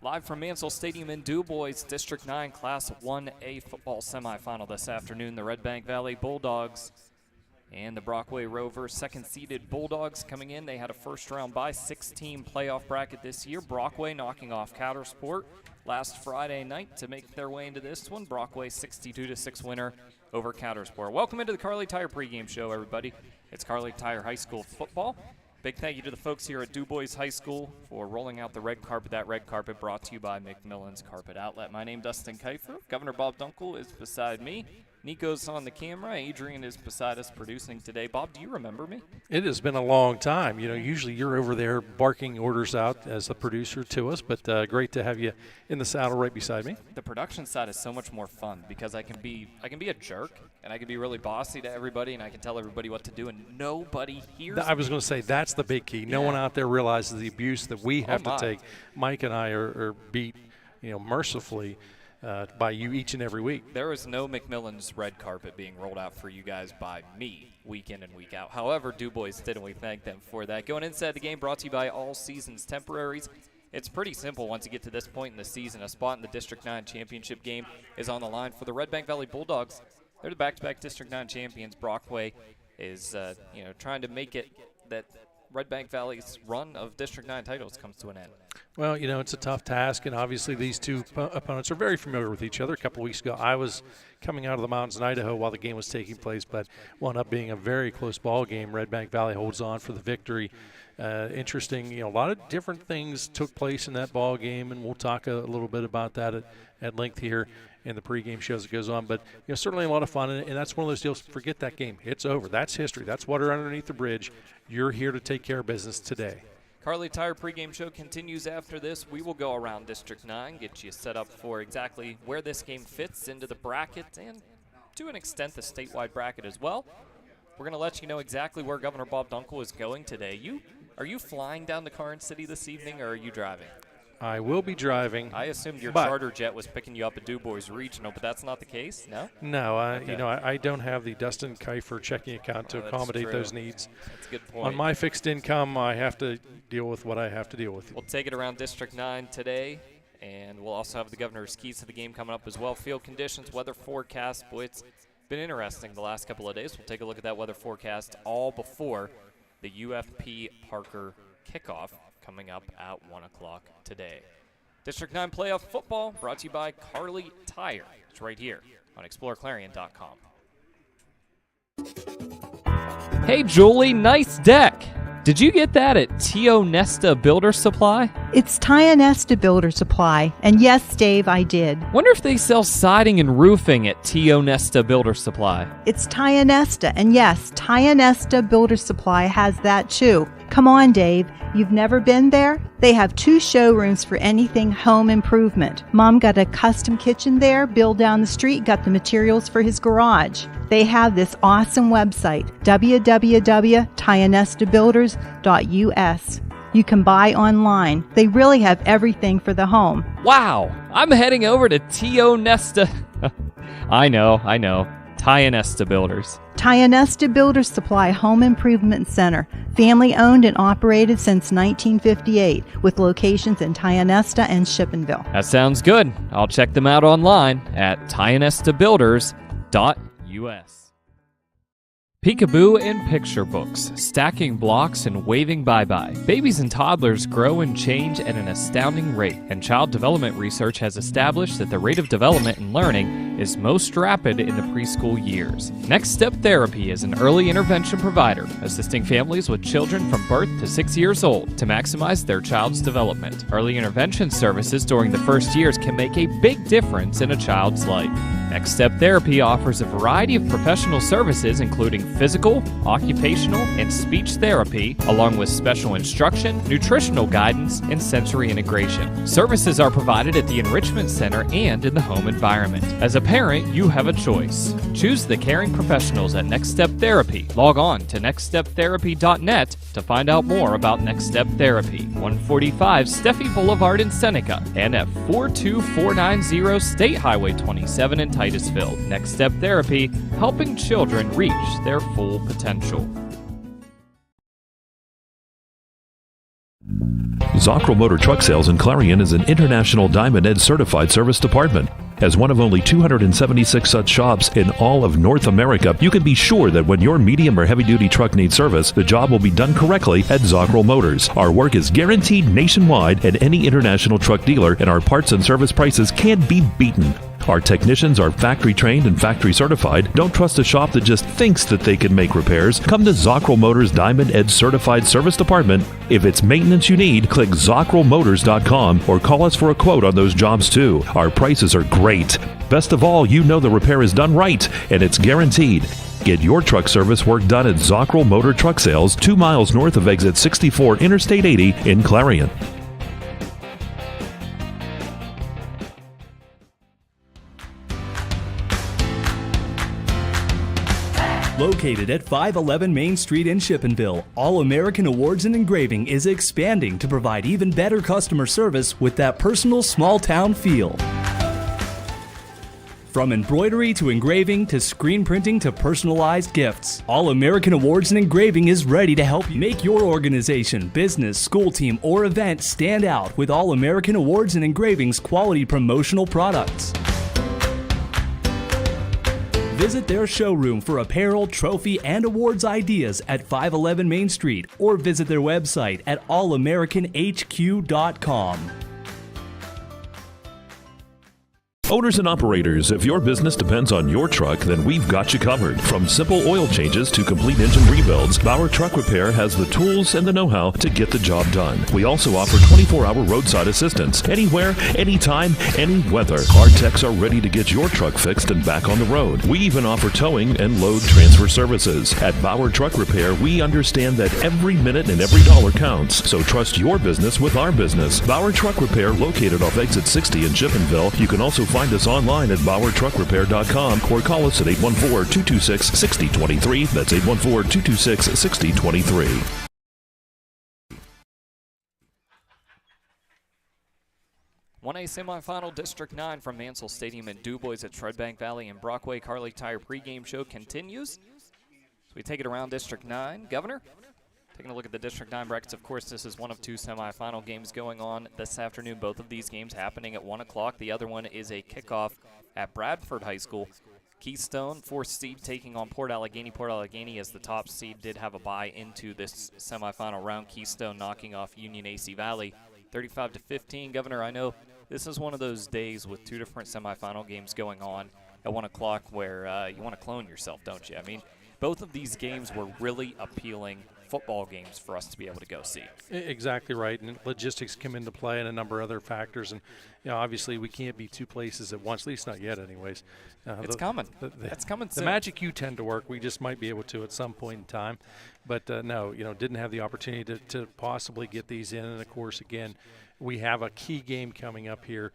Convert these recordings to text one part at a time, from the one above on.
Live from Mansell Stadium in DuBois, District 9 Class 1A football semifinal this afternoon. The Redbank Valley Bulldogs and the Brockway Rovers, second-seeded Bulldogs coming in. They had a first-round bye, 6-team playoff bracket this year. Brockway knocking off Countersport last Friday night to make their way into this one. Brockway 62-6 winner over Countersport. Welcome into the Kerle Tire Pregame Show, everybody. It's Kerle Tire High School football. Big thank you to the folks here at DuBois High School for rolling out the red carpet. That red carpet brought to you by McMillan's Carpet Outlet. My name's Dustin Kifer. Governor Bob Dunkle is beside me. Nico's on the camera. Adrian is beside us producing today. Bob, do you remember me? It has been a long time. You know, usually you're over there barking orders out as the producer to us, but great to have you in the saddle right beside me. The production side is so much more fun because I can be a jerk and I can be really bossy to everybody and I can tell everybody what to do and nobody hears I was going to say that's the big key. No one out there realizes the abuse that we have to take. Mike and I are beat, mercifully by you each and every week. There is no McMillan's red carpet being rolled out for you guys by me week in and week out. However, DuBois did, and we thank them for that. Going inside the game, brought to you by All Seasons Temporaries. It's pretty simple once you get to this point in the season. A spot in the District 9 championship game is on the line for the Redbank Valley Bulldogs. They're the back-to-back District 9 champions. Brockway is, trying to make it that Redbank Valley's run of District 9 titles comes to an end. Well, it's a tough task, and obviously these two opponents are very familiar with each other. A couple of weeks ago, I was coming out of the mountains in Idaho while the game was taking place, but wound up being a very close ball game. Redbank Valley holds on for the victory. Interesting, a lot of different things took place in that ball game, and we'll talk a little bit about that at length here in the pregame show as it goes on. But certainly a lot of fun, and that's one of those deals. Forget that game; it's over. That's history. That's water underneath the bridge. You're here to take care of business today. Kerle Tire Pregame Show continues after this. We will go around District 9, get you set up for exactly where this game fits into the bracket and, to an extent, the statewide bracket as well. We're going to let you know exactly where Governor Bob Dunkle is going today. Are you flying down to Karn City this evening, or are you driving? I will be driving. I assumed your charter jet was picking you up at DuBois Regional, but that's not the case, no? No, okay. I don't have the Dustin Kifer checking account to accommodate those needs. That's a good point. On my fixed income, I have to deal with what I have to deal with. We'll take it around District 9 today, and we'll also have the governor's keys to the game coming up as well. Field conditions, weather forecast. Boy, it's been interesting the last couple of days. We'll take a look at that weather forecast all before the UFP Parker kickoff coming up at 1 o'clock today. District 9 playoff football brought to you by Kerle Tire. It's right here on exploreClarion.com. Hey, Julie, nice deck. Did you get that at Tio Nesta Builder Supply? It's Tio Nesta Builder Supply, and yes, Dave, I did. Wonder if they sell siding and roofing at Tio Nesta Builder Supply. It's Tio Nesta, and yes, Tio Nesta Builder Supply has that too. Come on, Dave, you've never been there? They have 2 showrooms for anything home improvement. Mom got a custom kitchen there. Bill down the street got the materials for his garage. They have this awesome website, www.tionestabuilders.us. You can buy online. They really have everything for the home. Wow, I'm heading over to Tio Nesta. I know. Tio Nesta Builders. Tio Nesta Builder Supply Home Improvement Center, family owned and operated since 1958, with locations in Tio Nesta and Shippenville. That sounds good. I'll check them out online at tionestabuilders.us. Peekaboo and picture books, stacking blocks and waving bye-bye. Babies and toddlers grow and change at an astounding rate, and child development research has established that the rate of development and learning is most rapid in the preschool years. Next Step Therapy is an early intervention provider, assisting families with children from birth to 6 years old to maximize their child's development. Early intervention services during the first years can make a big difference in a child's life. Next Step Therapy offers a variety of professional services, including physical, occupational, and speech therapy, along with special instruction, nutritional guidance, and sensory integration. Services are provided at the Enrichment Center and in the home environment. As a parent, you have a choice. Choose the caring professionals at Next Step Therapy. Log on to nextsteptherapy.net to find out more about Next Step Therapy. 145 Steffi Boulevard in Seneca and at 42490 State Highway 27 in Titusville. Next Step Therapy, helping children reach their full potential. Zockrell Motor Truck Sales in Clarion is an International Diamond Ed certified service department. As one of only 276 such shops in all of North America, you can be sure that when your medium or heavy-duty truck needs service, the job will be done correctly at Zockrell Motors. Our work is guaranteed nationwide at any international truck dealer, and our parts and service prices can't be beaten. Our technicians are factory trained and factory certified. Don't trust a shop that just thinks that they can make repairs. Come to Zockrell Motors Diamond Ed Certified Service Department. If it's maintenance you need, click ZockrellMotors.com or call us for a quote on those jobs too. Our prices are great. Best of all, you know the repair is done right and it's guaranteed. Get your truck service work done at Zockrell Motor Truck Sales, 2 miles north of exit 64 Interstate 80 in Clarion. Located at 511 Main Street in Shippenville, All American Awards and Engraving is expanding to provide even better customer service with that personal small-town feel. From embroidery to engraving to screen printing to personalized gifts, All American Awards and Engraving is ready to help you make your organization, business, school team, or event stand out with All American Awards and Engraving's quality promotional products. Visit their showroom for apparel, trophy, and awards ideas at 511 Main Street or visit their website at allamericanhq.com. Owners and operators, if your business depends on your truck, then we've got you covered. From simple oil changes to complete engine rebuilds, Bauer Truck Repair has the tools and the know-how to get the job done. We also offer 24-hour roadside assistance. Anywhere, anytime, any weather. Our techs are ready to get your truck fixed and back on the road. We even offer towing and load transfer services. At Bauer Truck Repair, we understand that every minute and every dollar counts. So trust your business with our business. Bauer Truck Repair, located off exit 60 in Shippenville. You can also find us online at exploreClarion.com or call us at 814-226-6023. That's 814-226-6023. 1A Semifinal District 9 from Mansell Stadium and DuBois at Redbank Valley and Brockway. Kerle Tire Pregame Show continues. So we take it around District 9. Governor, taking a look at the District 9 brackets. Of course, this is one of 2 semifinal games going on this afternoon. Both of these games happening at 1 o'clock. The other one is a kickoff at Bradford High School. Keystone, 4th seed, taking on Port Allegheny. Port Allegheny, as the top seed, did have a bye into this semifinal round. Keystone knocking off Union AC Valley 35-15. Governor, I know this is one of those days with 2 different semifinal games going on at 1 o'clock where you want to clone yourself, don't you? I mean, both of these games were really appealing football games for us to be able to go see. Exactly right, and logistics come into play and a number of other factors, and obviously we can't be 2 places at once, at least not yet anyways. It's coming. It's coming soon. The magic you tend to work, we just might be able to at some point in time, but no, didn't have the opportunity to possibly get these in, and of course, again, we have a key game coming up here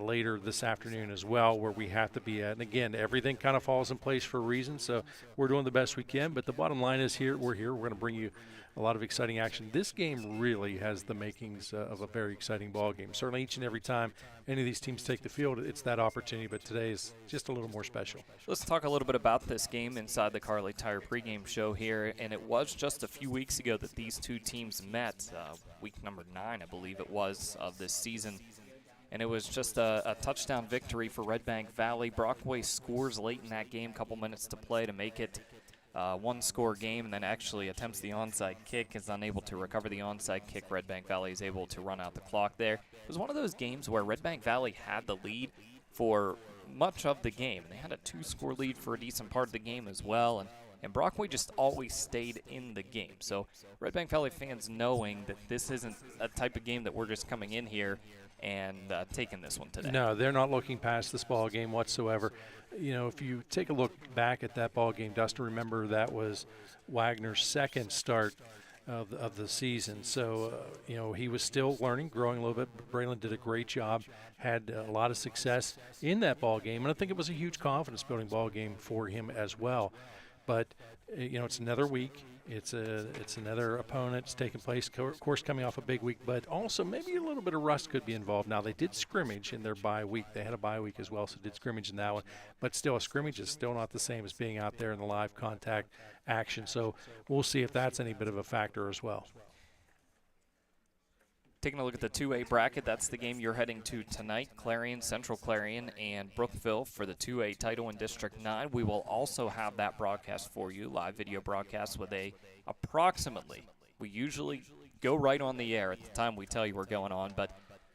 later this afternoon as well, where we have to be at. And again, everything kind of falls in place for a reason, so we're doing the best we can. But the bottom line is we're going to bring you a lot of exciting action. This game really has the makings of a very exciting ball game. Certainly each and every time any of these teams take the field, it's that opportunity, but today is just a little more special. Let's talk a little bit about this game inside the Kerle Tire Pregame Show here, and it was just a few weeks ago that these 2 teams met, week number 9, I believe it was, of this season. And it was just a touchdown victory for Redbank Valley. Brockway scores late in that game, couple minutes to play to make it a 1-score game, and then actually attempts the onside kick, is unable to recover the onside kick. Redbank Valley is able to run out the clock there. It was one of those games where Redbank Valley had the lead for much of the game. They had a 2-score lead for a decent part of the game as well, and Brockway just always stayed in the game. So Redbank Valley fans knowing that this isn't a type of game that we're just coming in here and taking this one today. No, they're not looking past this ball game whatsoever. If you take a look back at that ball game, Dustin, remember that was Wagner's 2nd start of the season. So, he was still learning, growing a little bit. Braylon did a great job, had a lot of success in that ball game, and I think it was a huge confidence-building ball game for him as well. But, it's another week. It's another opponent. It's taking place, of course, coming off a big week, but also maybe a little bit of rust could be involved. Now, they did scrimmage in their bye week. They had a bye week as well, so did scrimmage in that one. But still, a scrimmage is still not the same as being out there in the live contact action. So we'll see if that's any bit of a factor as well. Taking a look at the 2A bracket, that's the game you're heading to tonight. Clarion, Central Clarion, and Brookville for the 2A title in District 9. We will also have that broadcast for you, live video broadcast with approximately. We usually go right on the air at the time we tell you we're going on, but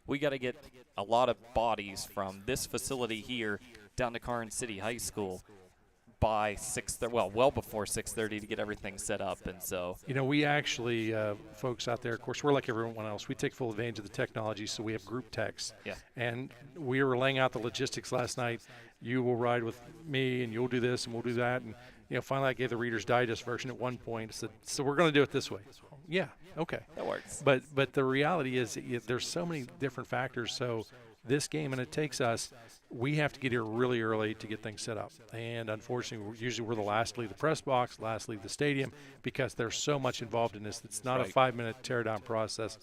we got to get a lot of bodies from this facility here down to Karn City High School by well before 6:30 to get everything set up. And so, we actually, folks out there, of course, we're like everyone else. We take full advantage of the technology, so we have group texts. Yeah. And we were laying out the logistics last night. You will ride with me, and you'll do this, and we'll do that. And, finally I gave the Reader's Digest version at one point. Said, so we're going to do it this way. Yeah, okay. That works. But the reality is there's so many different factors. So this game, and it takes us, we have to get here really early to get things set up. And unfortunately, usually we're the last to leave the press box, last to leave the stadium, because there's so much involved in this. It's not a 5-minute teardown process.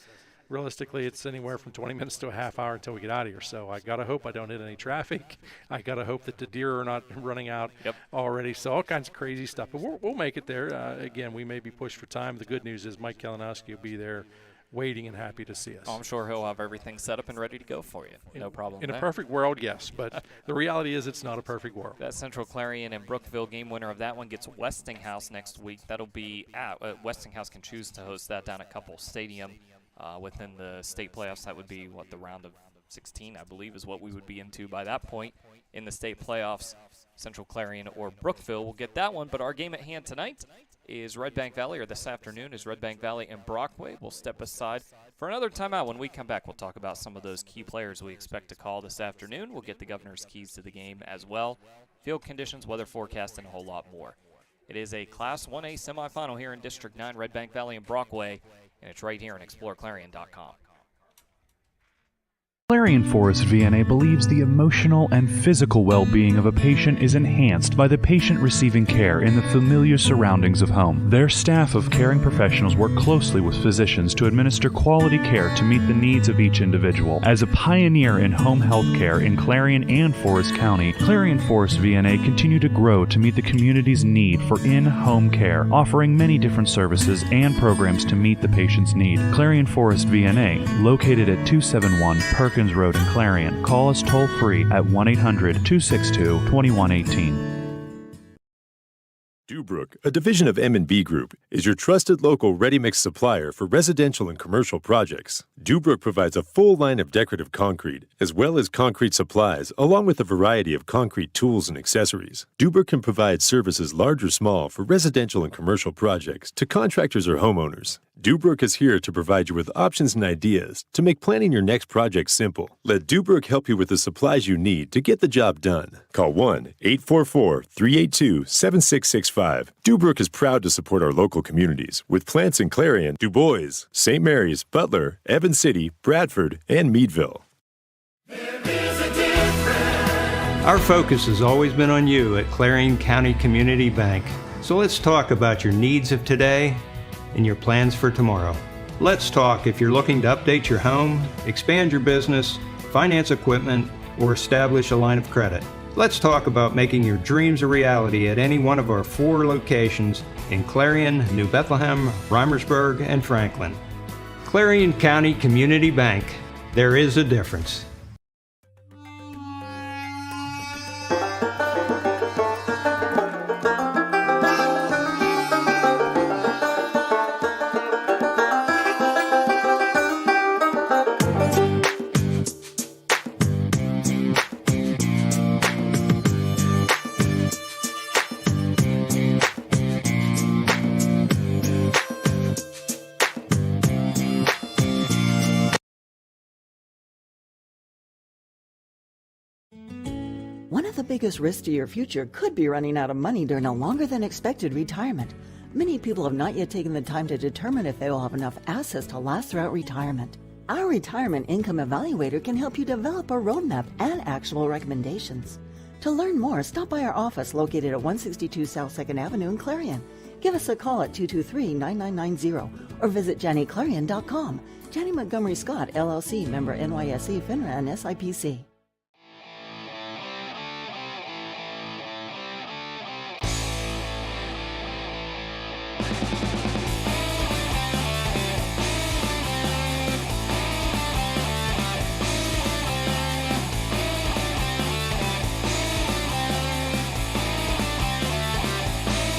Realistically, it's anywhere from 20 minutes to a half hour until we get out of here. So I got to hope I don't hit any traffic. I got to hope that the deer are not running out already. So all kinds of crazy stuff. But we'll make it there. Again, we may be pushed for time. The good news is Mike Kalinowski will be there waiting and happy to see us. I'm sure he'll have everything set up and ready to go for you. No problem. In a perfect world, yes. But the reality is it's not a perfect world. That Central Clarion and Brookville game winner of that one gets Westinghouse next week. That'll be at Westinghouse can choose to host that down at Couple Stadium. Within the state playoffs, that would be the round of 16, I believe, is what we would be into by that point in the state playoffs. Central Clarion or Brookville will get that one, but our game at hand tonight is Redbank Valley, or this afternoon is Redbank Valley and Brockway. We'll step aside for another timeout. When we come back, we'll talk about some of those key players we expect to call this afternoon. We'll get the governor's keys to the game as well, field conditions, weather forecast, and a whole lot more. It is a Class 1A semifinal here in District 9, Redbank Valley and Brockway, and it's right here on exploreClarion.com. Clarion Forest VNA believes the emotional and physical well-being of a patient is enhanced by the patient receiving care in the familiar surroundings of home. Their staff of caring professionals work closely with physicians to administer quality care to meet the needs of each individual. As a pioneer in home health care in Clarion and Forest County, Clarion Forest VNA continue to grow to meet the community's need for in-home care, offering many different services and programs to meet the patient's need. Clarion Forest VNA, located at 271 Perkins Road in Clarion. Call us toll-free at 1-800-262-2118. DuBois, a division of M&B Group, is your trusted local ready-mix supplier for residential and commercial projects. DuBois provides a full line of decorative concrete, as well as concrete supplies, along with a variety of concrete tools and accessories. DuBois can provide services large or small for residential and commercial projects to contractors or homeowners. DuBois is here to provide you with options and ideas to make planning your next project simple. Let DuBois help you with the supplies you need to get the job done. Call 1-844-382-7665. DuBois is proud to support our local communities with plants in Clarion, DuBois, St. Mary's, Butler, Evans City, Bradford, and Meadville. Our focus has always been on you at Clarion County Community Bank. So let's talk about your needs of today and your plans for tomorrow. Let's talk if you're looking to update your home, expand your business, finance equipment, or establish a line of credit. Let's talk about making your dreams a reality at any one of our 4 locations in Clarion, New Bethlehem, Reimersburg, and Franklin. Clarion County Community Bank. There is a difference. One of the biggest risks to your future could be running out of money during a longer than expected retirement. Many people have not yet taken the time to determine if they will have enough assets to last throughout retirement. Our Retirement Income Evaluator can help you develop a roadmap and actionable recommendations. To learn more, stop by our office located at 162 South 2nd Avenue in Clarion. Give us a call at 223-9990 or visit JannyClarion.com. Janney Montgomery Scott, LLC, member NYSE, FINRA, and SIPC.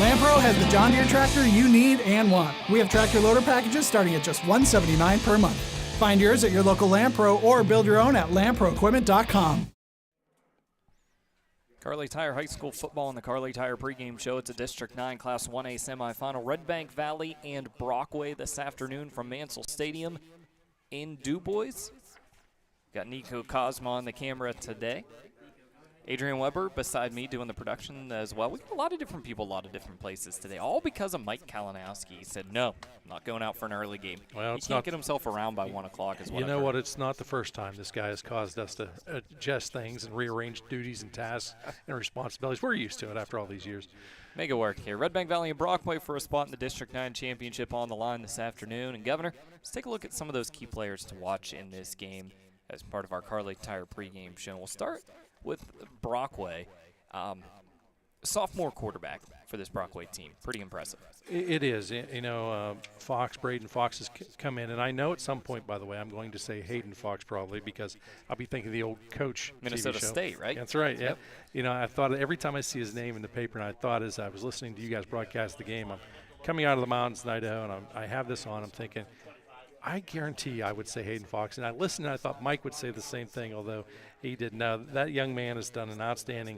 Lampro has the John Deere tractor you need and want. We have tractor loader packages starting at just $179 per month. Find yours at your local Lampro or build your own at lamproequipment.com. Kerle Tire High School football in the Kerle Tire Pregame Show. It's a District 9 Class 1A semifinal. Redbank Valley and Brockway this afternoon from Mansell Stadium in DuBois. Got Nico Cosma on the camera today. Adrian Weber beside me doing the production as well. We got a lot of different people, a lot of different places today, all because of Mike Kalinowski. He said, no, I'm not going out for an early game. Well, he can't get himself around by 1 o'clock as well. You know what? It's not the first time this guy has caused us to adjust things and rearrange duties and tasks and responsibilities. We're used to it after all these years. Make it work here. Redbank Valley and Brockway for a spot in the District 9 Championship on the line this afternoon. And, Governor, let's take a look at some of those key players to watch in this game as part of our Kerle Tire Pregame Show. We'll start with Brockway, sophomore quarterback for this Brockway team. Pretty impressive. It is. You know, Braden Fox has come in, and I know at some point, by the way, I'm going to say Hayden Fox probably because I'll be thinking of the old coach Minnesota TV show. State, right? That's right, yeah. Yep. You know, I thought every time I see his name in the paper, and I thought as I was listening to you guys broadcast the game, I'm coming out of the mountains in Idaho, and I have this on, I'm thinking, I guarantee I would say Hayden Fox. And I listened and I thought Mike would say the same thing, although he didn't. Now, that young man has done an outstanding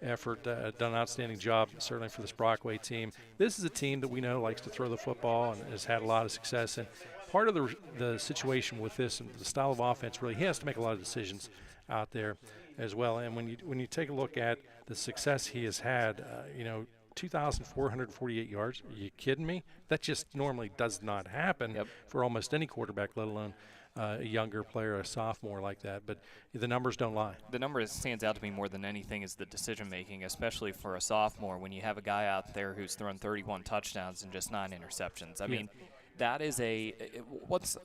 effort, done an outstanding job, certainly for this Brockway team. This is a team that we know likes to throw the football and has had a lot of success. And part of the situation with this and the style of offense, really, he has to make a lot of decisions out there as well. And when you take a look at the success he has had, 2,448 yards. Are you kidding me? That just normally does not happen for almost any quarterback, let alone a younger player, a sophomore like that. But the numbers don't lie. The number that stands out to me more than anything is the decision-making, especially for a sophomore when you have a guy out there who's thrown 31 touchdowns and just 9 interceptions. I mean, that is what's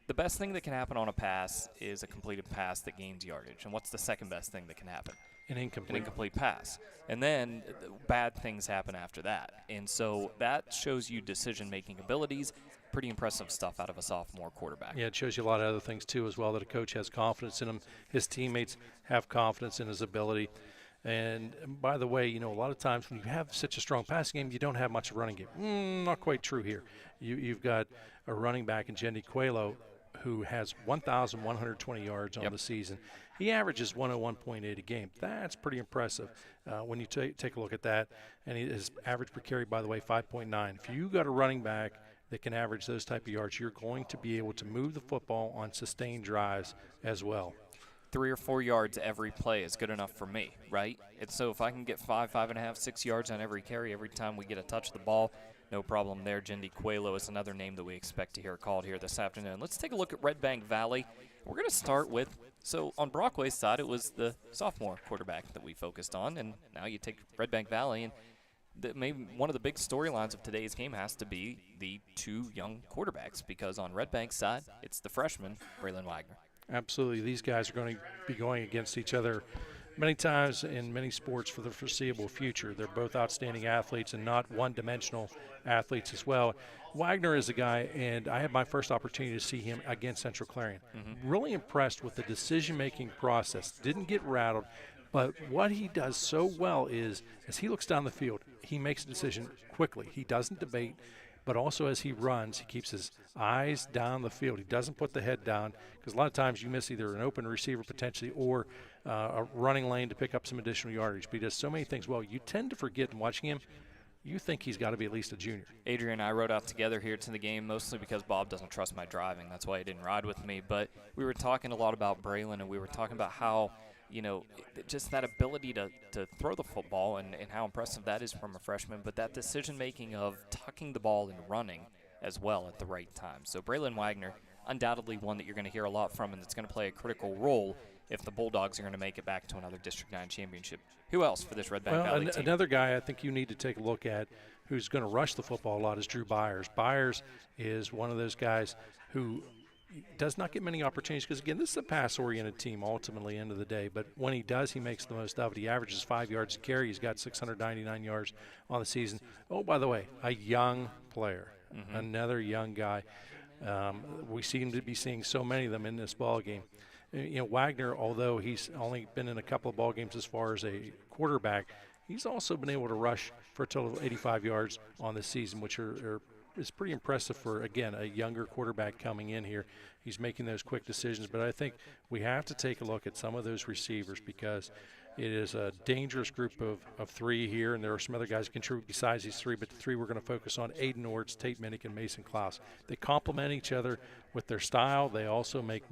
the best thing that can happen on a pass is a completed pass that gains yardage. And what's the second best thing that can happen? An incomplete pass. And then bad things happen after that. And so that shows you decision-making abilities. Pretty impressive stuff out of a sophomore quarterback. Yeah, it shows you a lot of other things, too, as well, that a coach has confidence in him. His teammates have confidence in his ability. And by the way, a lot of times when you have such a strong passing game, you don't have much of a running game. Not quite true here. You've got a running back in Jendi Coelho who has 1,120 yards on the season. He averages 101.8 a game. That's pretty impressive when you take a look at that. And his average per carry, by the way, 5.9. If you got a running back that can average those type of yards, you're going to be able to move the football on sustained drives as well. 3 or 4 yards every play is good enough for me, right? And so if I can get 5, 5.5, 6 yards on every carry every time we get a touch of the ball, no problem there. Jendi Coelho is another name that we expect to hear called here this afternoon. Let's take a look at Redbank Valley. We're going to start with, so on Brockway's side, it was the sophomore quarterback that we focused on, and now you take Redbank Valley, and maybe one of the big storylines of today's game has to be the 2 young quarterbacks, because on Redbank's side, it's the freshman, Braylon Wagner. Absolutely. These guys are going to be going against each other many times in many sports for the foreseeable future. They're both outstanding athletes and not one-dimensional athletes as well. Wagner is a guy, and I had my first opportunity to see him against Central Clarion. Really impressed with the decision-making process. Didn't get rattled, but what he does so well is, as he looks down the field, he makes a decision quickly. He doesn't debate, but also as he runs, he keeps his eyes down the field. He doesn't put the head down, because a lot of times you miss either an open receiver potentially or a running lane to pick up some additional yardage. But he does so many things well. You tend to forget in watching him, you think he's got to be at least a junior. Adrian and I rode out together here to the game, mostly because Bob doesn't trust my driving. That's why he didn't ride with me. But we were talking a lot about Braylon, and we were talking about how, just that ability to throw the football and how impressive that is from a freshman, but that decision-making of tucking the ball and running as well at the right time. So Braylon Wagner, undoubtedly one that you're going to hear a lot from and that's going to play a critical role if the Bulldogs are going to make it back to another District 9 championship. Who else for this Redbank Valley team? Another guy I think you need to take a look at who's going to rush the football a lot is Drew Byers. Byers is one of those guys who does not get many opportunities because, again, this is a pass-oriented team ultimately, end of the day. But when he does, he makes the most of it. He averages 5 yards a carry. He's got 699 yards on the season. Oh, by the way, a young player, another young guy. We seem to be seeing so many of them in this ball game. Wagner, although he's only been in a couple of ball games as far as a quarterback, He's also been able to rush for a total of 85 yards on this season, which is pretty impressive for, again, a younger quarterback coming in here. He's making those quick decisions, but I think we have to take a look at some of those receivers because it is a dangerous group of three here, and there are some other guys who contribute besides these three, but the three we're going to focus on: Aiden Orts, Tate Minnick, and Mason Klaus. They complement each other with their style. They also make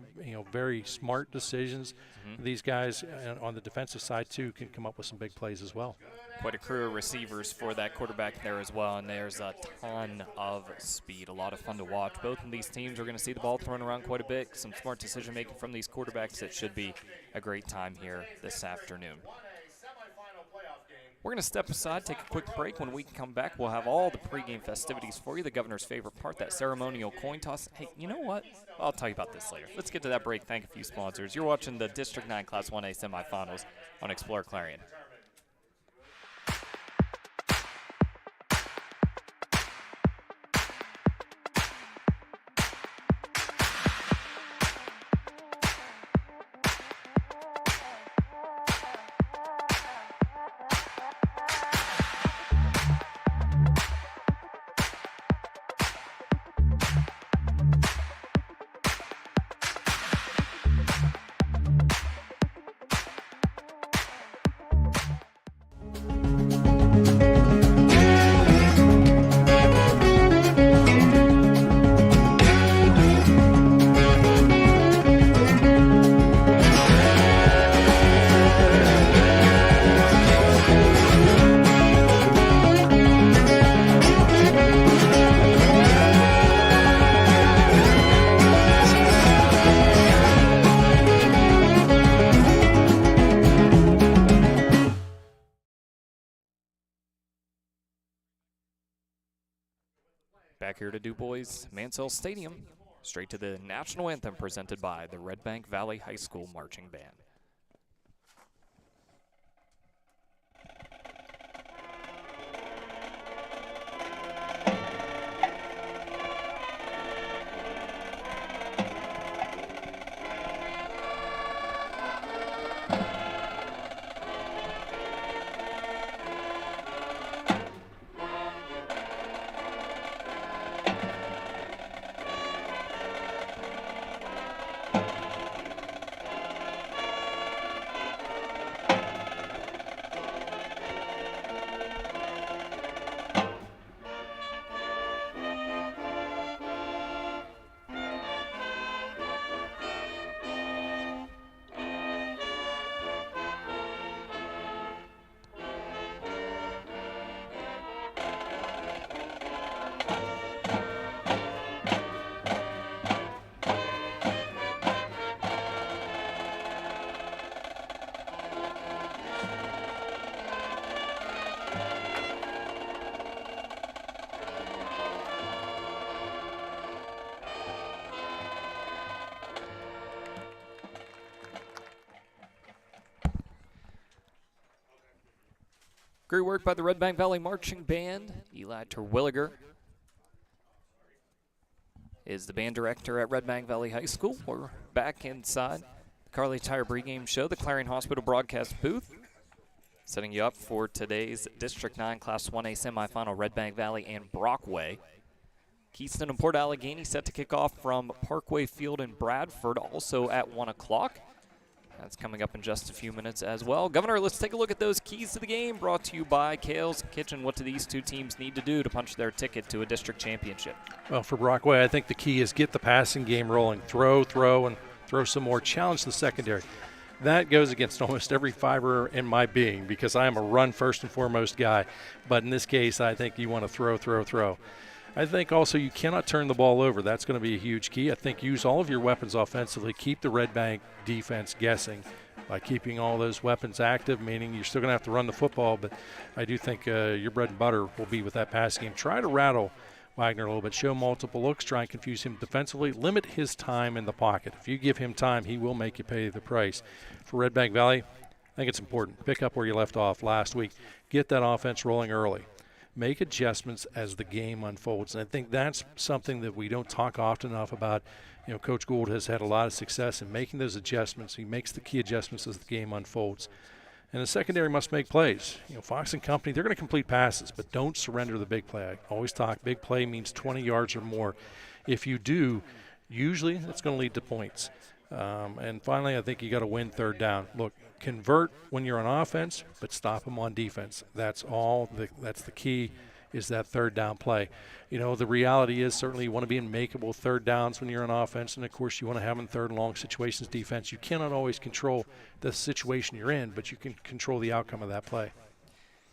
very smart decisions. These guys on the defensive side, too, can come up with some big plays as well. Quite a crew of receivers for that quarterback there as well, and there's a ton of speed. A lot of fun to watch. Both of these teams are going to see the ball thrown around quite a bit. Some smart decision-making from these quarterbacks. It should be a great time here this afternoon. We're going to step aside, take a quick break. When we come back, we'll have all the pregame festivities for you, the governor's favorite part, that ceremonial coin toss. Hey, you know what? I'll tell you about this later. Let's get to that break. Thank a few sponsors. You're watching the District 9 Class 1A semifinals on Explore Clarion. Back here to DuBois Mansell Stadium, straight to the national anthem presented by the Redbank Valley High School Marching Band. Great work by the Redbank Valley Marching Band. Eli Terwilliger is the band director at Redbank Valley High School. We're back inside the Kerle Tire Pregame Show, the Clarion Hospital broadcast booth, setting you up for today's District 9 Class 1A semifinal. Redbank Valley and Brockway. Keystone and Port Allegheny set to kick off from Parkway Field in Bradford, also at 1 o'clock. That's coming up in just a few minutes as well. Governor, let's take a look at those keys to the game, brought to you by Kale's Kitchen. What do these two teams need to do to punch their ticket to a district championship? Well, for Brockway, I think the key is get the passing game rolling. Throw, and throw some more. Challenge the secondary. That goes against almost every fiber in my being because I am a run first and foremost guy. But in this case, I think you want to throw. I think also you cannot turn the ball over. That's going to be a huge key. I think use all of your weapons offensively. Keep the Redbank defense guessing by keeping all those weapons active, meaning you're still going to have to run the football, but I do think your bread and butter will be with that passing game. Try to rattle Wagner a little bit. Show multiple looks. Try and confuse him defensively. Limit his time in the pocket. If you give him time, he will make you pay the price. For Redbank Valley, I think it's important. Pick up where you left off last week. Get that offense rolling early. Make adjustments as the game unfolds. And I think that's something that we don't talk often enough about. You know, Coach Gould has had a lot of success in making those adjustments. He makes the key adjustments as the game unfolds. And the secondary must make plays. Fox and company, they're going to complete passes, but don't surrender the big play. I always talk big play means 20 yards or more. If you do, usually it's going to lead to points. And finally, I think you got to win third down. Look, convert when you're on offense, but stop them on defense. That's the key, is that third down play. The reality is certainly you want to be in makeable third downs when you're on offense, and of course you want to have in third and long situations defense. You cannot always control the situation you're in, but you can control the outcome of that play.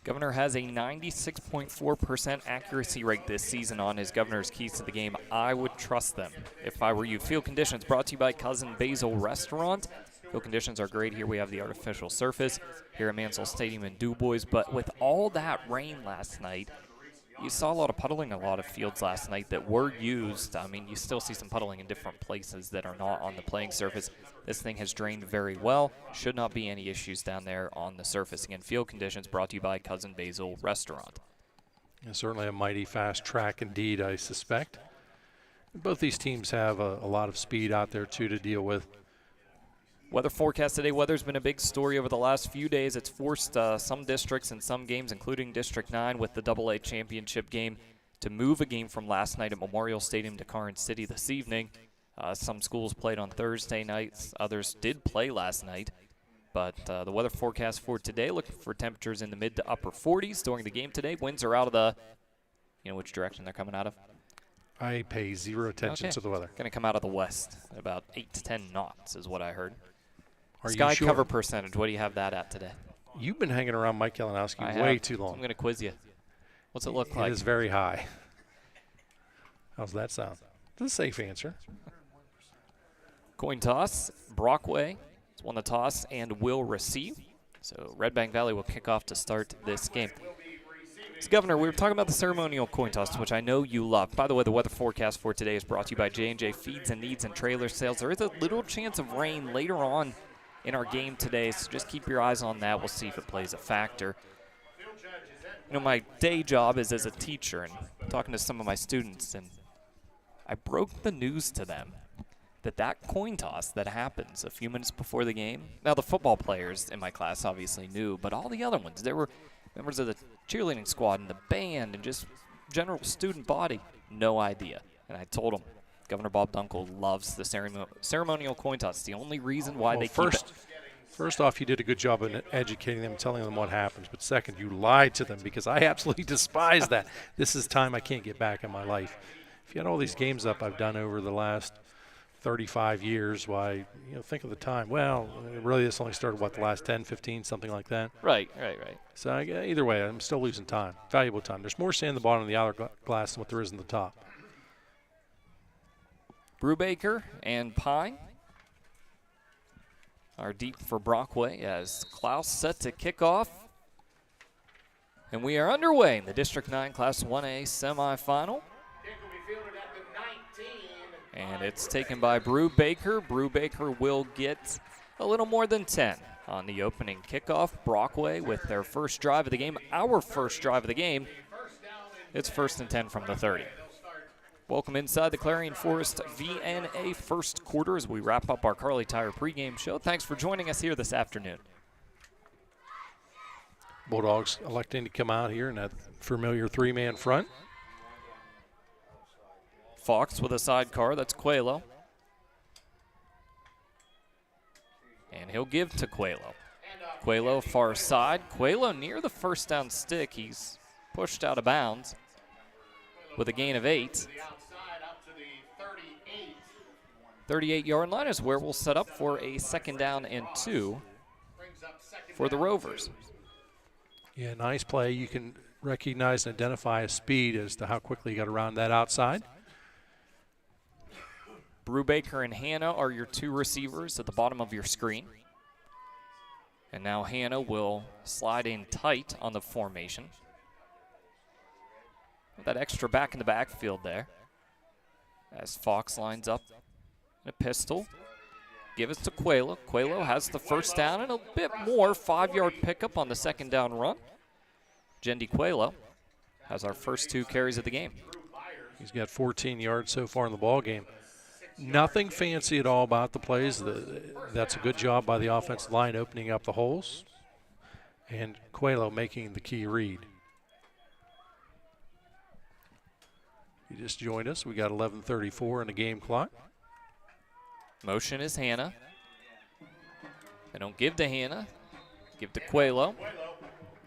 Governor has a 96.4% accuracy rate this season on his Governor's Keys to the Game. I would trust them if I were you. Field conditions brought to you by Cousin Basil Restaurant. Field conditions are great here. We have the artificial surface here at Mansell Stadium in DuBois, but with all that rain last night, you saw a lot of puddling in a lot of fields last night that were used. I mean, you still see some puddling in different places that are not on the playing surface. This thing has drained very well. Should not be any issues down there on the surface. Again, field conditions brought to you by Cousin Basil Restaurant. And certainly a mighty fast track indeed, I suspect. Both these teams have a lot of speed out there, too, to deal with. Weather forecast today. Weather's been a big story over the last few days. It's forced some districts and some games, including District 9 with the AA championship game, to move a game from last night at Memorial Stadium to Karn City this evening. Some schools played on Thursday nights. Others did play last night. But the weather forecast for today, looking for temperatures in the mid to upper 40s during the game today. Winds are out of the, which direction they're coming out of? I pay zero attention to the weather. Going to come out of the west. About 8 to 10 knots is what I heard. Are Sky you sure? cover percentage, what do you have that at today? You've been hanging around Mike Kalinowski way too long. I'm going to quiz you. What's it look like? It is very high. How's that sound? It's a safe answer. Coin toss. Brockway has won the toss and will receive. So Redbank Valley will kick off to start this game. So, Governor, we were talking about the ceremonial coin toss, which I know you love. By the way, the weather forecast for today is brought to you by J&J Feeds and Needs and Trailer Sales. There is a little chance of rain later on in our game today, so just keep your eyes on that. We'll see if it plays a factor. My day job is as a teacher and talking to some of my students, and I broke the news to them that coin toss that happens a few minutes before the game. Now, the football players in my class obviously knew, but all the other ones, there were members of the cheerleading squad and the band and just general student body, no idea. And I told them, Governor Bob Dunkle loves the ceremonial coin toss. It's the only reason why they keep it. First off, you did a good job in educating them, telling them what happens. But second, you lied to them because I absolutely despise that. This is time I can't get back in my life. If you had all these games up I've done over the last 35 years, why, think of the time. Well, really this only started, the last 10, 15, something like that? Right. So either way, I'm still losing time, valuable time. There's more sand in the bottom of the hourglass than what there is in the top. Brubaker and Pine are deep for Brockway as Klaus set to kick off. And we are underway in the District 9 Class 1A semifinal. And it's taken by Brubaker. Brubaker will get a little more than 10 on the opening kickoff. Brockway with their first drive of the game, our first drive of the game. It's 1st and 10 from the 30. Welcome inside the Clarion Forest VNA first quarter as we wrap up our Kerle Tire Pregame Show. Thanks for joining us here this afternoon. Bulldogs electing to come out here in that familiar three-man front. Fox with a sidecar, that's Coelho. And he'll give to Coelho. Coelho far side. Coelho near the first down stick. He's pushed out of bounds with a gain of 8. 38-yard line is where we'll set up for a 2nd down and 2 for the Rovers. Yeah, nice play. You can recognize and identify a speed as to how quickly you got around that outside. Brubaker and Hannah are your 2 receivers at the bottom of your screen. And now Hannah will slide in tight on the formation. With that extra back in the backfield there. As Fox lines up in a pistol. Give it to Coelho. Coelho has the first down and a bit more. 5-yard pickup on the 2nd down run. Jendi Coelho has our first 2 carries of the game. He's got 14 yards so far in the ball game. Nothing fancy at all about the plays. That's a good job by the offensive line opening up the holes. And Coelho making the key read. You just joined us. We got 11:34 in the game clock. Motion is Hannah. They don't give to Hannah. Give to Coelho.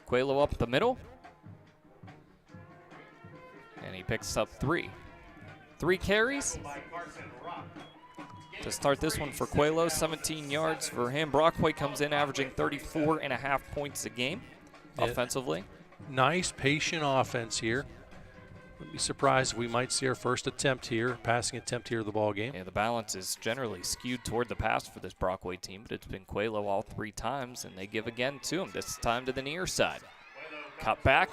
Coelho up the middle. And he picks up 3. 3 carries to start this one for Coelho. 17 yards for him. Brockway comes in averaging 34.5 points a game offensively. Nice, patient offense here. Wouldn't be surprised if we might see our first attempt here, passing attempt here of the ball game. Yeah, the balance is generally skewed toward the pass for this Brockway team, but it's been Coelho all 3 times, and they give again to him, this time to the near side. Cut back,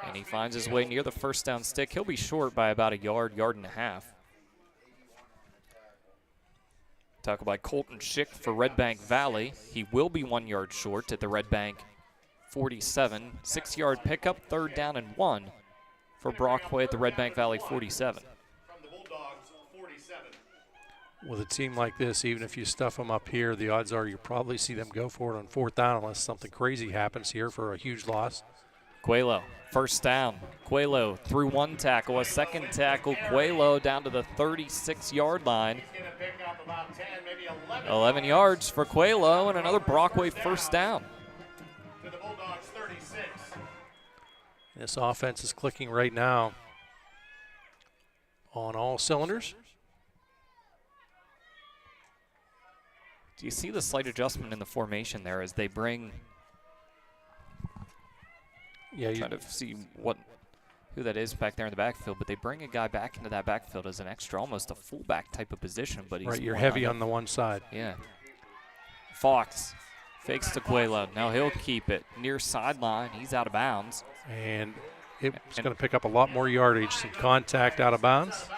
and he finds his way near the first down stick. He'll be short by about a yard, yard and a half. Tackle by Colton Schick for Redbank Valley. He will be 1 yard short at the Redbank 47. 6-yard pickup, 3rd down and 1 for Brockway at the Redbank Valley 47. With a team like this, even if you stuff them up here, the odds are you probably see them go for it on 4th down unless something crazy happens here for a huge loss. Coelho, first down. Coelho through 1 tackle, a 2nd tackle. Coelho down to the 36-yard line. 11 yards for Coelho and another Brockway first down. This offense is clicking right now on all cylinders. Do you see the slight adjustment in the formation there as they bring? Yeah, trying to see who that is back there in the backfield, but they bring a guy back into that backfield as an extra, almost a fullback type of position. But he's right, you're heavy on the one side. Yeah. Fox fakes to Coelho. Now he'll keep it near sideline. He's out of bounds. And it's going to pick up a lot more yardage. Some contact out of bounds.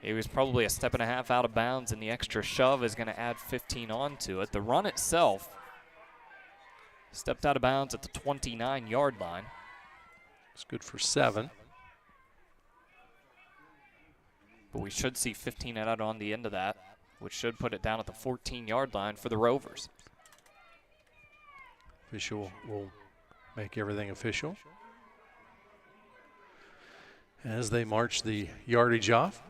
He was probably a step and a half out of bounds, and the extra shove is going to add 15 onto it. The run itself stepped out of bounds at the 29-yard line. It's good for 7. But we should see 15 out on the end of that, which should put it down at the 14-yard line for the Rovers. Official will make everything official as they march the yardage off.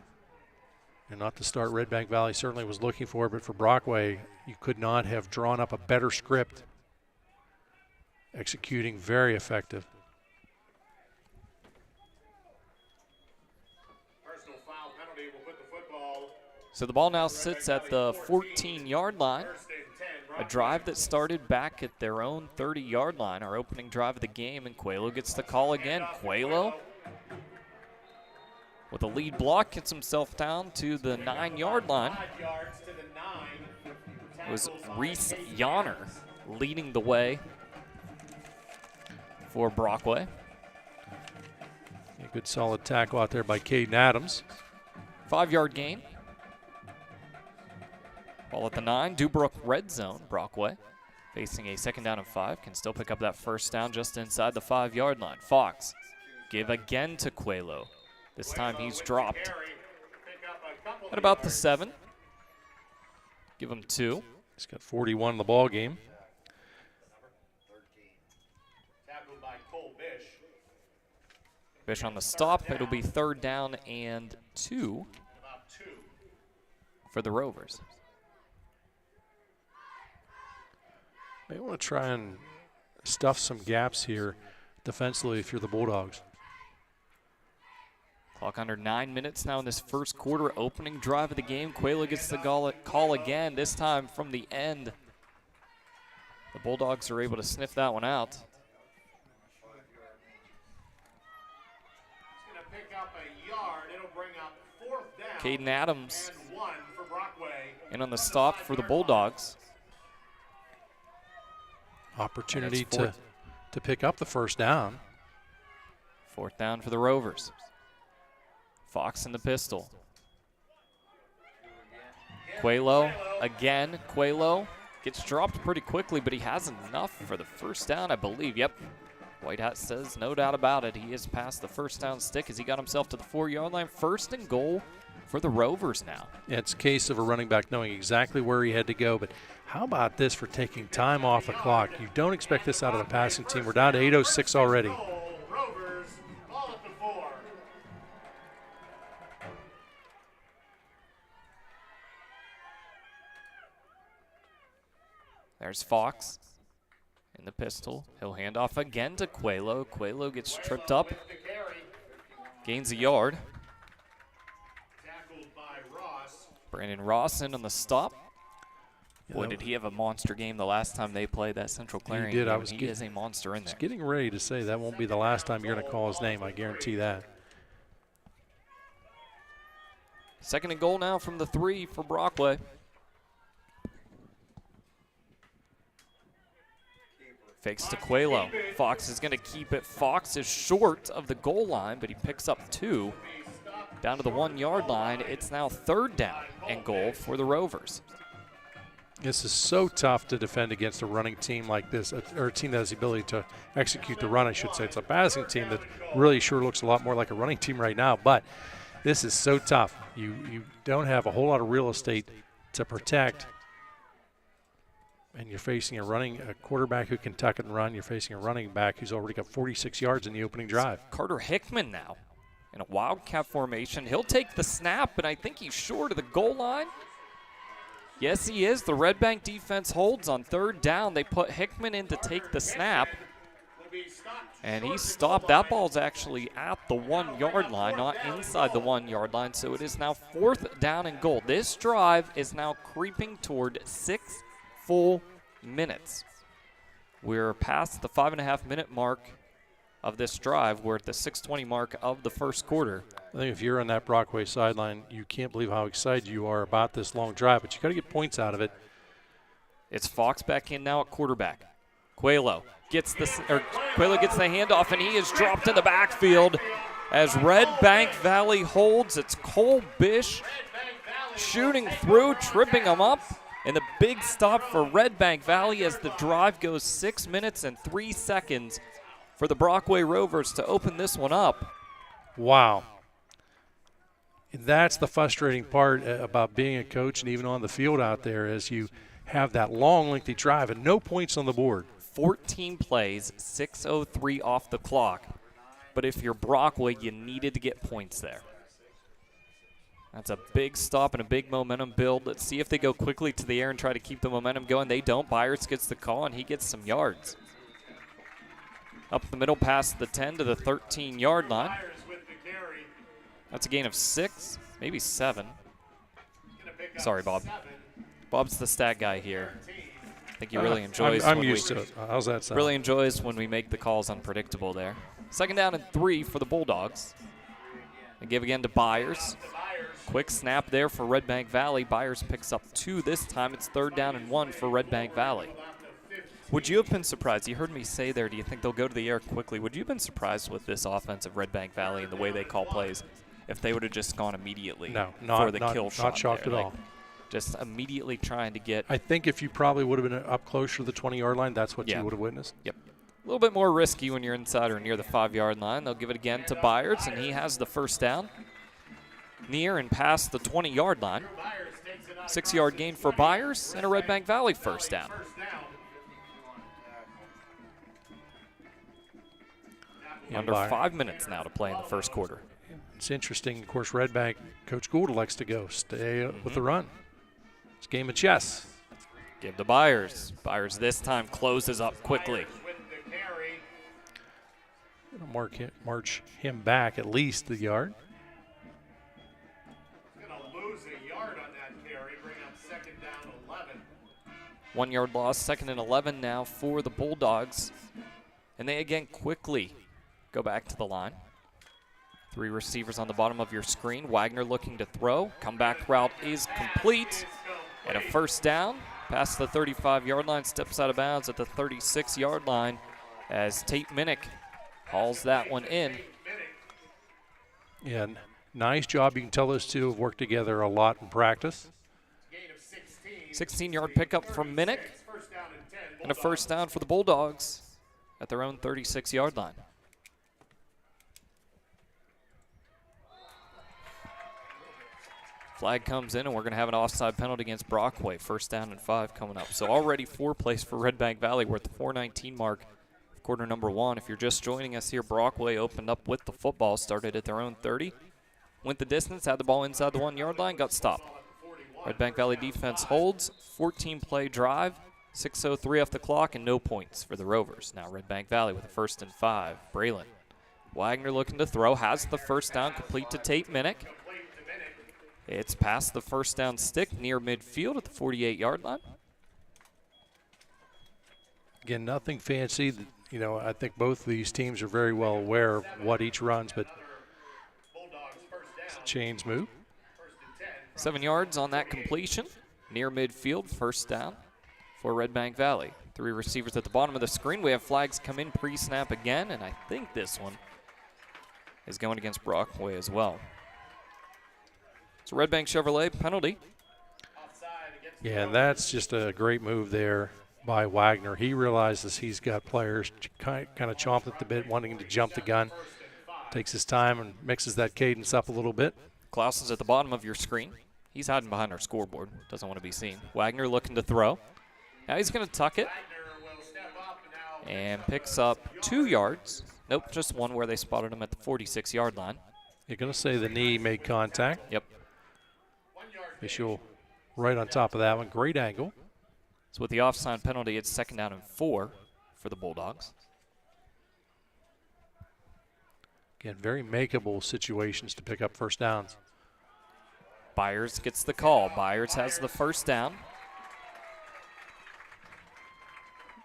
And not to start Redbank Valley certainly was looking for, but for Brockway, you could not have drawn up a better script. Executing very effective. So the ball now sits at the 14-yard line. A drive that started back at their own 30-yard line, our opening drive of the game, and Coelho gets the call again. Coelho, with a lead block, gets himself down to the 9-yard line. It was Reese Yonner leading the way for Brockway. A good solid tackle out there by Caden Adams. 5-yard gain. Ball at the 9, DuBois red zone. Brockway facing a 2nd down and 5. Can still pick up that first down just inside the 5-yard line. Fox give again to Coelho. This time he's dropped at about the 7. Give him 2. He's got 41 in the ball game. Bish on the stop. It'll be 3rd down and 2 for the Rovers. They want to try and stuff some gaps here defensively if you're the Bulldogs. Clock under 9 minutes now in this first quarter. Opening drive of the game. Coelho gets the call again, this time from the end. The Bulldogs are able to sniff that one out. Caden Adams in on the stop for the Bulldogs. Opportunity to pick up the first down. 4th down for the Rovers. Fox in the pistol. Coelho again. Coelho gets dropped pretty quickly, but he has enough for the first down, I believe. Yep. White Hat says no doubt about it. He is past the first down stick as he got himself to the 4-yard line. 1st and goal for the Rovers now. Yeah, it's a case of a running back knowing exactly where he had to go, but how about this for taking time off the clock? You don't expect this out of the passing team. We're down to 8:06 already. There's Fox in the pistol. He'll hand off again to Coelho. Coelho gets tripped up, gains a yard. Brandon Ross in on the stop. Boy, did he have a monster game the last time they played that Central Clarion game. He is a monster in there. I was getting ready to say that won't be the last time you're going to call his name. I guarantee that. Second and goal now from the 3 for Brockway. Fakes to Coelho. Fox is going to keep it. Fox is short of the goal line, but he picks up 2. Down to the 1-yard line. It's now 3rd down and goal for the Rovers. This is so tough to defend against a running team like this, or a team that has the ability to execute the run, I should say. It's a passing team that really sure looks a lot more like a running team right now, but this is so tough. You don't have a whole lot of real estate to protect, and you're facing a quarterback who can tuck it and run. You're facing a running back who's already got 46 yards in the opening drive. Carter Hickman now in a wildcat formation. He'll take the snap, but I think he's short of the goal line. Yes, he is. The Redbank defense holds on 3rd down. They put Hickman in to take the snap, and he stopped. That ball's actually at the 1-yard line, not inside the 1-yard line, so it is now 4th down and goal. This drive is now creeping toward 6 full minutes. We're past the 5.5-minute mark of this drive. We're at the 6:20 mark of the first quarter. I think if you're on that Brockway sideline, you can't believe how excited you are about this long drive, but you got to get points out of it. It's Fox back in now at quarterback. Coelho gets the handoff, and he is dropped in the backfield as Redbank Valley holds. It's Cole Bish shooting through, tripping him up. And the big stop for Redbank Valley as the drive goes 6 minutes and 3 seconds for the Brockway Rovers to open this one up. Wow. And that's the frustrating part about being a coach and even on the field out there, is you have that long, lengthy drive and no points on the board. 14 plays, 6:03 off the clock. But if you're Brockway, you needed to get points there. That's a big stop and a big momentum build. Let's see if they go quickly to the air and try to keep the momentum going. They don't. Byers gets the call, and he gets some yards. Up the middle past the 10 to the 13-yard line. That's a gain of 6, maybe 7. Sorry, Bob. Bob's the stat guy here. I think he really enjoys. I'm used to it. How's that sound? Really enjoys when we make the calls unpredictable there. 2nd down and 3 for the Bulldogs. They give again to Byers. Quick snap there for Redbank Valley. Byers picks up 2 this time. It's 3rd down and 1 for Redbank Valley. Would you have been surprised? You heard me say there, do you think they'll go to the air quickly? Would you have been surprised with this offense of Redbank Valley and the way they call plays if they would have just gone immediately for the kill shot? Not shocked there? at all. Just immediately trying to get. I think if you probably would have been up closer to the 20-yard line, that's what you would have witnessed. Yep. A little bit more risky when you're inside or near the 5-yard line. They'll give it again to Byers, and he has the 1st down. Near and past the 20-yard line. 6-yard gain for Byers and a Redbank Valley 1st down. Under 5 minutes now to play in the first quarter. It's interesting. Of course, Redbank, Coach Gould likes to go stay with the run. It's a game of chess. Give to Byers. Byers this time closes up quickly. March him back at least the yard. 1 yard loss, 2nd and 11 now for the Bulldogs. And they again quickly go back to the line. 3 receivers on the bottom of your screen. Wagner looking to throw. Comeback route is complete. And a 1st down past the 35-yard line. Steps out of bounds at the 36-yard line as Tate Minnick hauls that one in. Yeah, nice job. You can tell those two have worked together a lot in practice. 16-yard pickup from Minnick. And a 1st down for the Bulldogs at their own 36-yard line. Flag comes in, and we're going to have an offside penalty against Brockway. First down and 5 coming up. So already 4 plays for Redbank Valley. We're at the 4:19 mark of quarter number 1. If you're just joining us here, Brockway opened up with the football, started at their own 30. Went the distance, had the ball inside the 1-yard line, got stopped. Redbank Valley defense holds, 14-play drive, 6:03 off the clock, and no points for the Rovers. Now Redbank Valley with a 1st and 5. Braylon. Wagner looking to throw, has the first down, complete to Tate Minnick. It's past the first down stick near midfield at the 48-yard line. Again, nothing fancy. You know, I think both of these teams are very well aware of what each runs, but chains move. 7 yards on that completion. Near midfield, first down for Redbank Valley. 3 receivers at the bottom of the screen. We have flags come in pre-snap again, and I think this one is going against Brockway as well. So Redbank Chevrolet penalty. Yeah, and that's just a great move there by Wagner. He realizes he's got players kind of chomping at the bit, wanting to jump the gun. Takes his time and mixes that cadence up a little bit. Klaus is at the bottom of your screen. He's hiding behind our scoreboard. Doesn't want to be seen. Wagner looking to throw. Now he's going to tuck it and picks up 2 yards. Nope, just 1 where they spotted him at the 46-yard line. You're going to say the knee made contact. Yep. Official right on top of that one. Great angle. So with the offside penalty, it's 2nd down and 4 for the Bulldogs. Again, very makeable situations to pick up first downs. Byers gets the call. Byers has the first down.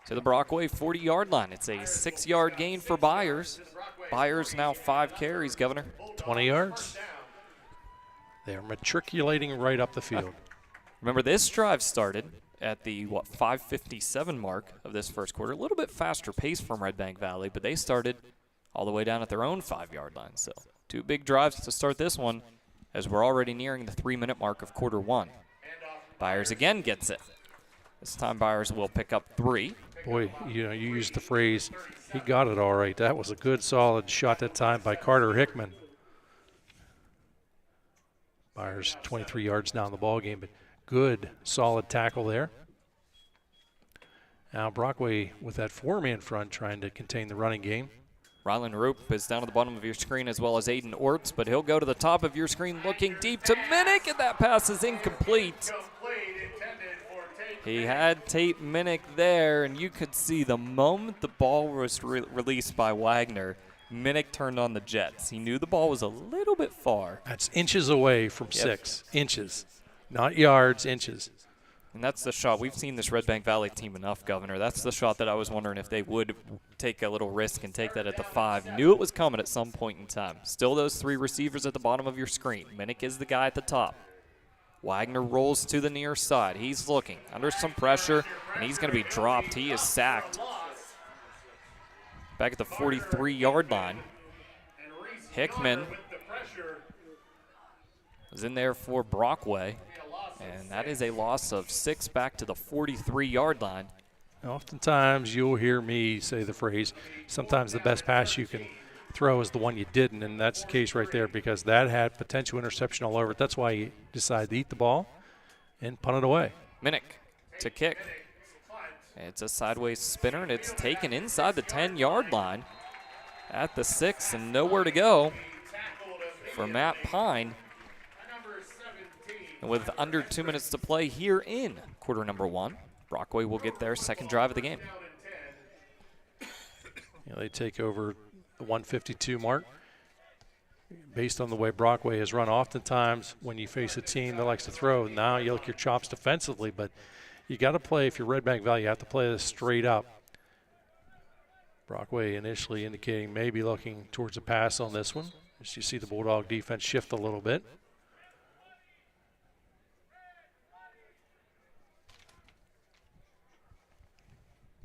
To the Brockway 40-yard line. It's a 6-yard gain for Byers. Byers now 5 carries, Governor. 20 yards. They're matriculating right up the field. Remember, this drive started at the, 5:57 mark of this first quarter. A little bit faster pace from Redbank Valley, but they started all the way down at their own 5-yard line. So 2 big drives to start this one as we're already nearing the 3-minute mark of quarter 1. Byers again gets it. This time Byers will pick up 3. Boy, you know, you used the phrase, he got it all right. That was a good, solid shot that time by Carter Hickman. Byers 23 yards down the ball game, but good, solid tackle there. Now Brockway with that 4-man front trying to contain the running game. Rylan Roop is down at the bottom of your screen as well as Aiden Orts, but he'll go to the top of your screen looking deep to Minnick, and that pass is incomplete. He had Tate Minnick there, and you could see the moment the ball was released by Wagner, Minnick turned on the jets. He knew the ball was a little bit far. That's inches away from 6. Inches. Not yards, inches. And that's the shot. We've seen this Redbank Valley team enough, Governor. That's the shot that I was wondering if they would take a little risk and take that at the 5. Knew it was coming at some point in time. Still those 3 receivers at the bottom of your screen. Minnick is the guy at the top. Wagner rolls to the near side. He's looking under some pressure, and he's going to be dropped. He is sacked. Back at the 43-yard line. Hickman is in there for Brockway, and that is a loss of 6 back to the 43-yard line. Oftentimes you'll hear me say the phrase, sometimes the best pass you can throw is the one you didn't, and that's the case right there because that had potential interception all over it. That's why you decide to eat the ball and punt it away. Minnick to kick. It's a sideways spinner, and it's taken inside the 10-yard line at the 6, and nowhere to go for Matt Pine. And with under 2 minutes to play here in quarter number 1, Brockway will get their 2nd drive of the game. They take over the 152 mark. Based on the way Brockway has run, oftentimes when you face a team that likes to throw, now you lick your chops defensively, but you got to play, if you're Redbank Valley, you have to play this straight up. Brockway initially indicating maybe looking towards a pass on this one. As you see the Bulldog defense shift a little bit.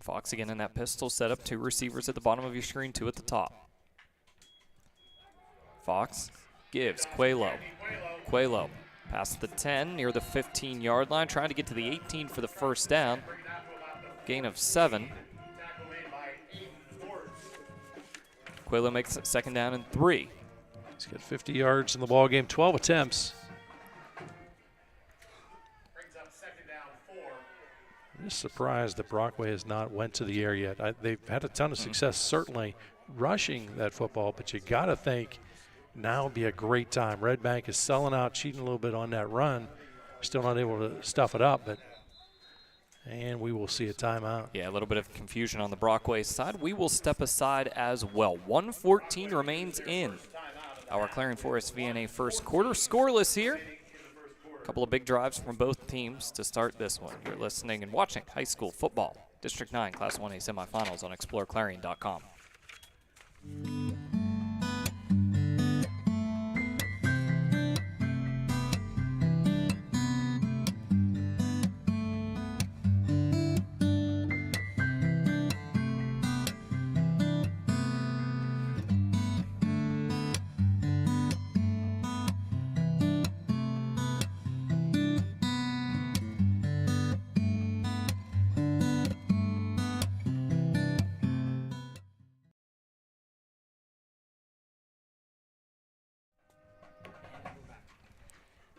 Fox again in that pistol setup. 2 receivers at the bottom of your screen, 2 at the top. Fox gives Quaylo. Quaylo past the 10 near the 15-yard line, trying to get to the 18 for the first down. Gain of 7. Quaylo makes it 2nd down and 3. He's got 50 yards in the ball game, 12 attempts. just surprised that Brockway has not went to the air yet. They've had a ton of success, certainly rushing that football, but you got to think now would be a great time. Redbank is selling out, cheating a little bit on that run. Still not able to stuff it up, and we will see a timeout. Yeah, a little bit of confusion on the Brockway side. We will step aside as well. 1:14 remains in our Clarion Forest VNA first quarter. Scoreless here. A couple of big drives from both teams to start this one. You're listening and watching high school football, District 9 Class 1A semifinals on exploreClarion.com.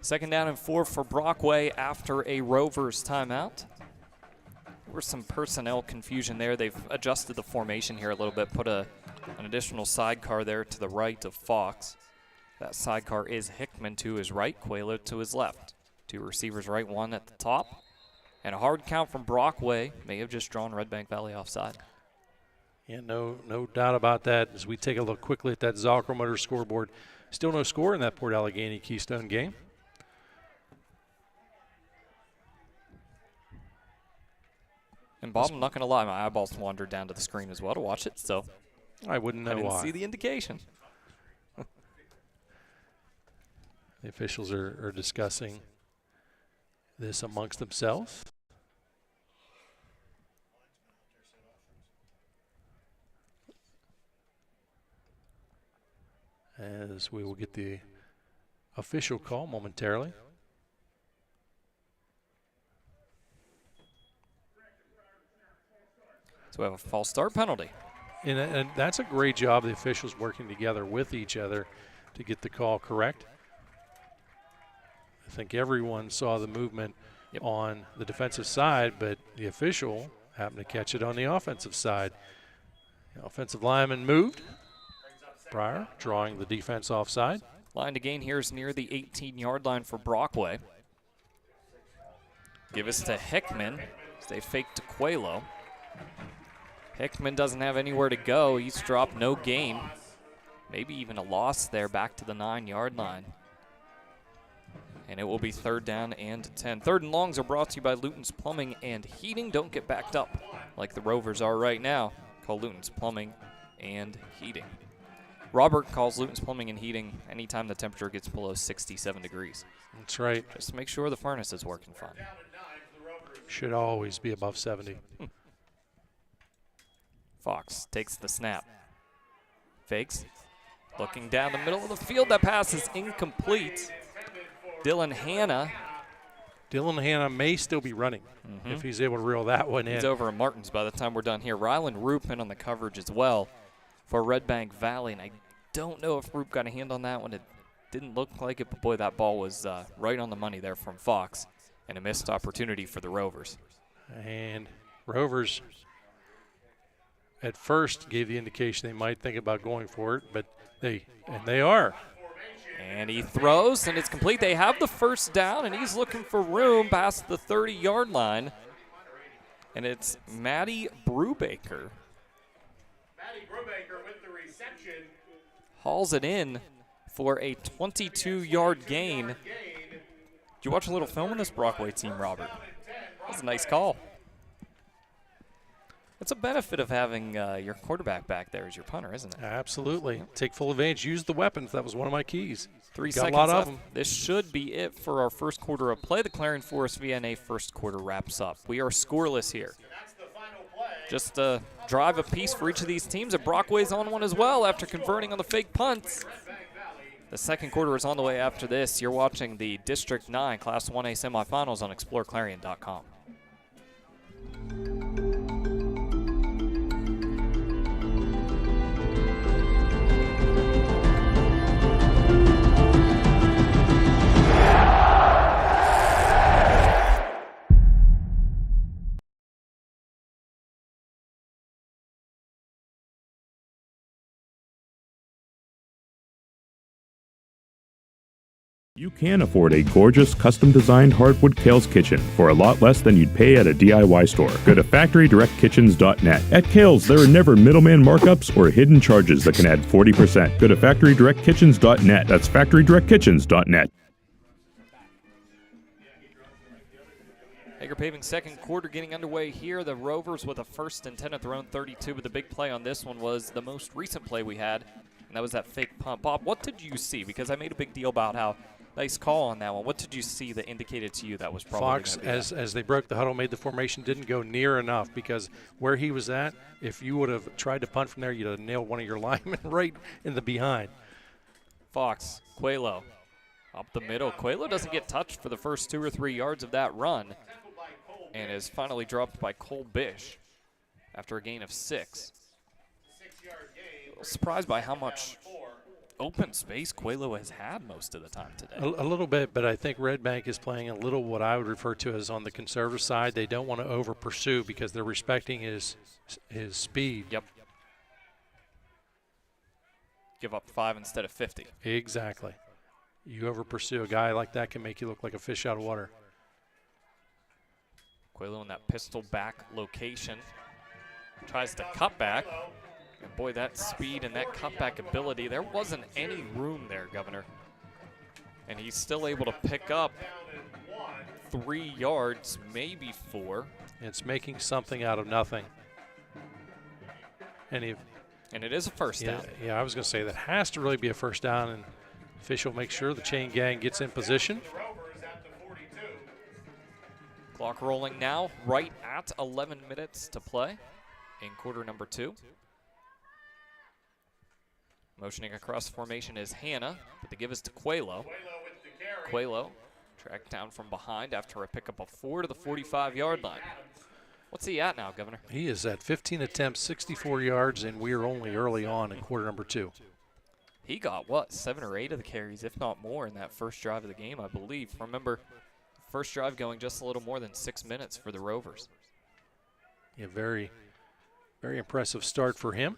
Second down and 4 for Brockway after a Rovers timeout. There was some personnel confusion there. They've adjusted the formation here a little bit, put an additional sidecar there to the right of Fox. That sidecar is Hickman to his right, Quaylo to his left. Two receivers right, one at the top. And a hard count from Brockway may have just drawn Redbank Valley offside. Yeah, no doubt about that. As we take a look quickly at that Zocromotor scoreboard, still no score in that Port Allegheny Keystone game. And Bob, I'm not going to lie, my eyeballs wandered down to the screen as well to watch it, so I wouldn't know I didn't why. see the indication. The officials are discussing this amongst themselves. As we will get the official call momentarily. So we have a false start penalty. And that's a great job, the officials working together with each other to get the call correct. I think everyone saw the movement on the defensive side, but the official happened to catch it on the offensive side. The offensive lineman moved. Pryor drawing the defense offside. Line to gain here is near the 18-yard line for Brockway. Give us to Hickman as they fake to Quaylo. Hickman doesn't have anywhere to go. He's dropped no gain. Maybe even a loss there back to the 9-yard line. And it will be 3rd down and 10. 3rd and longs are brought to you by Luton's Plumbing and Heating. Don't get backed up like the Rovers are right now. Call Luton's Plumbing and Heating. Robert calls Luton's Plumbing and Heating anytime the temperature gets below 67 degrees. That's right. Just to make sure the furnace is working fine. Should always be above 70. Fox takes the snap. Fakes. Looking down the middle of the field. That pass is incomplete. Dylan Hanna may still be running if he's able to reel that one in. He's over at Martin's by the time we're done here. Rylan Roop in on the coverage as well for Redbank Valley. And I don't know if Roop got a hand on that one. It didn't look like it, but boy, that ball was right on the money there from Fox. And a missed opportunity for the Rovers. And Rovers at first gave the indication they might think about going for it, but they are. And he throws, and it's complete. They have the first down, and he's looking for room past the 30-yard line. And it's Matty Brubaker. Matty Brubaker with the reception. Hauls it in for a 22-yard gain. Did you watch a little film on this Brockway team, Robert? That's a nice call. It's a benefit of having your quarterback back there as your punter, isn't it? Absolutely. Take full advantage. Use the weapons. That was one of my keys. 3 Got seconds a lot left. of them. This should be it for our first quarter of play. The Clarion Forest VNA first quarter wraps up. We are scoreless here. Just a drive apiece for each of these teams. And Brockway's on one as well after converting on the fake punts. The second quarter is on the way after this. You're watching the District 9 Class 1A semifinals on exploreClarion.com. You can afford a gorgeous, custom-designed hardwood Kerle's kitchen for a lot less than you'd pay at a DIY store. Go to FactoryDirectKitchens.net. At Kerle's, there are never middleman markups or hidden charges that can add 40%. Go to FactoryDirectKitchens.net. That's FactoryDirectKitchens.net. Hager Paving second quarter getting underway here. The Rovers with a 1st and 10 at their own 32, but the big play on this one was the most recent play we had, and that was that fake punt. Bob, what did you see? Because I made a big deal about how nice call on that one. What did you see that indicated to you that was probably Fox, as they broke the huddle, made the formation, didn't go near enough, because where he was at, if you would have tried to punt from there, you'd have nailed one of your linemen right in the behind. Fox, Quelo, up the middle. Quelo doesn't get touched for the first 2 or 3 yards of that run and is finally dropped by Cole Bish after a gain of 6. A little surprised by how much open space Quelo has had most of the time today. A little bit, but I think Redbank is playing a little what I would refer to as on the conservative side. They don't want to over-pursue because they're respecting his speed. Yep. Give up 5 instead of 50. Exactly. You over-pursue a guy like that can make you look like a fish out of water. Quelo in that pistol back location. Tries to cut back. And boy, that speed and that cutback ability, there wasn't any room there, Governor. And he's still able to pick up 3 yards, maybe 4. It's making something out of nothing. And it is a first down. Yeah, I was going to say that has to really be a first down, and official makes sure the chain gang gets in position. Clock rolling now, right at 11 minutes to play in quarter number 2. Motioning across the formation is Hannah, but the give is to Quelo. Quelo tracked down from behind after a pickup of 4 to the 45-yard line. What's he at now, Governor? He is at 15 attempts, 64 yards, and we're only early on in quarter number 2. He got, 7 or 8 of the carries, if not more, in that first drive of the game, I believe. Remember, first drive going just a little more than 6 minutes for the Rovers. Yeah, very, very impressive start for him.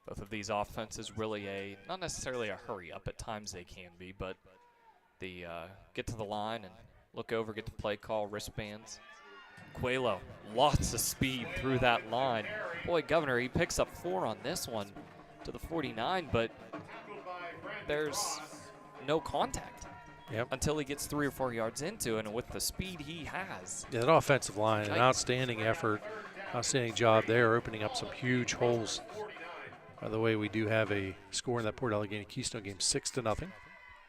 Both of these offenses really not necessarily a hurry up. At times they can be, but they get to the line and look over, get the play call, wristbands. Quelo, lots of speed through that line. Boy, Governor, he picks up 4 on this one to the 49, but there's no contact. Yep. Until he gets 3 or 4 yards into it, and with the speed he has. Yeah, that offensive line, an outstanding effort, outstanding job there, opening up some huge holes. By the way, we do have a score in that Port Allegheny Keystone game, 6-0.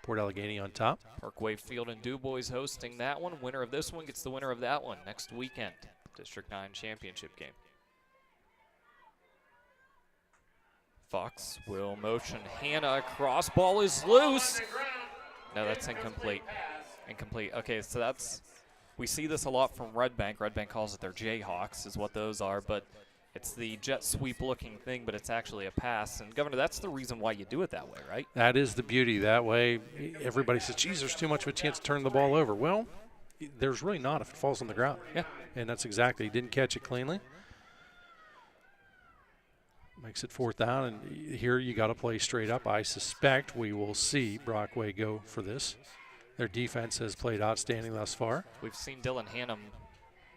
Port Allegheny on top. Parkway Field and DuBois hosting that one. Winner of this one gets the winner of that one next weekend. District 9 championship game. Fox will motion Hannah across. Ball is loose. No, that's incomplete. Incomplete. Okay, so we see this a lot from Redbank. Redbank calls it their Jayhawks is what those are, but it's the jet sweep looking thing, but it's actually a pass. And Governor, that's the reason why you do it that way, right? That is the beauty. That way, everybody says, geez, there's too much of a chance to turn the ball over. Well, there's really not if it falls on the ground. Yeah. And that's exactly, he didn't catch it cleanly. Makes it 4th down, and here you got to play straight up. I suspect we will see Brockway go for this. Their defense has played outstanding thus far. We've seen Dylan Hannum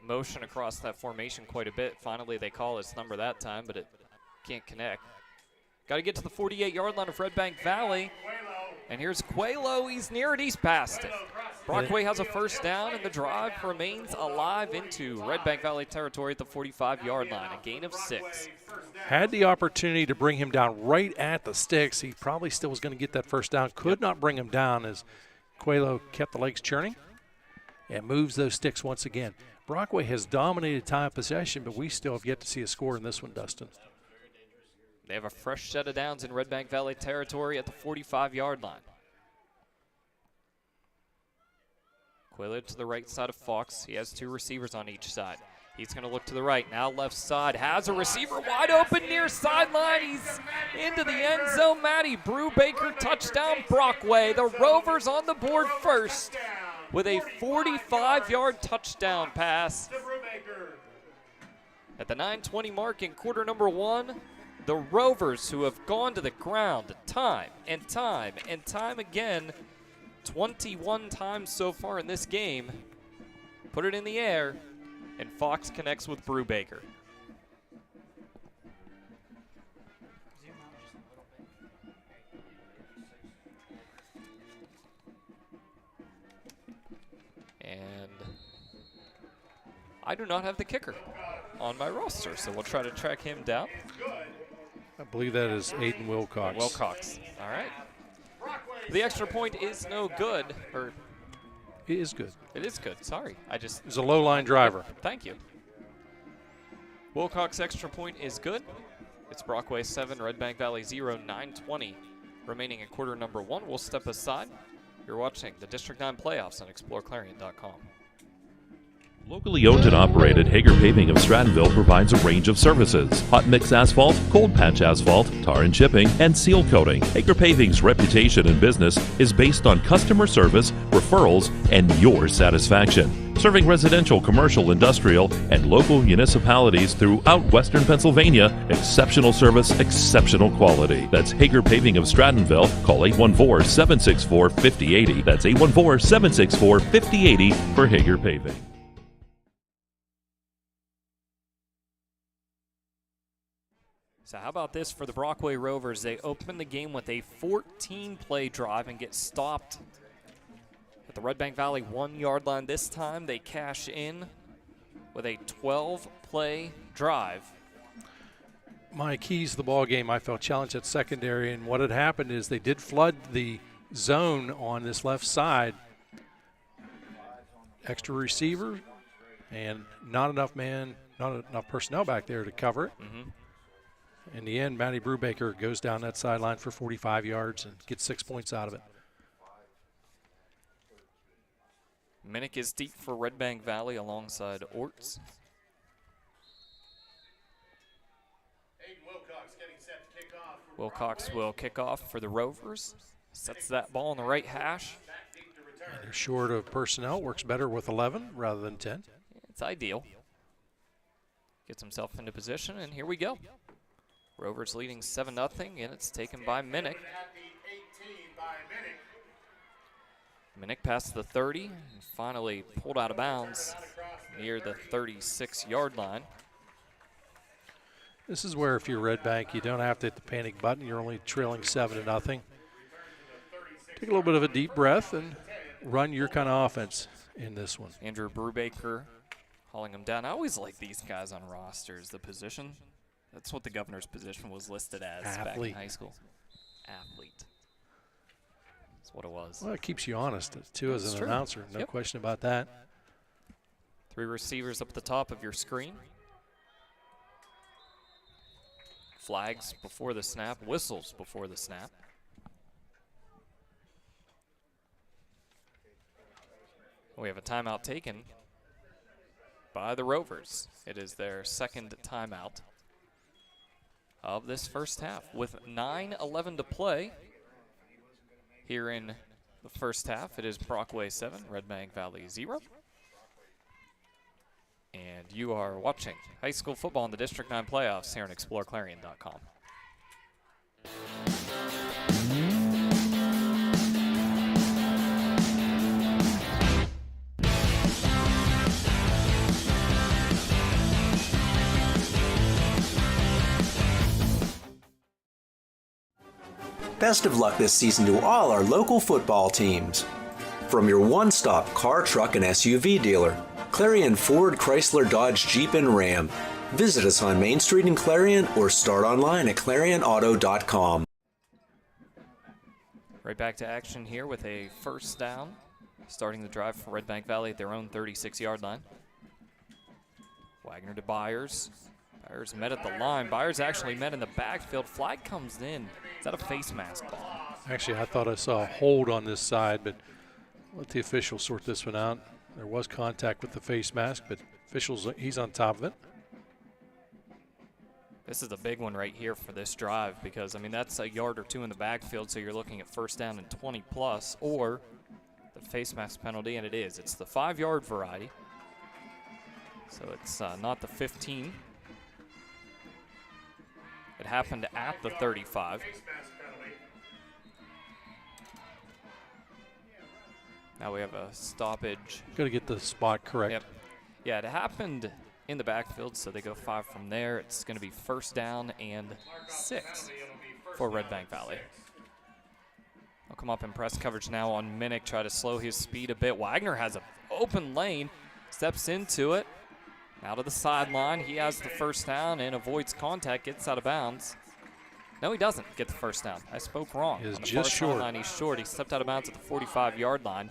motion across that formation quite a bit. Finally, they call his number that time, but it can't connect. Got to get to the 48-yard line of Redbank Valley. And here's Quelo. He's near it. He's past it. Brockway has a first down, and the drive remains alive into Redbank Valley territory at the 45-yard line, a gain of 6. Had the opportunity to bring him down right at the sticks. He probably still was going to get that first down. Could not bring him down as Quelo kept the legs churning and moves those sticks once again. Brockway has dominated time of possession, but we still have yet to see a score in this one, Dustin. They have a fresh set of downs in Redbank Valley territory at the 45-yard line. Quelo to the right side of Fox. He has 2 receivers on each side. He's going to look to the right. Now left side. Has a receiver wide open near sideline. He's into the end zone. Maddie Brubaker, touchdown Brockway. The Rovers on the board first with a 45-yard touchdown pass. At the 9:20 mark in quarter number 1, the Rovers, who have gone to the ground time and time and time again, 21 times so far in this game. Put it in the air, and Fox connects with Brubaker. And I do not have the kicker on my roster, so we'll try to track him down. I believe that is Aiden Wilcox. Wilcox, all right. The extra point is no good, or it is good. It is good, sorry. He's a low-line driver. Thank you. Wilcox extra point is good. It's Brockway 7, Redbank Valley 0, 9:20 remaining in quarter number 1. We'll step aside. You're watching the District 9 playoffs on exploreClarion.com. Locally owned and operated, Hager Paving of Strattonville provides a range of services: hot mix asphalt, cold patch asphalt, tar and chipping, and seal coating. Hager Paving's reputation in business is based on customer service, referrals, and your satisfaction. Serving residential, commercial, industrial, and local municipalities throughout Western Pennsylvania, exceptional service, exceptional quality. That's Hager Paving of Strattonville. Call 814-764-5080. That's 814-764-5080 for Hager Paving. So how about this for the Brockway Rovers? They open the game with a 14-play drive and get stopped at the Redbank Valley 1-yard line. This time they cash in with a 12-play drive. My keys to the ball game, I felt challenged at secondary, and what had happened is they did flood the zone on this left side. Extra receiver and not enough personnel back there to cover it. Mm-hmm. In the end, Matty Brubaker goes down that sideline for 45 yards and gets 6 points out of it. Minnick is deep for Redbank Valley alongside Orts. Wilcox will kick off for the Rovers. Sets that ball on the right hash. And they're short of personnel. Works better with 11 rather than 10. It's ideal. Gets himself into position, and here we go. Rovers leading 7-0, and it's taken by Minnick. Minnick past the 30 and finally pulled out of bounds near the 36-yard line. This is where if you're Redbank, you don't have to hit the panic button. You're only trailing 7-0. Take a little bit of a deep breath and run your kind of offense in this one. Andrew Brubaker hauling him down. I always like these guys on rosters, the position. That's what the governor's position was listed as back in high school. Athlete. That's what it was. Well, it keeps you honest, too, as an announcer. No question about that. 3 receivers up at the top of your screen. Flags before the snap, whistles before the snap. We have a timeout taken by the Rovers. It is their second timeout of this first half with 9:11 to play here in the first half. It is Brockway 7, Redbank Valley 0. And you are watching high school football in the District 9 playoffs here on exploreClarion.com. Best of luck this season to all our local football teams. From your one-stop car, truck, and SUV dealer, Clarion Ford, Chrysler, Dodge, Jeep, and Ram. Visit us on Main Street in Clarion or start online at clarionauto.com. Right back to action here with a first down, starting the drive for Redbank Valley at their own 36-yard line. Wagner to Byers. Byers met at the line. Byers actually met in the backfield. Flag comes in. Is that a face mask ball? Actually, I thought I saw a hold on this side, but let the officials sort this one out. There was contact with the face mask, but officials, he's on top of it. This is a big one right here for this drive because, I mean, that's a yard or two in the backfield, so you're looking at first down and 20-plus, or the face mask penalty, and it is. It's the 5-yard variety. So it's not the 15. It happened at the 35. Now we have a stoppage. Got to get the spot correct. Yep. Yeah, it happened in the backfield, so they go 5 from there. It's going to be first down and 6 for Redbank Valley. I'll come up in press coverage now on Minnick, try to slow his speed a bit. Wagner has an open lane, steps into it. Now to the sideline, he has the first down and avoids contact, gets out of bounds. No, he doesn't get the first down. I spoke wrong. He is on the just far short. sideline, he's short. He stepped out of bounds at the 45-yard line.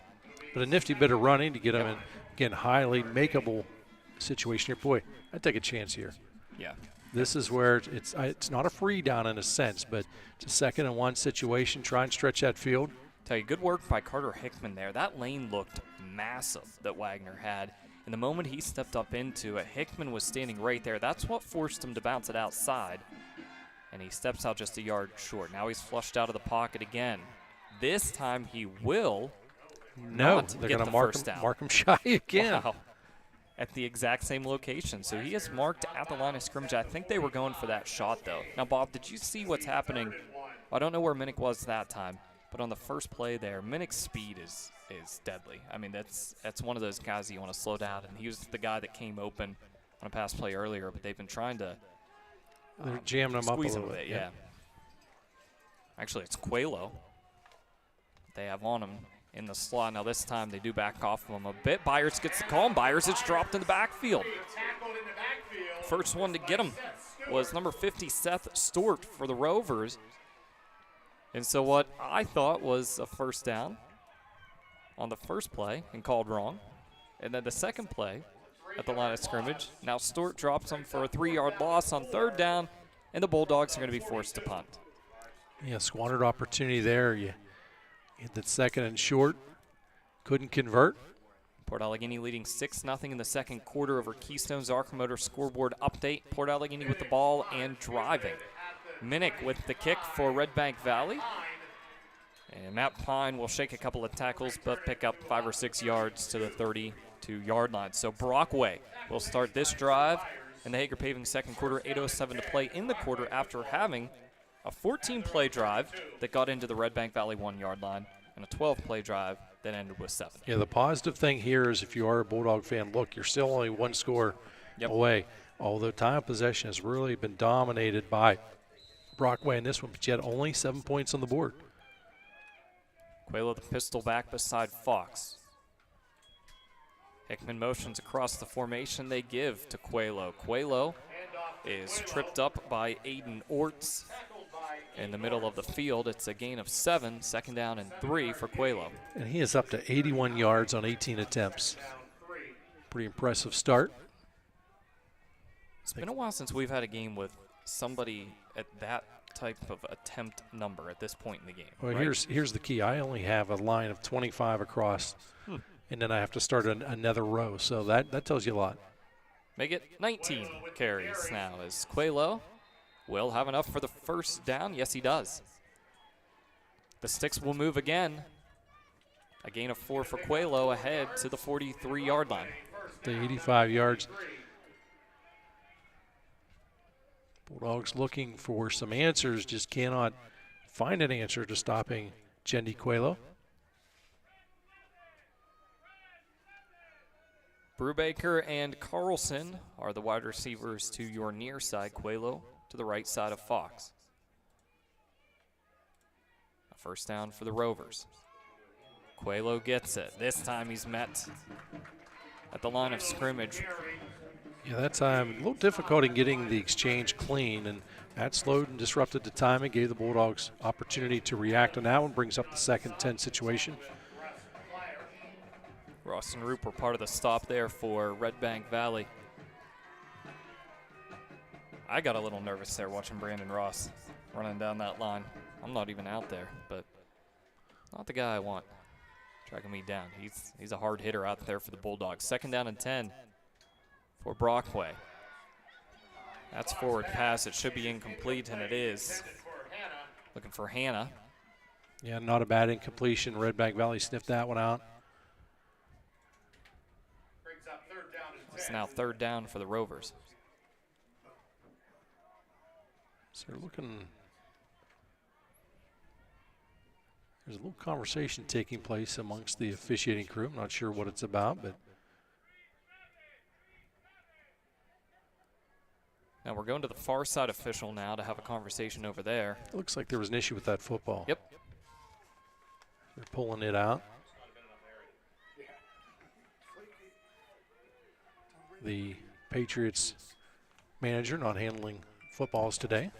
But a nifty bit of running to get him in, again, highly makeable situation here. Boy, I'd take a chance here. Yeah. This is where it's not a free down in a sense, but it's a 2nd and 1 situation. Try and stretch that field. Tell you, good work by Carter Hickman there. That lane looked massive that Wagner had. And the moment he stepped up into it, Hickman was standing right there. That's what forced him to bounce it outside. And he steps out just a yard short. Now he's flushed out of the pocket again. This time he will No, they're going to mark him shy again. Wow. At the exact same location. So he is marked at the line of scrimmage. I think they were going for that shot, though. Now, Bob, did you see what's happening? Well, I don't know where Minnick was that time, but on the first play there, Minnick's speed is deadly. I mean, that's one of those guys you want to slow down, and he was the guy that came open on a pass play earlier, but they've been trying to they're jamming him up a little bit. Yeah. Actually, it's Quelo they have on him in the slot. Now this time they do back off of him a bit. Byers gets the call, and Byers is dropped in the backfield. First one to get him was number 50, Seth Stewart for the Rovers. And so what I thought was a first down on the first play and called wrong. And then the second play at the line of scrimmage, now Stewart drops him for a 3-yard loss on 3rd down, and the Bulldogs are going to be forced to punt. Yeah, squandered opportunity there. You hit that 2nd and short, couldn't convert. Port Allegheny leading 6-0 in the second quarter over Keystone's Archimotor scoreboard update. Port Allegheny with the ball and driving. Minnick with the kick for Redbank Valley. And Matt Pine will shake a couple of tackles but pick up 5 or 6 yards to the 32-yard line. So Brockway will start this drive in the Hager Paving second quarter, 8:07 to play in the quarter after having a 14-play drive that got into the Redbank Valley 1-yard line and a 12-play drive that ended with 7. Yeah, the positive thing here is if you are a Bulldog fan, look, you're still only 1 score away. Although time of possession has really been dominated by Brockway in this one, but you had only 7 points on the board. Quelo the pistol back beside Fox. Hickman motions across the formation they give to Quelo. Quelo is tripped up by Aiden Orts in the middle of the field. It's a gain of 7, 2nd down and 3 for Quelo. And he is up to 81 yards on 18 attempts. Pretty impressive start. It's been a while since we've had a game with somebody at that type of attempt number at this point in the game. Well, right? here's the key. I only have a line of 25 across, and then I have to start another row. So that tells you a lot. Make it 19 carries now as Quelo will have enough for the first down. Yes, he does. The sticks will move again. A gain of 4 for Quelo ahead to the 43-yard line. The 85 yards. Bulldogs looking for some answers, just cannot find an answer to stopping Jendi Quelo. Brubaker and Carlson are the wide receivers to your near side. Quelo to the right side of Fox. A first down for the Rovers. Quelo gets it. This time he's met at the line of scrimmage. Yeah, that time a little difficult in getting the exchange clean, and that slowed and disrupted the timing, gave the Bulldogs opportunity to react on that one, brings up the 2nd 10 situation. Ross and Roop were part of the stop there for Redbank Valley. I got a little nervous there watching Brandon Ross running down that line. I'm not even out there, but not the guy I want tracking me down. He's a hard hitter out there for the Bulldogs. 2nd down and 10 for Brockway. That's forward pass. It should be incomplete, and it is. Looking for Hannah. Yeah, not a bad incompletion. Redbank Valley sniffed that one out. It's now 3rd down for the Rovers. So they're looking. There's a little conversation taking place amongst the officiating crew. I'm not sure what it's about, but now we're going to the far side official now to have a conversation over there. it looks like there was an issue with that football. Yep. They're pulling it out. The Patriots manager not handling footballs today.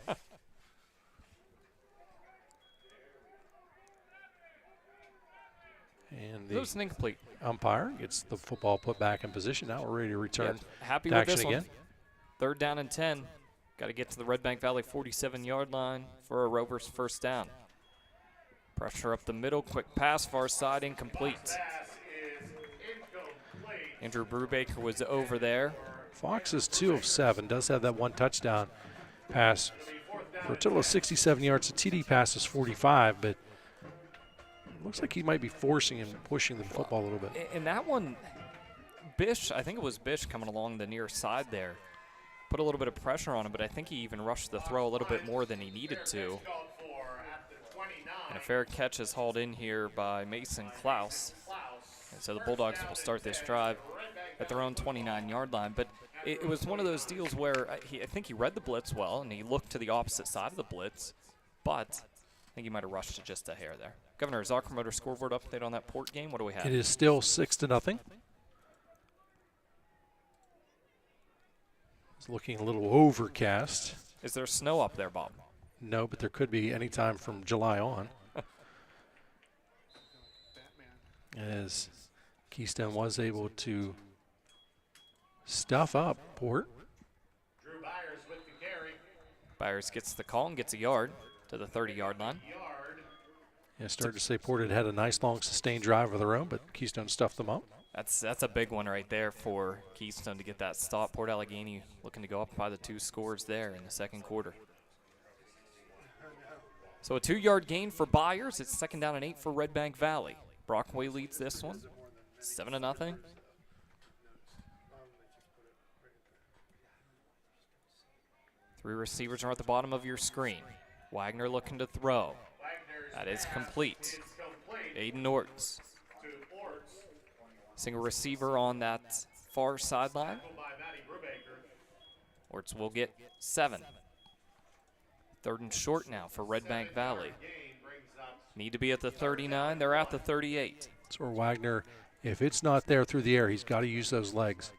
And the Those an incomplete. umpire gets the football put back in position. Now we're ready to return Happy to with action this again. one. 3rd down and 10. Got to get to the Redbank Valley 47-yard line for a Rovers first down. Pressure up the middle, quick pass, far side, incomplete. Andrew Brubaker was over there. Fox is 2 of 7, does have that 1 touchdown pass for a total of 67 yards. The TD pass is 45, but looks like he might be forcing and pushing the football a little bit. And that one, Bish, I think it was Bish coming along the near side there. Put a little bit of pressure on him, but I think he even rushed the throw a little bit more than he needed to. And a fair catch is hauled in here by Mason Klaus. And so the Bulldogs will start this drive at their own 29-yard line. But it was one of those deals where I think he read the blitz well, and he looked to the opposite side of the blitz. But I think he might have rushed to just a hair there. Governor, is our promoter scoreboard update on that Port game? What do we have? It is still 6-0. It's looking a little overcast. Is there snow up there, Bob? No, but there could be any time from July on. As Keystone was able to stuff up Port. Byers gets the call and gets a yard to the 30-yard line. Yeah, started to say Port had a nice long sustained drive of their own, but Keystone stuffed them up. That's a big one right there for Keystone to get that stop. Port Allegheny looking to go up by the 2 scores there in the second quarter. So a 2-yard gain for Byers. It's 2nd down and 8 for Redbank Valley. Brockway leads this one, 7-0. Three receivers are at the bottom of your screen. Wagner looking to throw. That is complete. Aiden Orts. Single receiver on that far sideline. Orts will get 7. 3rd and short now for Redbank Valley. Need to be at the 39. They're at the 38. That's where Wagner, if it's not there through the air, he's got to use those legs.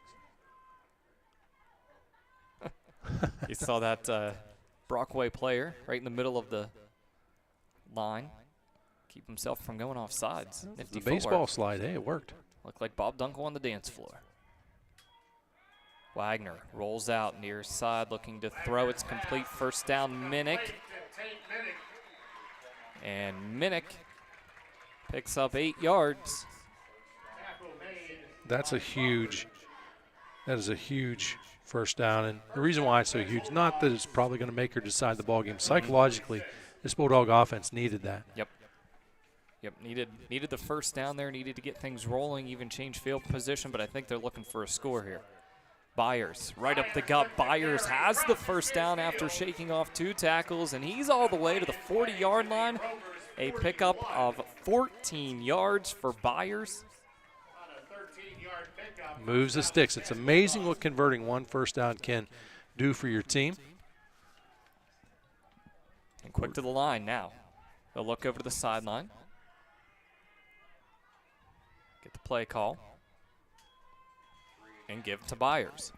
You saw that Brockway player right in the middle of the line. Keep himself from going off sides. Nifty the baseball slide, hey, it worked. Looked like Bob Dunkle on the dance floor. Wagner rolls out near side looking to throw. It's complete. First down, Minnick. And Minnick picks up 8 yards. That is a huge first down. And the reason why it's so huge, not that it's probably going to make or decide the ballgame. Psychologically, this Bulldog offense needed that. Yep, needed the first down there, needed to get things rolling, even change field position, but I think they're looking for a score here. Byers, right up the gut. Byers has the first down after shaking off 2 tackles, and he's all the way to the 40-yard line. A pickup of 14 yards for Byers. Moves the sticks. It's amazing what converting 1 first down can do for your team. And quick to the line now. They'll look over to the sideline. Get the play call. And give to Byers.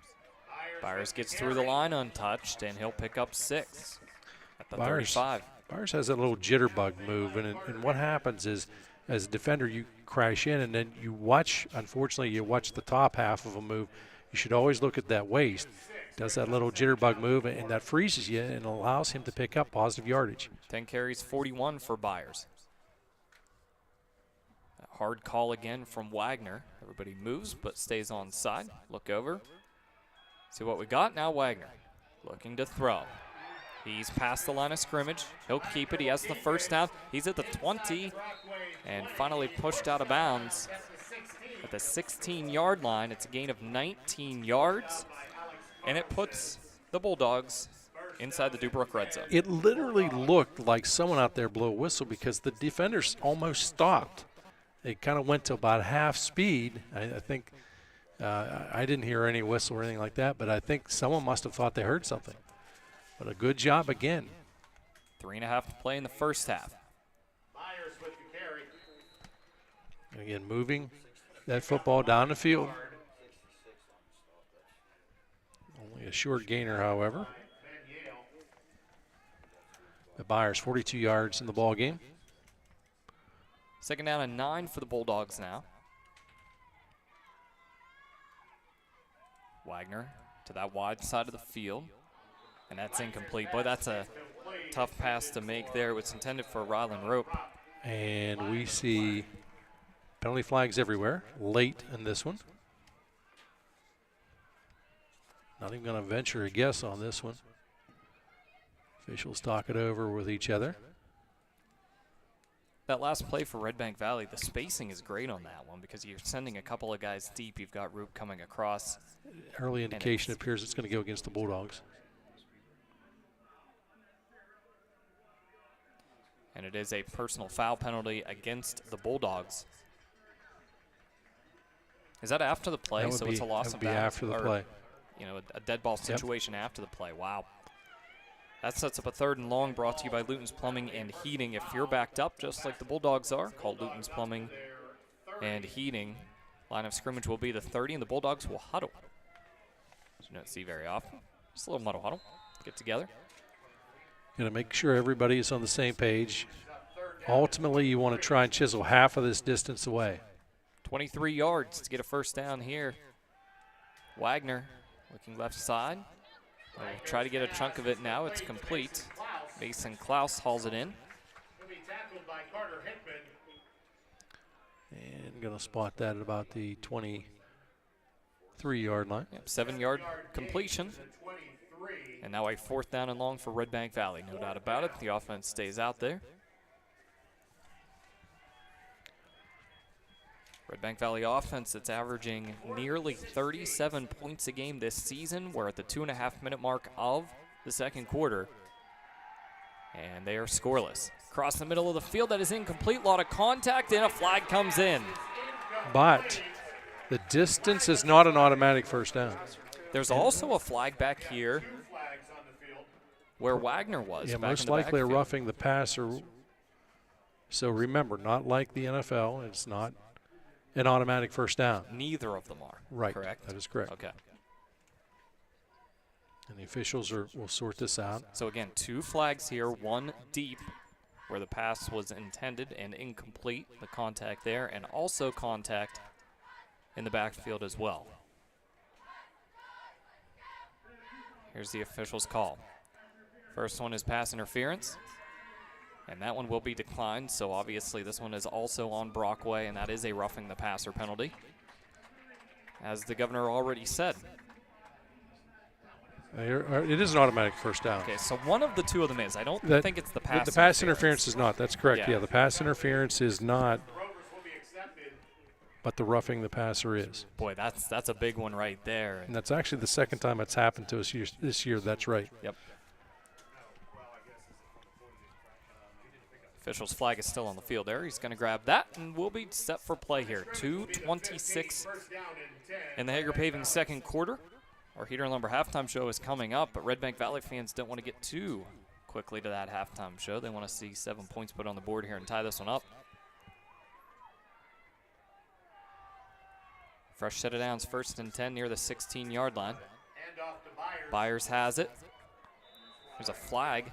Byers gets through the line untouched, and he'll pick up 6 at the 35. Byers has that little jitterbug move, and what happens is, as a defender, you crash in, and then you watch, unfortunately, you watch the top half of a move. You should always look at that waist. Does that little jitterbug move, and that freezes you and allows him to pick up positive yardage. 10 carries, 41 for Byers. Hard call again from Wagner. Everybody moves but stays on side. Look over. See what we got. Now Wagner looking to throw. He's past the line of scrimmage. He'll keep it. He has the first down. He's at the 20 and finally pushed out of bounds at the 16-yard line. It's a gain of 19 yards, and it puts the Bulldogs inside the DuBois red zone. It literally looked like someone out there blew a whistle because the defenders almost stopped. They kind of went to about half speed. I think I didn't hear any whistle or anything like that, but I think someone must have thought they heard something. But a good job again. 3.5 to play in the first half. Again, moving that football down the field. Only a short gainer, however. The Byers 42 yards in the ball game. Second down and 9 for the Bulldogs now. Wagner to that wide side of the field. And that's incomplete. Boy, that's a tough pass to make there. It was intended for Ryland Rope. And we see penalty flags everywhere late in this one. Not even going to venture a guess on this one. Officials talk it over with each other. That last play for Redbank Valley, the spacing is great on that one because you're sending a couple of guys deep. You've got Roop coming across. Early indication appears it's going to go against the Bulldogs. And it is a personal foul penalty against the Bulldogs. Is that after the play? So it's a loss of bounds. After the play. You know, a dead ball situation after the play. Wow. That sets up a 3rd and long brought to you by Luton's Plumbing and Heating. If you're backed up, just like the Bulldogs are, call Luton's Plumbing and Heating. Line of scrimmage will be the 30, and the Bulldogs will huddle. Which you don't see very often. Just a little muddle huddle. Get together. Going to make sure everybody is on the same page. Ultimately, you want to try and chisel half of this distance away. 23 yards to get a first down here. Wagner looking left side. We'll try to get a chunk of it now. It's complete. Mason Klaus hauls it in. And going to spot that at about the 23-yard line. Yep, 7-yard completion. And now a 4th down and long for Redbank Valley. No doubt about it. The offense stays out there. Redbank Valley offense that's averaging nearly 37 points a game this season. We're at the 2.5-minute mark of the second quarter. And they are scoreless. Across the middle of the field, that is incomplete. A lot of contact, and a flag comes in. But the distance is not an automatic first down. There's also a flag back here where Wagner was. Yeah, back most in the likely a backfield. roughing the passer. So remember, not like the NFL, it's not an automatic first down. Neither of them are. Right. Correct? That is correct. Okay. And the officials will sort this out. So again, 2 flags here, 1 deep where the pass was intended and incomplete, the contact there, and also contact in the backfield as well. Here's the official's call. First one is pass interference, and that one will be declined, so obviously this one is also on Brockway, and that is a roughing the passer penalty, as the governor already said. It is an automatic first down. Okay, so one of the two of them is. I don't think it's the pass. The pass interference is not. That's correct. Yeah. Yeah, the pass interference is not, but the roughing the passer is. Boy, that's a big one right there. And that's actually the second time it's happened to us this year. That's right. Yep. Official's flag is still on the field there. He's going to grab that, and we'll be set for play here. 2:26 in the Hager Paving second quarter. Our Heater and Lumber halftime show is coming up, but Redbank Valley fans don't want to get too quickly to that halftime show. They want to see 7 points put on the board here and tie this one up. Fresh set of downs, 1st and 10 near the 16-yard line. Byers has it. There's a flag.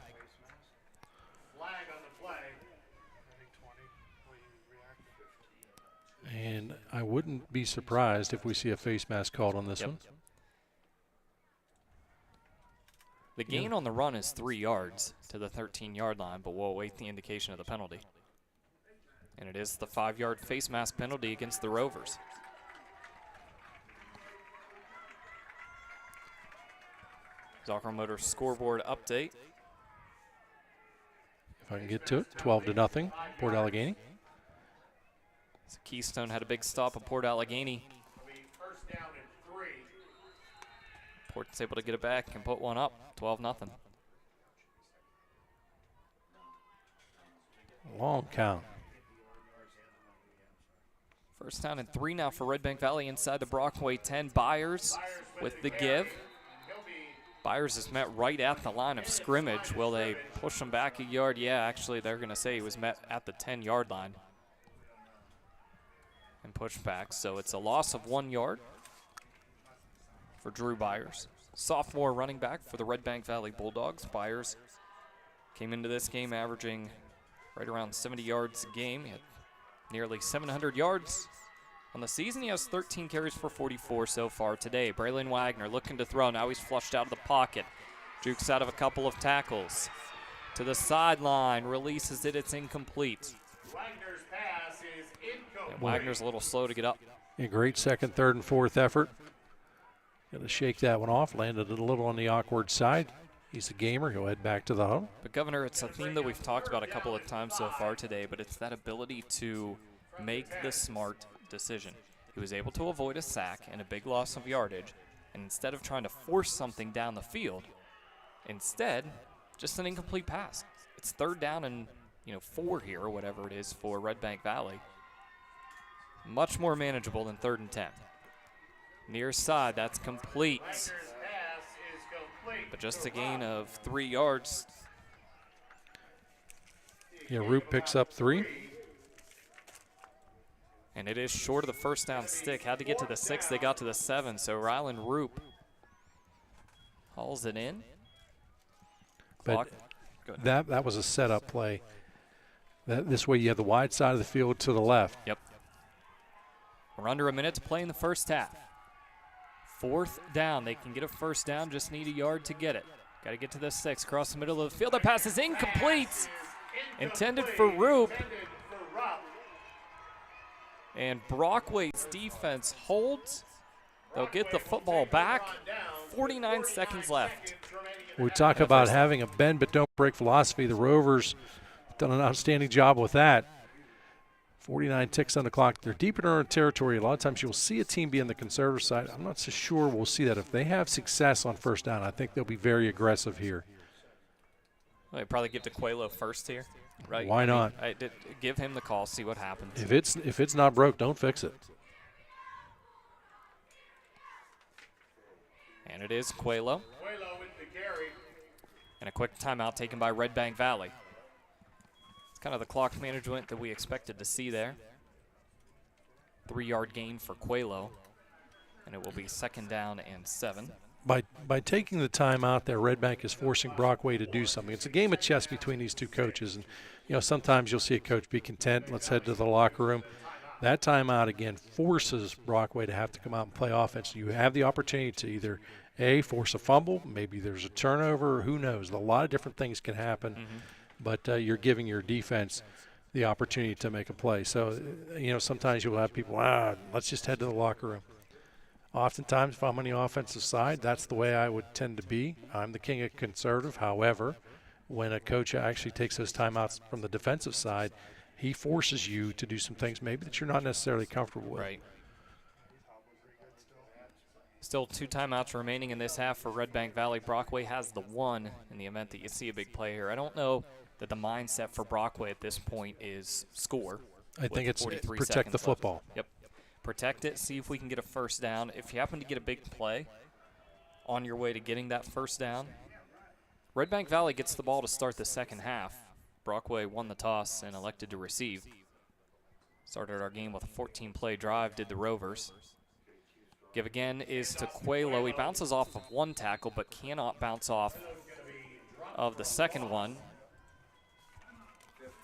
And I wouldn't be surprised if we see a face mask called on this one. The gain on the run is 3 yards to the 13-yard line, but we'll await the indication of the penalty. And it is the 5-yard face mask penalty against the Rovers. Zocker Motors scoreboard update. If I can get to it, 12-0, Port Allegheny. So Keystone had a big stop at Port Allegheny. Port's able to get it back and put one up, 12-0. Long count. First down and 3 now for Redbank Valley inside the Brockway 10. Byers with the give. Byers is met right at the line of scrimmage. Will they push him back a yard? Yeah, actually, they're going to say he was met at the 10-yard line and pushed back. So it's a loss of 1 yard for Drew Byers. Sophomore running back for the Redbank Valley Bulldogs. Byers came into this game averaging right around 70 yards a game. He had nearly 700 yards on the season. He has 13 carries for 44 so far today. Braylon Wagner looking to throw. Now he's flushed out of the pocket. Jukes out of a couple of tackles. To the sideline. Releases it. It's incomplete. Wagner's pass is incomplete. And Wagner's a little slow to get up. A great second, third, and fourth effort. Got to shake that one off. Landed it a little on the awkward side. He's a gamer. He'll head back to the huddle. But, Governor, it's a theme that we've talked about a couple of times so far today, but it's that ability to make the smart decision. He was able to avoid a sack and a big loss of yardage, and instead of trying to force something down the field, instead, just an incomplete pass. It's 3rd down and 4 here, or whatever it is for Redbank Valley. Much more manageable than 3rd and 10. Near side, that's complete. But just a gain of 3 yards. Yeah, Roop picks up 3. And it is short of the first down stick. Had to get to the 6. They got to the 7. So Rylan Roop hauls it in. But that was a setup play. This way you have the wide side of the field to the left. Yep. We're under a minute to play in the first half. 4th down. They can get a first down, just need a yard to get it. Got to get to the 6, across the middle of the field. That pass is incomplete. Intended for Roop. And Brockway's defense holds. They'll get the football back. 49 seconds left. We talk about having a bend but don't break philosophy. The Rovers done an outstanding job with that. 49 ticks on the clock. They're deep in their own territory. A lot of times you'll see a team be on the conservative side. I'm not so sure we'll see that. If they have success on first down, I think they'll be very aggressive here. Well, they probably give to Coelho first here, right? Why not? I did give him the call, see what happens. If it's not broke, don't fix it. And it is Coelho. Coelho with the carry. And a quick timeout taken by Redbank Valley. Kind of the clock management that we expected to see there. 3-yard gain for Coelho, and it will be 2nd down and 7. By taking the time out there, Redbank is forcing Brockway to do something. It's a game of chess between these two coaches, and sometimes you'll see a coach be content. Let's head to the locker room. That timeout again forces Brockway to have to come out and play offense. You have the opportunity to either force a fumble, maybe there's a turnover, who knows? A lot of different things can happen. Mm-hmm. But you're giving your defense the opportunity to make a play. So, sometimes you'll have people, let's just head to the locker room. Oftentimes, if I'm on the offensive side, that's the way I would tend to be. I'm the king of conservative. However, when a coach actually takes those timeouts from the defensive side, he forces you to do some things maybe that you're not necessarily comfortable with. Right. Still 2 timeouts remaining in this half for Redbank Valley. Brockway has the 1 in the event that you see a big play here. I don't know that the mindset for Brockway at this point is score. I think it's protect the football. Yep. Protect it, see if we can get a first down. If you happen to get a big play on your way to getting that first down, Redbank Valley gets the ball to start the second half. Brockway won the toss and elected to receive. Started our game with a 14-play drive, did the Rovers. Give again is to Coelho. He bounces off of 1 tackle but cannot bounce off of the second one.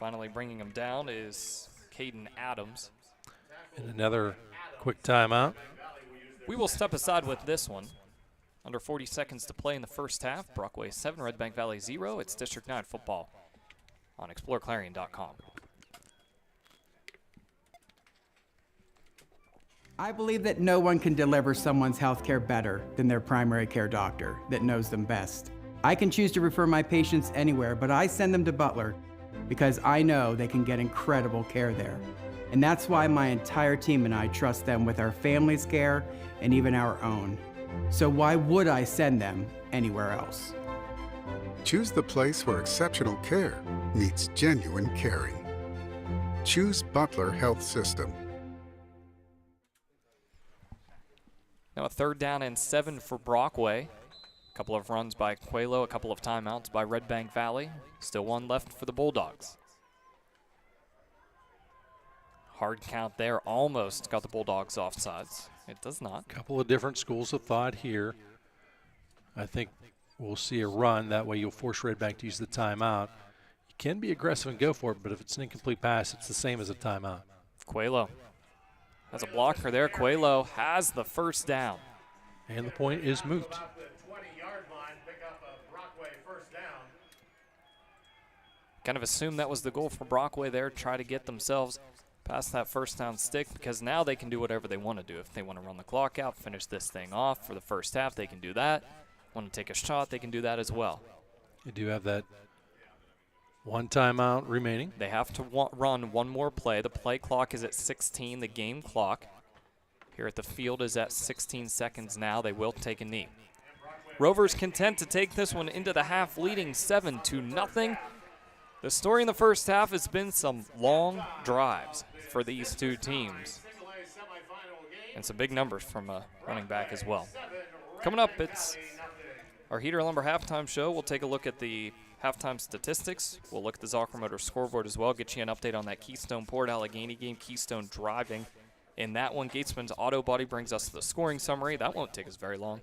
Finally bringing him down is Caden Adams. And another quick timeout. We will step aside with this one. Under 40 seconds to play in the first half. Brockway 7, Redbank Valley 0. It's District 9 football on exploreClarion.com. I believe that no one can deliver someone's health care better than their primary care doctor that knows them best. I can choose to refer my patients anywhere, but I send them to Butler because I know they can get incredible care there. And that's why my entire team and I trust them with our family's care and even our own. So why would I send them anywhere else? Choose the place where exceptional care meets genuine caring. Choose Butler Health System. Now a 3rd down and 7 for Brockway. A couple of runs by Coelho, a couple of timeouts by Redbank Valley. Still one left for the Bulldogs. Hard count there, almost got the Bulldogs offsides. It does not. A couple of different schools of thought here. I think we'll see a run. That way you'll force Redbank to use the timeout. You can be aggressive and go for it, but if it's an incomplete pass, it's the same as a timeout. Coelho has a blocker there. Coelho has the 1st down. And the point is moot. Kind of assumed that was the goal for Brockway there, try to get themselves past that 1st down stick, because now they can do whatever they want to do. If they want to run the clock out, finish this thing off for the first half, they can do that. Want to take a shot, they can do that as well. You do have that one timeout remaining. They have to run one more play. The play clock is at 16, the game clock here at the field is at 16 seconds now. They will take a knee. Rovers content to take this one into the half, leading 7-0. The story in the first half has been some long drives for these two teams. And some big numbers from a running back as well. Coming up, it's our Heater Lumber halftime show. We'll take a look at the halftime statistics. We'll look at the Zocker Motor scoreboard as well, get you an update on that Keystone-Port Allegheny game, Keystone driving. In that one, Gatesman's Auto Body brings us the scoring summary. That won't take us very long.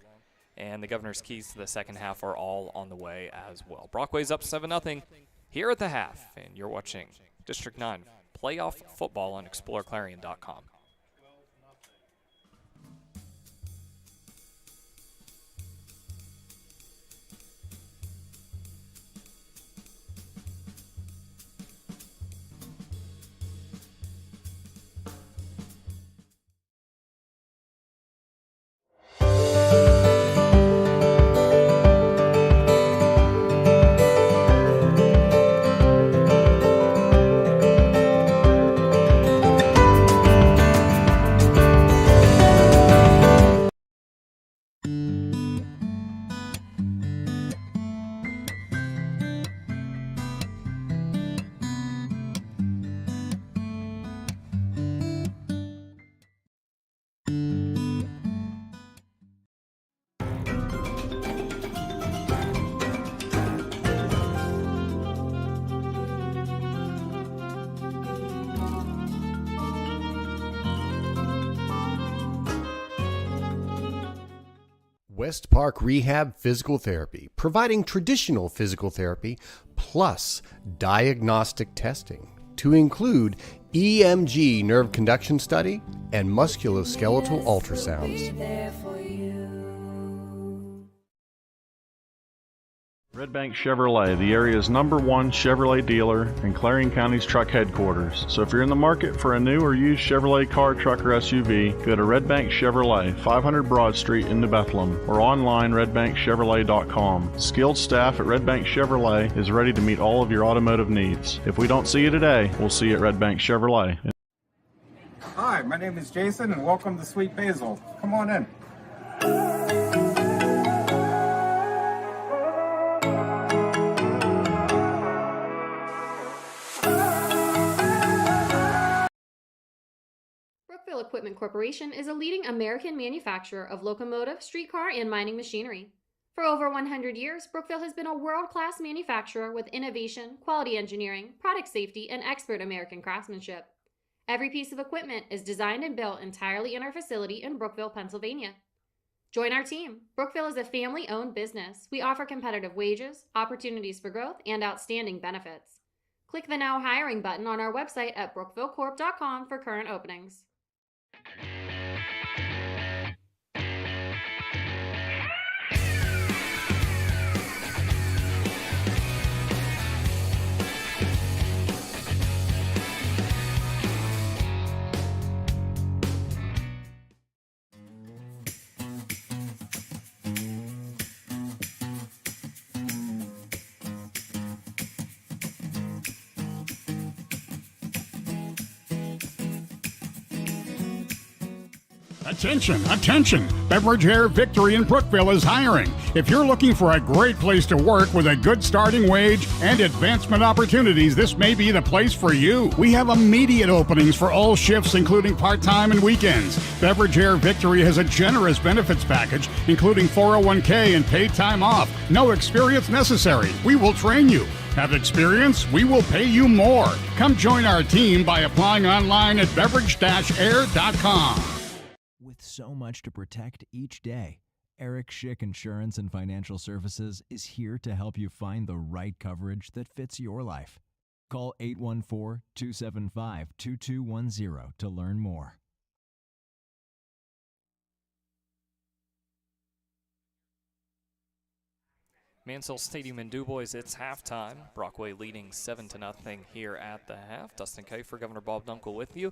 And the Governor's Keys to the second half are all on the way as well. Brockway's up 7-0 here at the half, and you're watching District 9 Playoff Football on exploreClarion.com. West Park Rehab Physical Therapy, providing traditional physical therapy plus diagnostic testing to include EMG nerve conduction study and musculoskeletal ultrasounds. Redbank Chevrolet, the area's #1 Chevrolet dealer and Clarion County's truck headquarters. So if you're in the market for a new or used Chevrolet car, truck, or SUV, go to Redbank Chevrolet, 500 Broad Street in New Bethlehem, or online redbankchevrolet.com. Skilled staff at Redbank Chevrolet is ready to meet all of your automotive needs. If we don't see you today, we'll see you at Redbank Chevrolet. Hi, my name is Jason, and welcome to Sweet Basil. Come on in. Brookville Equipment Corporation is a leading American manufacturer of locomotive, streetcar, and mining machinery. For over 100 years, Brookville has been a world-class manufacturer with innovation, quality engineering, product safety, and expert American craftsmanship. Every piece of equipment is designed and built entirely in our facility in Brookville, Pennsylvania. Join our team. Brookville is a family-owned business. We offer competitive wages, opportunities for growth, and outstanding benefits. Click the Now Hiring button on our website at brookvillecorp.com for current openings. Attention, attention! Beverage Hair Victory in Brookville is hiring. If you're looking for a great place to work with a good starting wage and advancement opportunities, this may be the place for you. We have immediate openings for all shifts, including part-time and weekends. Beverage Air Victory has a generous benefits package, including 401k and paid time off. No experience necessary. We will train you. Have experience? We will pay you more. Come join our team by applying online at beverage-air.com. With so much to protect each day, Eric Schick Insurance and Financial Services is here to help you find the right coverage that fits your life. Call 814-275-2210 to learn more. Mansell Stadium in DuBois, it's halftime. Brockway leading 7-0 here at the half. Dustin Kifer, Governor Bob Dunkle with you.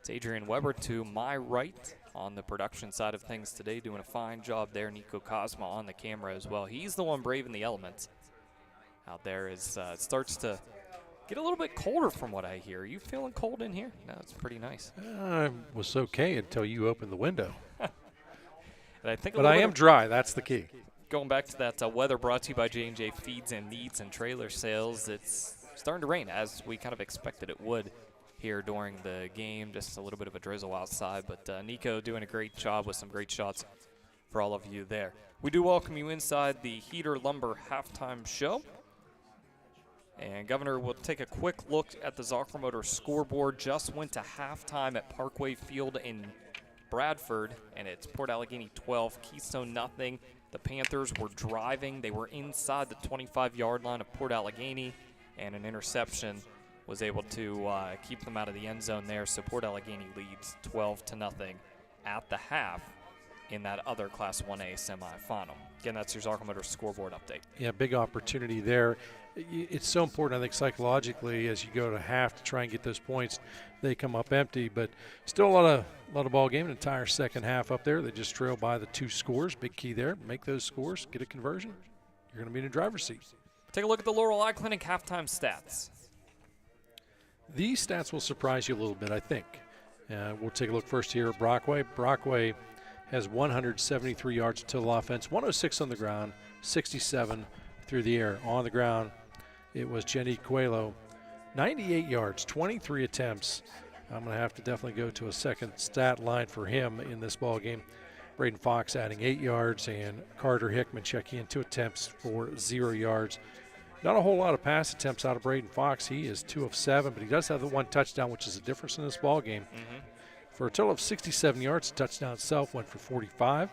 It's Adrian Weber to my right on the production side of things today, doing a fine job there. Nico Cosma on the camera as well. He's the one braving the elements out there as it starts to get a little bit colder from what I hear. Are you feeling cold in here? No, it's pretty nice. It was okay until you opened the window. But I am dry. That's the key. Going back to that weather brought to you by J&J Feeds and Needs and Trailer Sales, it's starting to rain as we kind of expected it would here during the game. Just a little bit of a drizzle outside, but Nico doing a great job with some great shots for all of you there. We do welcome you inside the Heater Lumber halftime show. And Governor will take a quick look at the Zocker Motors scoreboard. Just went to halftime at Parkway Field in Bradford, and it's Port Allegheny 12, Keystone nothing. The Panthers were driving. They were inside the 25-yard line of Port Allegheny, and an interception was able to keep them out of the end zone there. So Port Allegheny leads 12-0 at the half in that other Class 1A semifinal. Again, that's your Zocker Motors scoreboard update. Yeah, big opportunity there. It's so important, I think, psychologically, as you go to half to try and get those points. They come up empty, but still a lot of ball game. An entire second half up there. They just trail by the 2 scores. Big key there. Make those scores, get a conversion. You're going to be in the driver's seat. Take a look at the Laurel Eye Clinic halftime stats. These stats will surprise you a little bit, I think. We'll take a look first here at Brockway. Brockway has 173 yards of total offense, 106 on the ground, 67 through the air. On the ground, it was Jenny Coelho, 98 yards, 23 attempts. I'm going to have to definitely go to a second stat line for him in this ball game. Braden Fox adding 8 yards, and Carter Hickman checking in 2 attempts for 0 yards. Not a whole lot of pass attempts out of Braden Fox. He is 2 of 7, but he does have the 1 touchdown, which is a difference in this ball game. For a total of 67 yards, the touchdown itself went for 45.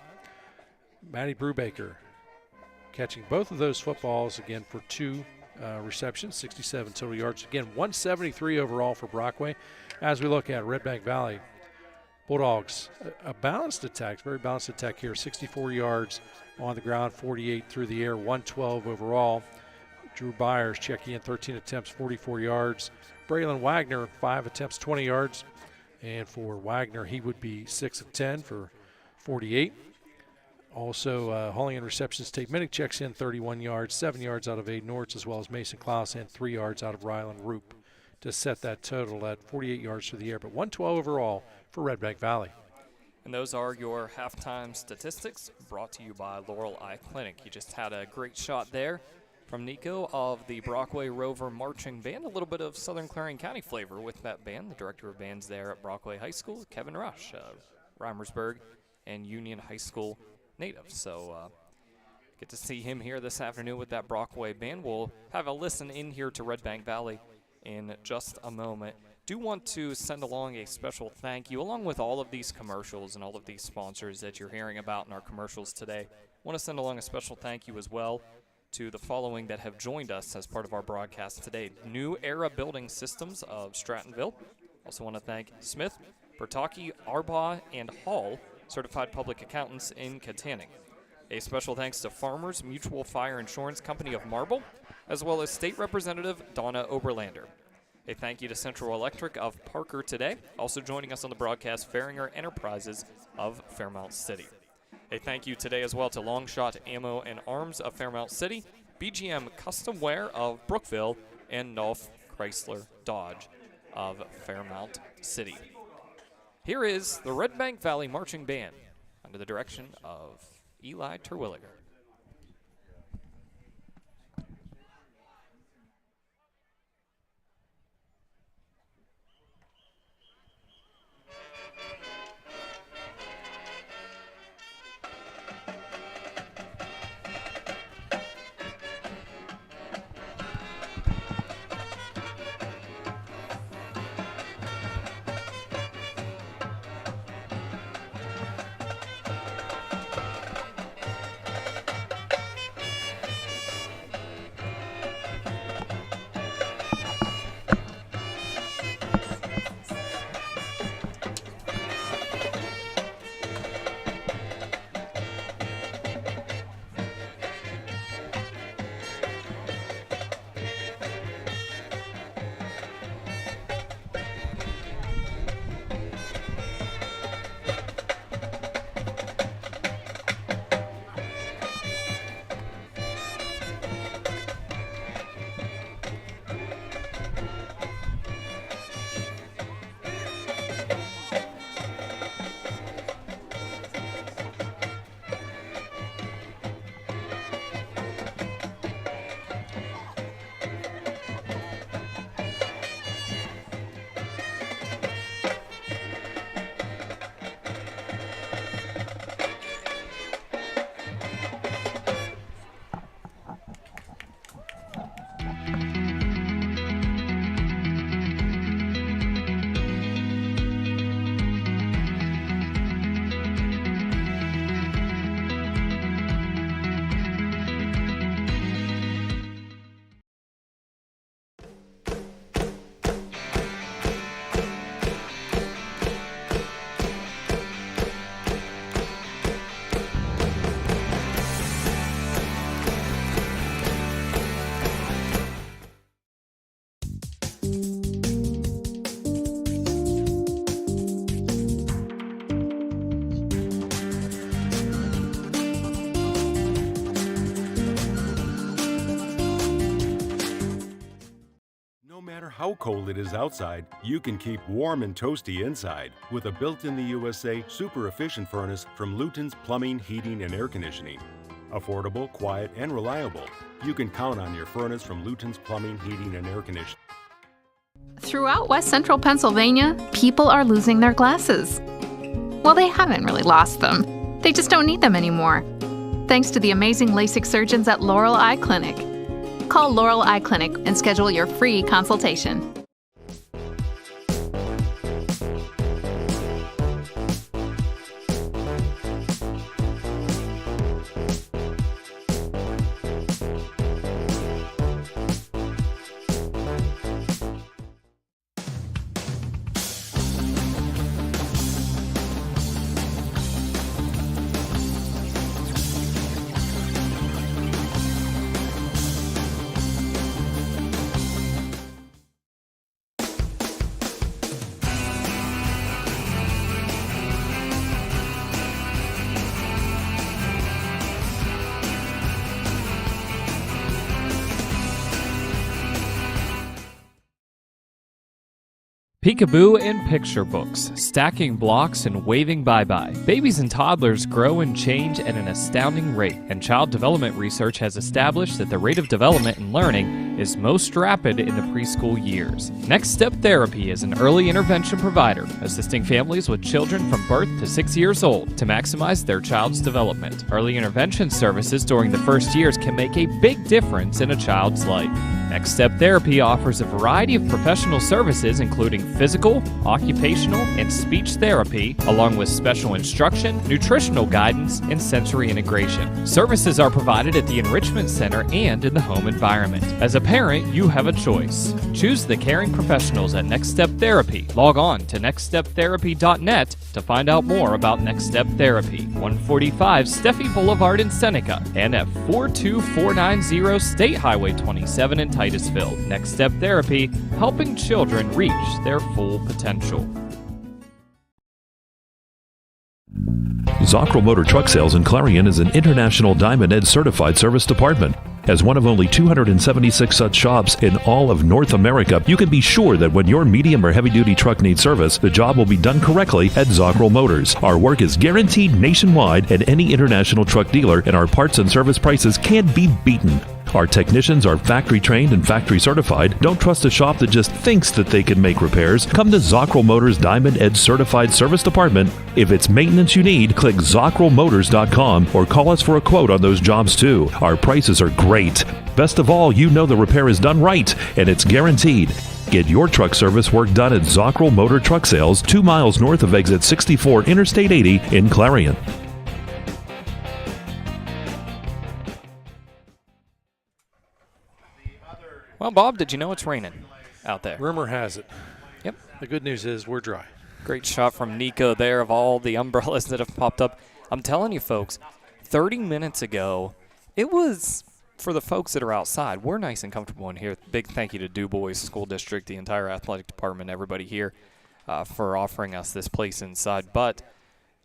Maddie Brubaker catching both of those footballs again for 2 receptions, 67 total yards. Again, 173 overall for Brockway. As we look at Redbank Valley, Bulldogs, a balanced attack, very balanced attack here. 64 yards on the ground, 48 through the air, 112 overall. Drew Byers checking in 13 attempts, 44 yards. Braylon Wagner, 5 attempts, 20 yards. And for Wagner, he would be 6 of 10 for 48. Also, hauling in receptions, Tate Minnick checks in 31 yards, 7 yards out of Aiden Nortz, as well as Mason Klaus, and 3 yards out of Rylan Roop to set that total at 48 yards through the air, but 112 overall for Redbank Valley. And those are your halftime statistics brought to you by Laurel Eye Clinic. You just had a great shot there from Nico of the Brockway Rover Marching Band. A little bit of Southern Clarion County flavor with that band. The director of bands there at Brockway High School, Kevin Rush, Reimersburg and Union High School native. So get to see him here this afternoon with that Brockway band. We'll have a listen in here to Redbank Valley in just a moment. Do want to send along a special thank you, along with all of these commercials and all of these sponsors that you're hearing about in our commercials today. Want to send along a special thank you as well to the following that have joined us as part of our broadcast today. New Era Building Systems of Strattonville. Also want to thank Smith, Bertocchi, Arbaugh, and Hall, Certified Public Accountants in Katanning. A special thanks to Farmers Mutual Fire Insurance Company of Marble, as well as State Representative Donna Oberlander. A thank you to Central Electric of Parker today. Also joining us on the broadcast, Faringer Enterprises of Fairmount City. A thank you today as well to Longshot Ammo and Arms of Fairmount City, BGM Custom Wear of Brookville, and Nolf Chrysler Dodge of Fairmount City. Here is the Redbank Valley Marching Band under the direction of Eli Terwilliger. matter how cold it is outside, you can keep warm and toasty inside with a built-in-the-USA super efficient furnace from Luton's Plumbing, Heating, and Air Conditioning. Affordable, quiet, and reliable. You can count on your furnace from Luton's Plumbing, Heating, and Air Conditioning. Throughout West Central Pennsylvania, people are losing their glasses. Well, they haven't really lost them. They just don't need them anymore. Thanks to the amazing LASIK surgeons at Laurel Eye Clinic. Call Laurel Eye Clinic and schedule your free consultation. Peekaboo and picture books, stacking blocks and waving bye-bye. Babies and toddlers grow and change at an astounding rate, and child development research has established that the rate of development and learning is most rapid in the preschool years. Next Step Therapy is an early intervention provider, assisting families with children from birth to 6 years old to maximize their child's development. Early intervention services during the first years can make a big difference in a child's life. Next Step Therapy offers a variety of professional services including physical, occupational, and speech therapy, along with special instruction, nutritional guidance, and sensory integration. Services are provided at the Enrichment Center and in the home environment. As a parent, you have a choice. Choose the caring professionals at Next Step Therapy. Log on to nextsteptherapy.net to find out more about Next Step Therapy. 145 Steffi Boulevard in Seneca and at 42490 State Highway 27 in Titusville. Next Step Therapy, helping children reach their full potential. Zockrell Motor Truck Sales in Clarion is an International Diamond Ed certified service department. As one of only 276 such shops in all of North America, you can be sure that when your medium or heavy-duty truck needs service, the job will be done correctly at Zockrell Motors. Our work is guaranteed nationwide at any international truck dealer, and our parts and service prices can't be beaten. Our technicians are factory trained and factory certified. Don't trust a shop that just thinks that they can make repairs. Come to Zockrell Motors Diamond Ed Certified Service Department. If it's maintenance you need, click ZockrellMotors.com or call us for a quote on those jobs too. Our prices are great. Best of all, you know the repair is done right and it's guaranteed. Get your truck service work done at Zockrell Motor Truck Sales, 2 miles north of exit 64 Interstate 80 in Clarion. Well, Bob, did you know it's raining out there? Rumor has it. Yep. The good news is we're dry. Great shot from Nico there of all the umbrellas that have popped up. I'm telling you, folks, 30 minutes ago, it was, for the folks that are outside, we're nice and comfortable in here. Big thank you to DuBois School District, the entire athletic department, everybody here for offering us this place inside. But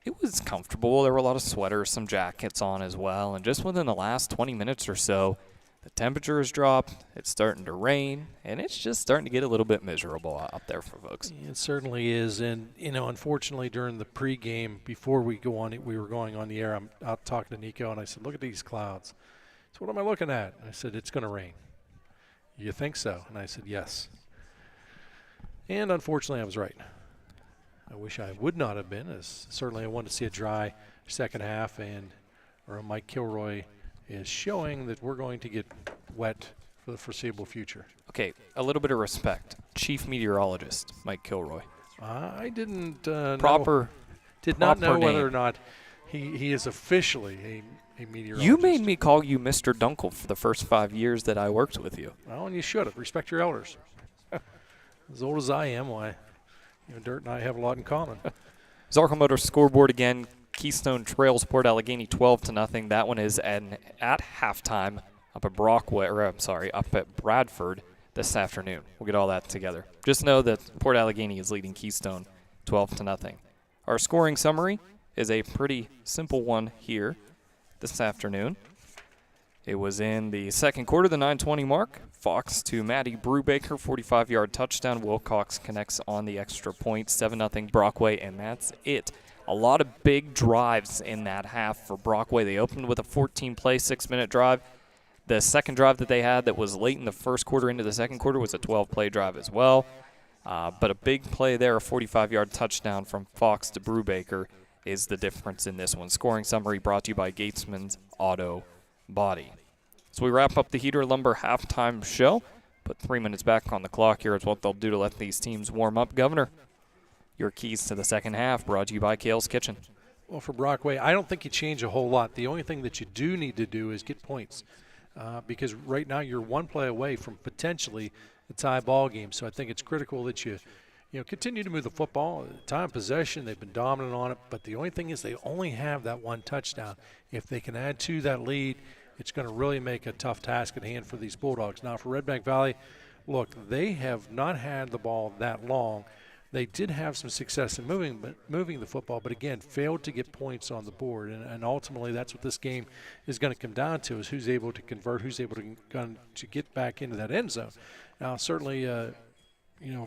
it was comfortable. There were a lot of sweaters, some jackets on as well. And just within the last 20 minutes or so, the temperature has dropped, it's starting to rain, and it's just starting to get a little bit miserable out there for folks. It certainly is. And, you know, unfortunately during the pregame, before we were going on the air, I'm out talking to Nico, and I said, look at these clouds. So what am I looking at? And I said, it's going to rain. You think so? And I said, yes. And unfortunately I was right. I wish I would not have been, as certainly I wanted to see a dry second half, and Mike Kilroy is showing that we're going to get wet for the foreseeable future. Okay, a little bit of respect. Chief meteorologist, Mike Kilroy. I didn't did not know name. whether or not he is officially a meteorologist. You made me call you Mr. Dunkle for the first 5 years that I worked with you. Well, and you should have. Respect your elders. As old as I am, why, Dirt and I have a lot in common. Zockrell Motors scoreboard again. Keystone trails Port Allegheny 12-0. That one is at halftime up at Bradford this afternoon. We'll get all that together. Just know that Port Allegheny is leading Keystone 12-0. Our scoring summary is a pretty simple one here this afternoon. It was in the second quarter, the 9:20 mark. Fox to Maddie Brubaker, 45-yard touchdown. Wilcox connects on the extra point, 7-0 Brockway, and that's it. A lot of big drives in that half for Brockway. They opened with a 14-play, 6-minute drive. The second drive that they had that was late in the first quarter into the second quarter was a 12-play drive as well. But a big play there, a 45-yard touchdown from Fox to Brubaker, is the difference in this one. Scoring summary brought to you by Gatesman's Auto Body. So we wrap up the Heater Lumber halftime show. Put 3 minutes back on the clock here is what they'll do to let these teams warm up. Governor, your keys to the second half brought to you by Kerle's Kitchen. Well, for Brockway, I don't think you change a whole lot. The only thing that you do need to do is get points because right now you're one play away from potentially a tie ball game. So I think it's critical that you continue to move the football. Time of possession, they've been dominant on it, but the only thing is they only have that one touchdown. If they can add to that lead, it's going to really make a tough task at hand for these Bulldogs. Now, for Redbank Valley, look, they have not had the ball that long. They did have some success in moving the football, but again, failed to get points on the board. And ultimately, that's what this game is going to come down to, is who's able to convert, who's able to get back into that end zone. Now, certainly,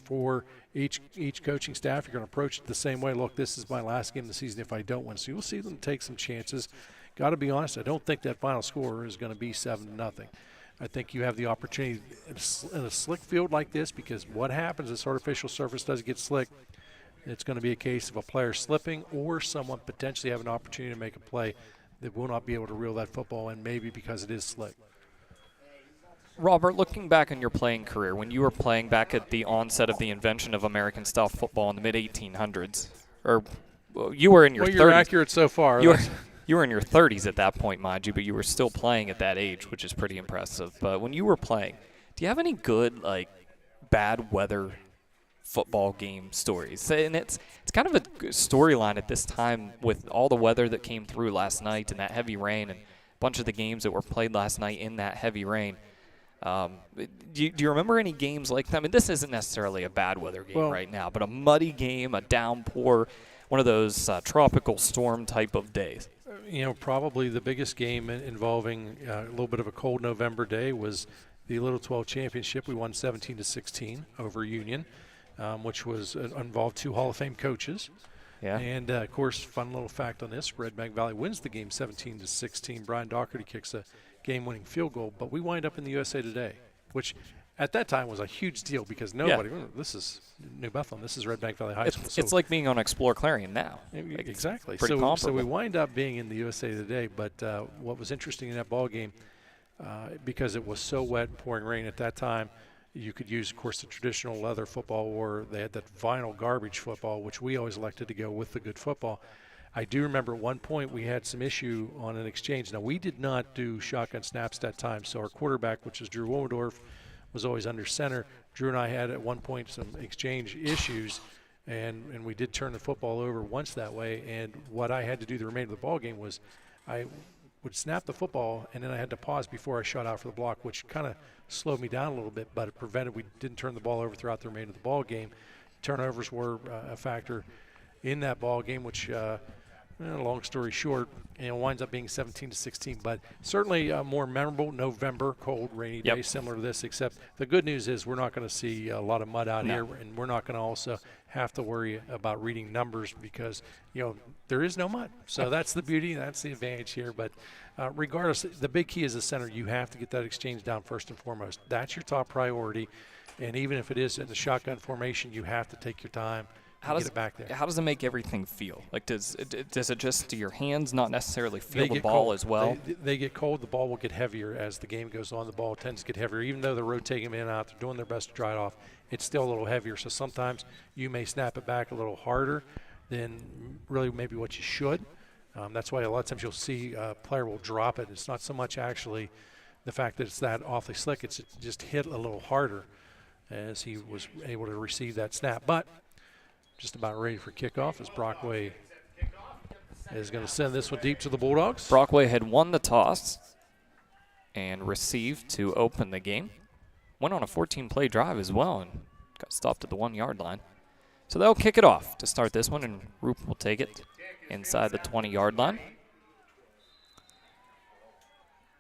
for each coaching staff, you're going to approach it the same way. Look, this is my last game of the season if I don't win. So you'll see them take some chances. Got to be honest, I don't think that final score is going to be 7-0. I think you have the opportunity in a slick field like this, because what happens is artificial surface does get slick. It's going to be a case of a player slipping or someone potentially have an opportunity to make a play that will not be able to reel that football in, maybe because it is slick. Robert, looking back on your playing career, when you were playing back at the onset of the invention of American-style football in the mid-1800s, you were in your 30s. Well, you're accurate so far. You were in your 30s at that point, mind you, but you were still playing at that age, which is pretty impressive. But when you were playing, do you have any good, bad weather football game stories? And it's kind of a storyline at this time with all the weather that came through last night and that heavy rain and a bunch of the games that were played last night in that heavy rain. Do you remember any games like that? I mean, this isn't necessarily a bad weather game right now, but a muddy game, a downpour, one of those tropical storm type of days. Probably the biggest game involving a little bit of a cold November day was the Little 12 Championship. We won 17-16 over Union, which was involved 2 Hall of Fame coaches. Yeah. And, of course, fun little fact on this, Redbank Valley wins the game 17-16. Brian Doherty kicks a game-winning field goal, but we wind up in the USA Today, which at that time was a huge deal because nobody, this is New Bethlehem, this is Redbank Valley High School. It's like being on Explore-Clarion now. Exactly. So we wind up being in the USA Today, but what was interesting in that ball game, because it was so wet and pouring rain at that time, you could use, of course, the traditional leather football, or they had that vinyl garbage football, which we always elected to go with the good football. I do remember at one point we had some issue on an exchange. Now, we did not do shotgun snaps that time, so our quarterback, which is Drew Woldorf, was always under center. Drew and I had at one point some exchange issues, and we did turn the football over once that way. And what I had to do the remainder of the ball game was I would snap the football, and then I had to pause before I shot out for the block, which kind of slowed me down a little bit, but it prevented we didn't turn the ball over throughout the remainder of the ball game. Turnovers were a factor in that ball game, which long story short, winds up being 17-16. But certainly a more memorable November cold, rainy day, similar to this, except the good news is we're not going to see a lot of mud out here, and we're not going to also have to worry about reading numbers because, there is no mud. So that's the beauty, that's the advantage here. But regardless, the big key is the center. You have to get that exchange down first and foremost. That's your top priority. And even if it is in the shotgun formation, you have to take your time. Get it back there. How does it make everything feel? Does it just, do your hands not necessarily feel the ball cold as well? They get cold. The ball will get heavier as the game goes on. The ball tends to get heavier. Even though they're rotating them in and out, they're doing their best to dry it off, it's still a little heavier. So sometimes you may snap it back a little harder than really maybe what you should. That's why a lot of times you'll see a player will drop it. It's not so much actually the fact that it's that awfully slick. It's just hit a little harder as he was able to receive that snap. But just about ready for kickoff as Brockway is going to send this one deep to the Bulldogs. Brockway had won the toss and received to open the game. Went on a 14-play drive as well and got stopped at the 1-yard line. So they'll kick it off to start this one, and Roop will take it inside the 20-yard line.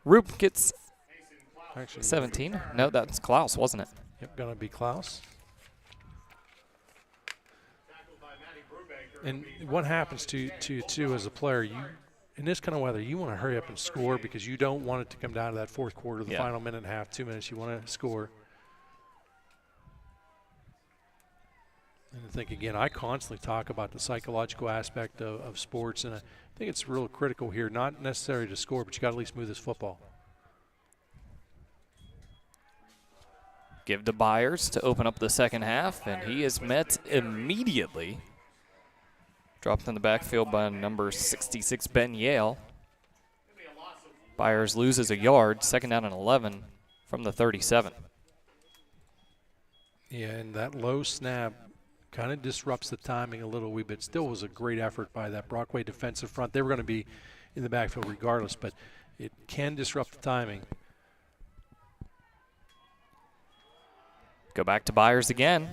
Roop gets Actually, 17? No, that's Klaus, wasn't it? Yep, going to be Klaus. And what happens to you too as a player, in this kind of weather, you want to hurry up and score because you don't want it to come down to that fourth quarter, the final minute and a half, 2 minutes. You want to score. And I think, again, I constantly talk about the psychological aspect of sports, and I think it's real critical here, not necessarily to score, but you got to at least move this football. Give to Byers to open up the second half, and he is met immediately. Dropped in the backfield by number 66, Ben Yale. Byers loses a yard, 2nd down and 11 from the 37. Yeah, and that low snap kind of disrupts the timing a little wee bit. Still was a great effort by that Brockway defensive front. They were going to be in the backfield regardless, but it can disrupt the timing. Go back to Byers again.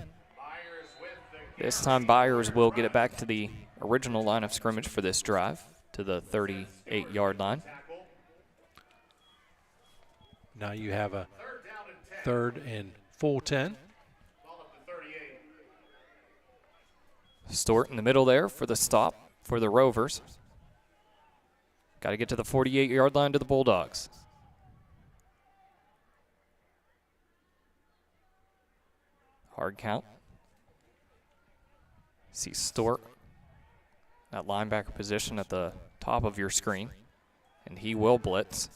This time Byers will get it back to the original line of scrimmage for this drive, to the 38-yard line. Now you have a 3rd and full 10. Stort in the middle there for the stop for the Rovers. Got to get to the 48-yard line to the Bulldogs. Hard count. See Stort, that linebacker position at the top of your screen, and he will blitz.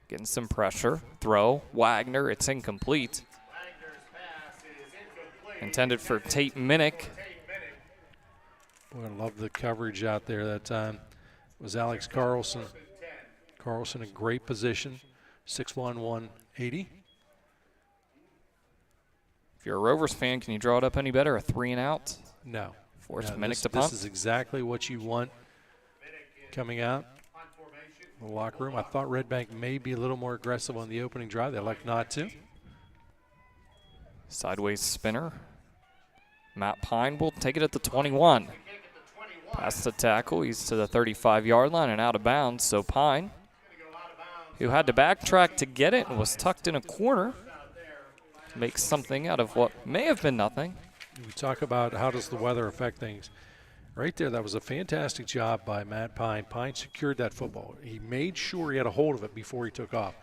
Getting some pressure. Throw. Wagner. It's incomplete. Intended for Tate Minnick. Boy, I love the coverage out there that time. It was Alex Carlson. Carlson in great position. 6'1", 180. If you're a Rovers fan, can you draw it up any better? A 3 and out? No. Force Minnick to punt. This is exactly what you want coming out of the locker room. I thought Redbank may be a little more aggressive on the opening drive. They elect not to. Sideways spinner. Matt Pine will take it at the 21. Past the tackle, he's to the 35-yard line and out of bounds. So Pine, who had to backtrack to get it and was tucked in a corner, makes something out of what may have been nothing. We talk about how does the weather affect things. Right there, that was a fantastic job by Matt Pine. Pine secured that football. He made sure he had a hold of it before he took off.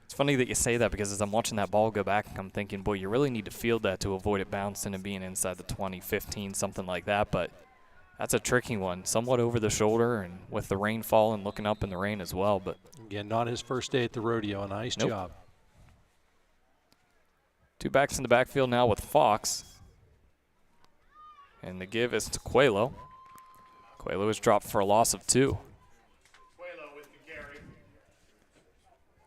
It's funny that you say that because as I'm watching that ball go back, I'm thinking, boy, you really need to field that to avoid it bouncing and being inside the 20, 15, something like that. But that's a tricky one, somewhat over the shoulder and with the rain falling, looking up in the rain as well. But again, not his first day at the rodeo. A nice job. 2 backs in the backfield now with Fox. And the give is to Coelho. Coelho is dropped for a loss of 2.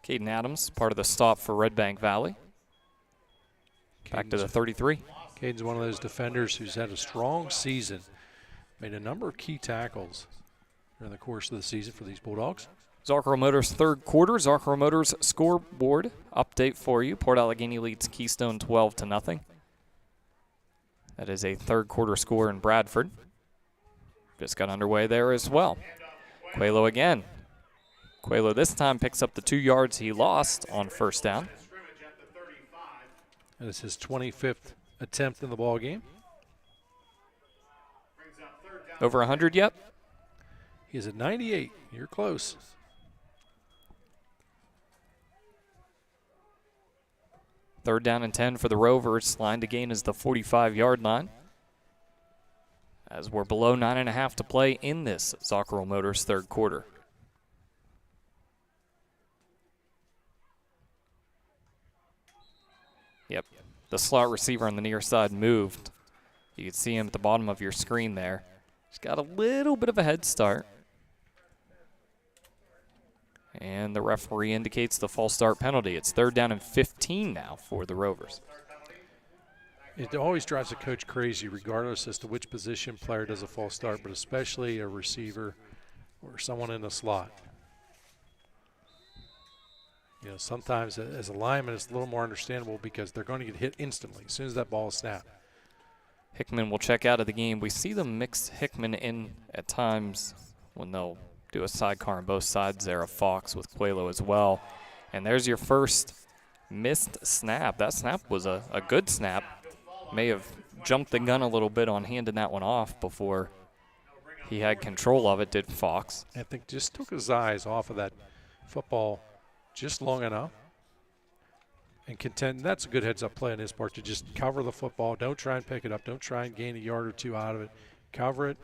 Caden Adams, part of the stop for Redbank Valley. Back to the 33. Caden's one of those defenders who's had a strong season. Made a number of key tackles during the course of the season for these Bulldogs. Zarkro Motors third quarter. Zarkro Motors scoreboard update for you. Port Allegheny leads Keystone 12-0. That is a third quarter score in Bradford. Just got underway there as well. Coelho again. Coelho this time picks up the 2 yards he lost on first down. That is his 25th attempt in the ball game. Over 100 yet? He's at 98. You're close. Third down and 10 for the Rovers. Line to gain is the 45-yard line. As we're below 9.5 to play in this Zarkro Motors third quarter. Yep, the slot receiver on the near side moved. You can see him at the bottom of your screen there. He's got a little bit of a head start. And the referee indicates the false start penalty. It's 3rd down and 15 now for the Rovers. It always drives a coach crazy regardless as to which position player does a false start, but especially a receiver or someone in the slot. You know, sometimes as a lineman it's a little more understandable because they're going to get hit instantly as soon as that ball is snapped. Hickman will check out of the game. We see them mix Hickman in at times when they'll do a sidecar on both sides there of Fox with Coelho as well. And there's your first missed snap. That snap was a good snap. May have jumped the gun a little bit on handing that one off before he had control of it, did Fox. I think just took his eyes off of that football just long enough and contend. That's a good heads-up play on his part to just cover the football. Don't try and pick it up. Don't try and gain a yard or two out of it. Cover it.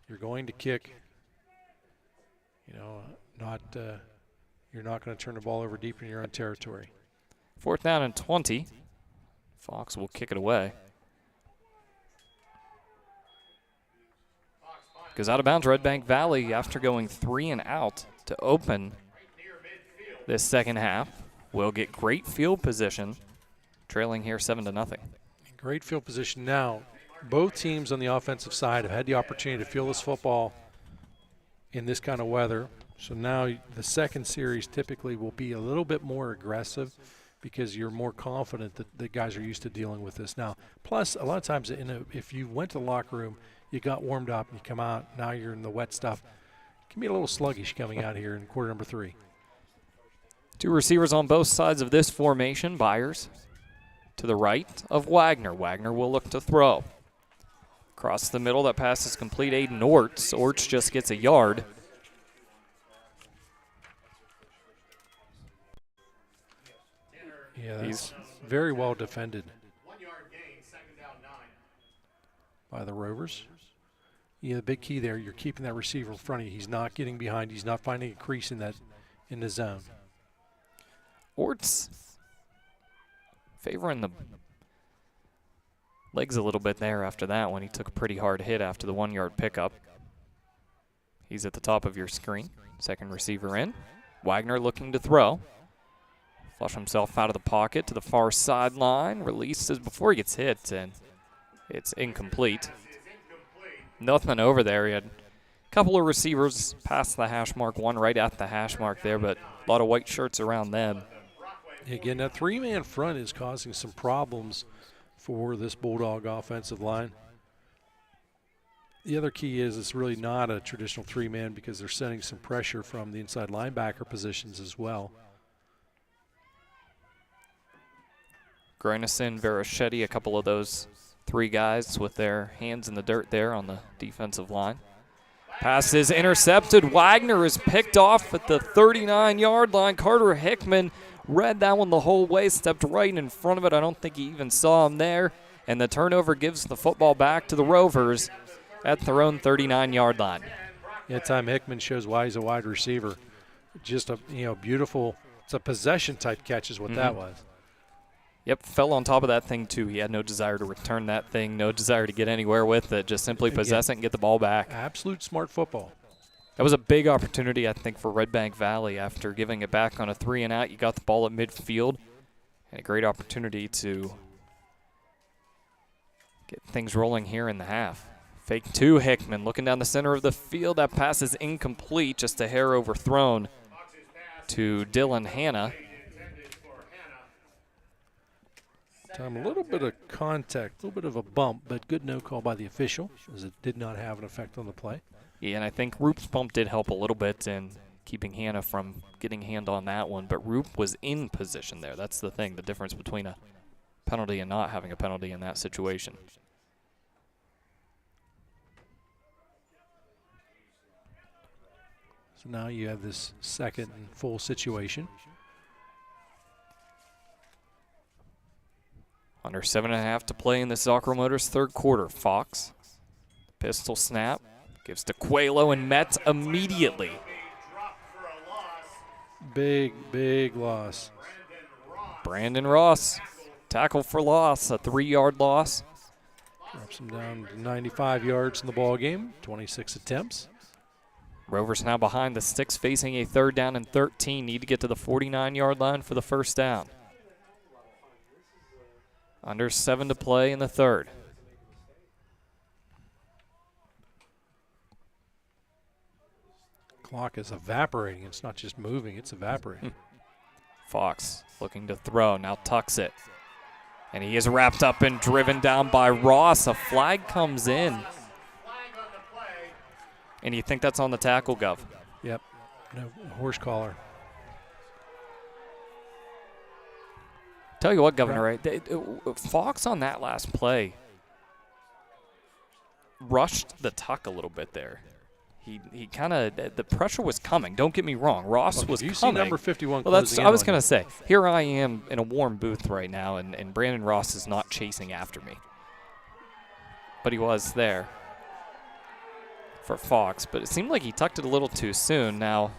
You're going to kick. You know, you're not going to turn the ball over deep in your own territory. 4th down and 20. Fox will kick it away. Goes out of bounds, Redbank Valley, after going 3 and out to open this second half. Will get great field position, trailing here 7-0. Great field position now. Both teams on the offensive side have had the opportunity to field this football in this kind of weather. So now the second series typically will be a little bit more aggressive because you're more confident that the guys are used to dealing with this now. Plus, a lot of times if you went to the locker room, you got warmed up, and you come out, now you're in the wet stuff. It can be a little sluggish coming out here in quarter number 3. 2 receivers on both sides of this formation. Byers to the right of Wagner. Wagner will look to throw. Across the middle, that pass is complete. Aiden Orts. Orts just gets a yard. Yeah, he's very well defended by the Rovers. Yeah, the big key there, you're keeping that receiver in front of you. He's not getting behind. He's not finding a crease in the zone. Orts favoring the legs a little bit there after that one. He took a pretty hard hit after the 1-yard pickup. He's at the top of your screen. Second receiver in. Wagner looking to throw. Flush himself out of the pocket to the far sideline. Releases before he gets hit, and it's incomplete. Nothing over there. He had a couple of receivers past the hash mark, one right at the hash mark there, but a lot of white shirts around them. Again, that 3-man front is causing some problems for this Bulldog offensive line. The other key is it's really not a traditional 3-man because they're sending some pressure from the inside linebacker positions as well. Greinison, Verichetti, a couple of those 3 guys with their hands in the dirt there on the defensive line. Pass is intercepted. Wagner is picked off at the 39-yard line. Carter Hickman read that one the whole way, stepped right in front of it. I don't think he even saw him there. And the turnover gives the football back to the Rovers at their own 39-yard line. Yeah, time Hickman shows why he's a wide receiver. Just a beautiful, it's a possession type catch is what that was. Yep, fell on top of that thing too. He had no desire to return that thing, no desire to get anywhere with it, just simply possess it and get the ball back. Absolute smart football. That was a big opportunity, I think, for Redbank Valley. After giving it back on a 3 and out, you got the ball at midfield, and a great opportunity to get things rolling here in the half. Fake 2, Hickman looking down the center of the field. That pass is incomplete, just a hair overthrown to Dylan Hanna. Time a little bit of contact, a little bit of a bump, but good no call by the official, as it did not have an effect on the play. Yeah, and I think Roop's bump did help a little bit in keeping Hanna from getting hand on that one, but Roop was in position there. That's the thing, the difference between a penalty and not having a penalty in that situation. So now you have this second and full situation. Under 7.5 to play in the Soccer Motors third quarter. Fox, pistol snap, gives to Coelho and Met immediately. Big loss. Brandon Ross, tackle for loss, a 3-yard loss. Drops him down to 95 yards in the ball game, 26 attempts. Rovers now behind the sticks, facing a 3rd down and 13. Need to get to the 49-yard line for the first down. Under 7 to play in the third. Clock is evaporating. It's not just moving, it's evaporating. Fox looking to throw, now tucks it. And he is wrapped up and driven down by Ross. A flag comes in. And you think that's on the tackle, Gov? Yep, no horse collar. Tell you what, Governor, Fox on that last play rushed the tuck a little bit there. He kind of, the pressure was coming. Don't get me wrong. Ross was coming. You see number 51 well, I was going to say, here I am in a warm booth right now, and Brandon Ross is not chasing after me. But he was there for Fox. But it seemed like he tucked it a little too soon. Now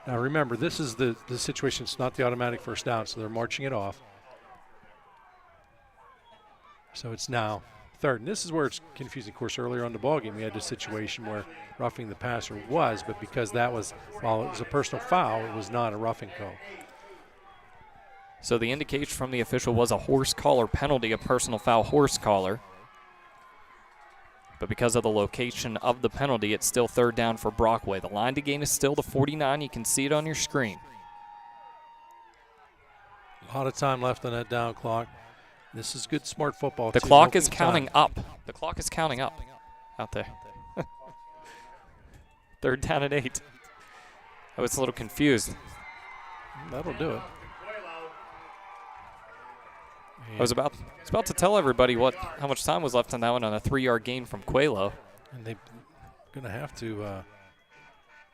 remember, this is the situation. It's not the automatic first down, so they're marching it off. So it's now third. And this is where it's confusing. Of course, earlier on the ballgame, we had this situation where roughing the passer was, but because that was, while it was a personal foul, it was not a roughing call. So the indication from the official was a horse collar penalty, a personal foul horse collar. But because of the location of the penalty, it's still third down for Brockway. The line to gain is still the 49. You can see it on your screen. A lot of time left on that down clock. This is good, smart football. The clock is counting up. The clock is counting up out there. Third down at 8. I was a little confused. That'll do it. I was about to tell everybody how much time was left on that one on a 3-yard gain from Quelo. And they're going to have to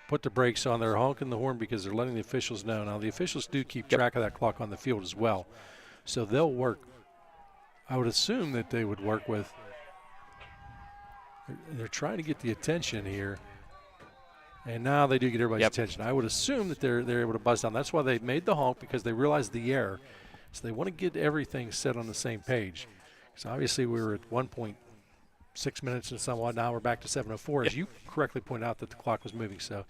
put the brakes on. They're honking the horn because they're letting the officials know. Now, the officials do keep track of that clock on the field as well. So they'll work. I would assume that they would work with – they're trying to get the attention here. And now they do get everybody's attention. I would assume that they're able to buzz down. That's why they made the honk, because they realized the error. So they want to get everything set on the same page. So obviously we were at 1.6 minutes and somewhat. Now we're back to 7:04, as you correctly pointed out that the clock was moving. So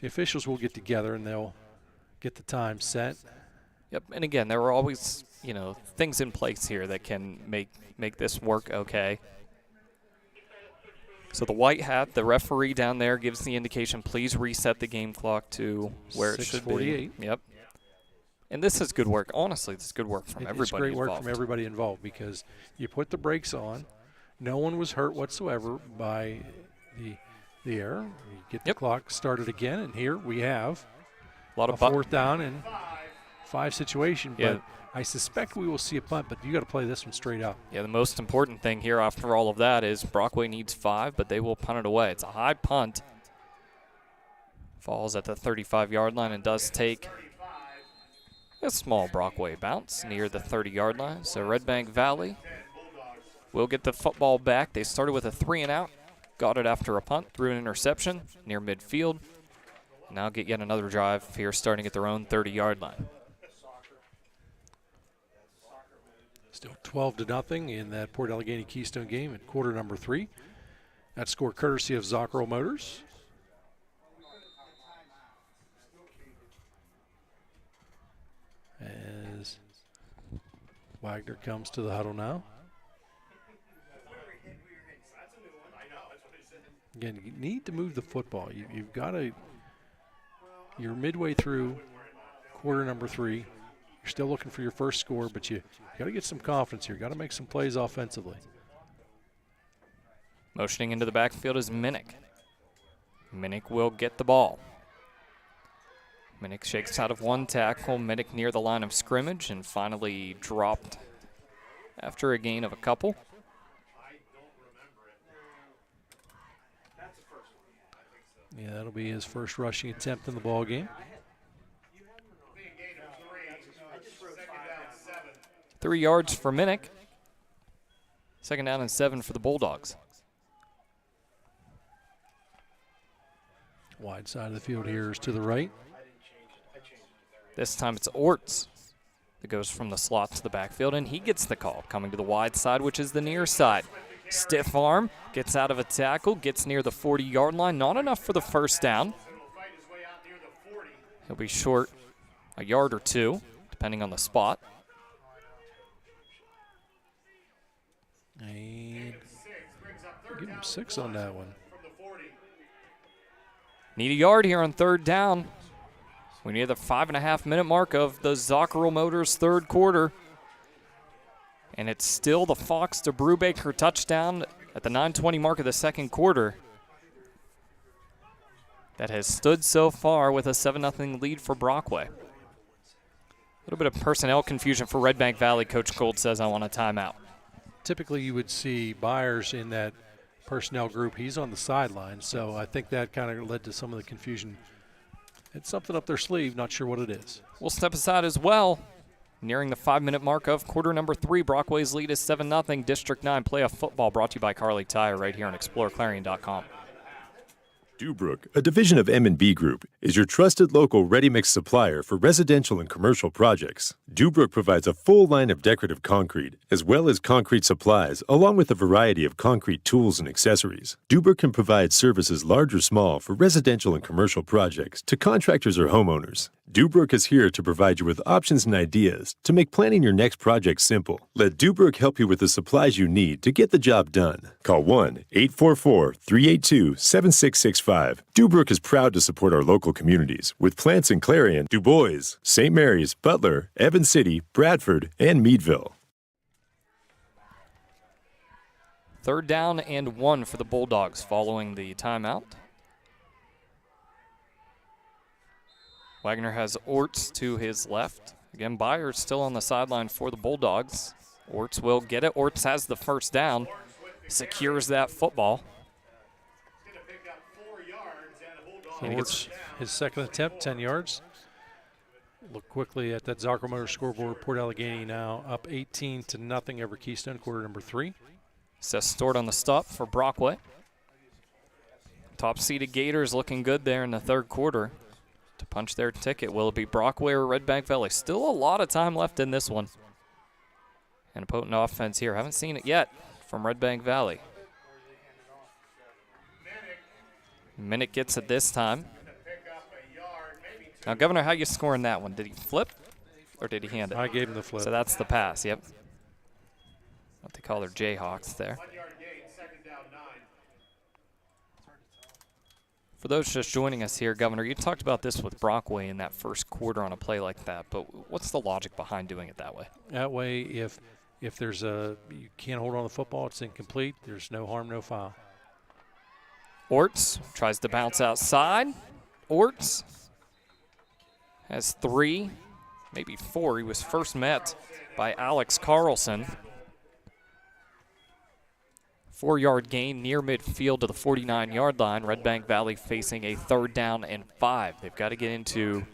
the officials will get together and they'll get the time set. Yep, and again, there were always, things in place here that can make this work okay. So the white hat, the referee down there, gives the indication, please reset the game clock to where it should be. Yep. And this is good work. Honestly, this is good work from everybody involved. It's great work from everybody involved, because you put the brakes on. No one was hurt whatsoever by the error. You get the clock started again, and here we have a lot of fourth down and 5 situation. But I suspect we will see a punt, but you got to play this one straight up. Yeah, the most important thing here after all of that is Brockway needs 5, but they will punt it away. It's a high punt. Falls at the 35-yard line and does take a small Brockway bounce near the 30-yard line. So Redbank Valley will get the football back. They started with a 3-and-out, got it after a punt, threw an interception near midfield. Now get yet another drive here starting at their own 30-yard line. Still 12-0 in that Port Allegheny Keystone game at quarter number 3. That score courtesy of Zoccaro Motors. As Wagner comes to the huddle now. Again, you need to move the football. You've got to – you're midway through quarter number 3. You're still looking for your first score, but you got to get some confidence here. You got to make some plays offensively. Motioning into the backfield is Minnick. Minnick will get the ball. Minnick shakes out of one tackle. Minnick near the line of scrimmage and finally dropped after a gain of a couple. Yeah, that'll be his first rushing attempt in the ball game. 3 yards for Minnick. 2nd down and 7 for the Bulldogs. Wide side of the field here is to the right. This time it's Orts that goes from the slot to the backfield, and he gets the call, coming to the wide side, which is the near side. Stiff arm, gets out of a tackle, gets near the 40-yard line. Not enough for the first down. He'll be short a yard or 2, depending on the spot. And give him 6 on that one. Need a yard here on 3rd down. We're near the 5.5-minute mark of the Zoccaro Motors 3rd quarter. And it's still the Fox to Brubaker touchdown at the 9:20 mark of the 2nd quarter. That has stood so far with a 7-0 lead for Brockway. little bit of personnel confusion for Redbank Valley. Coach Gold says, I want a timeout. Typically you would see Byers in that personnel group. He's on the sideline, so I think that kind of led to some of the confusion. It's something up their sleeve, not sure what it is. We'll step aside as well. Nearing the 5-minute mark of quarter number 3, Brockway's lead is 7-0. District 9 playoff football brought to you by Kerle Tire right here on exploreClarion.com. DuBois, a division of M&B Group, is your trusted local ready-mix supplier for residential and commercial projects. DuBois provides a full line of decorative concrete, as well as concrete supplies, along with a variety of concrete tools and accessories. DuBois can provide services large or small for residential and commercial projects to contractors or homeowners. DuBois is here to provide you with options and ideas to make planning your next project simple. Let DuBois help you with the supplies you need to get the job done. Call 1-844-382-7665. DuBois is proud to support our local communities with plants in Clarion, DuBois, St. Mary's, Butler, Evans City, Bradford, and Meadville. 3rd down and 1 for the Bulldogs following the timeout. Wagner has Orts to his left. Again, Byers still on the sideline for the Bulldogs. Orts will get it. Orts has the first down, secures that football. So Orts, his second attempt, 10 yards. Look quickly at that Zocker Motor scoreboard. Port Allegheny now up 18-0 over Keystone, quarter number 3. Seth Stewart on the stop for Brockway. Top-seeded Gators looking good there in the 3rd quarter to punch their ticket. Will it be Brockway or Redbank Valley? Still a lot of time left in this one. And a potent offense here. Haven't seen it yet from Redbank Valley. Minnick gets it this time. Now, Governor, how you scoring that one? Did he flip or did he hand it? I gave him the flip. So that's the pass, yep. What they call their Jayhawks there. For those just joining us here, Governor, you talked about this with Brockway in that first quarter on a play like that, but what's the logic behind doing it that way? That way, if there's you can't hold on to the football, it's incomplete, there's no harm, no foul. Orts tries to bounce outside. Orts has 3, maybe 4. He was first met by Alex Carlson. 4-yard gain near midfield to the 49-yard line. Redbank Valley facing a 3rd down and 5. They've got to get into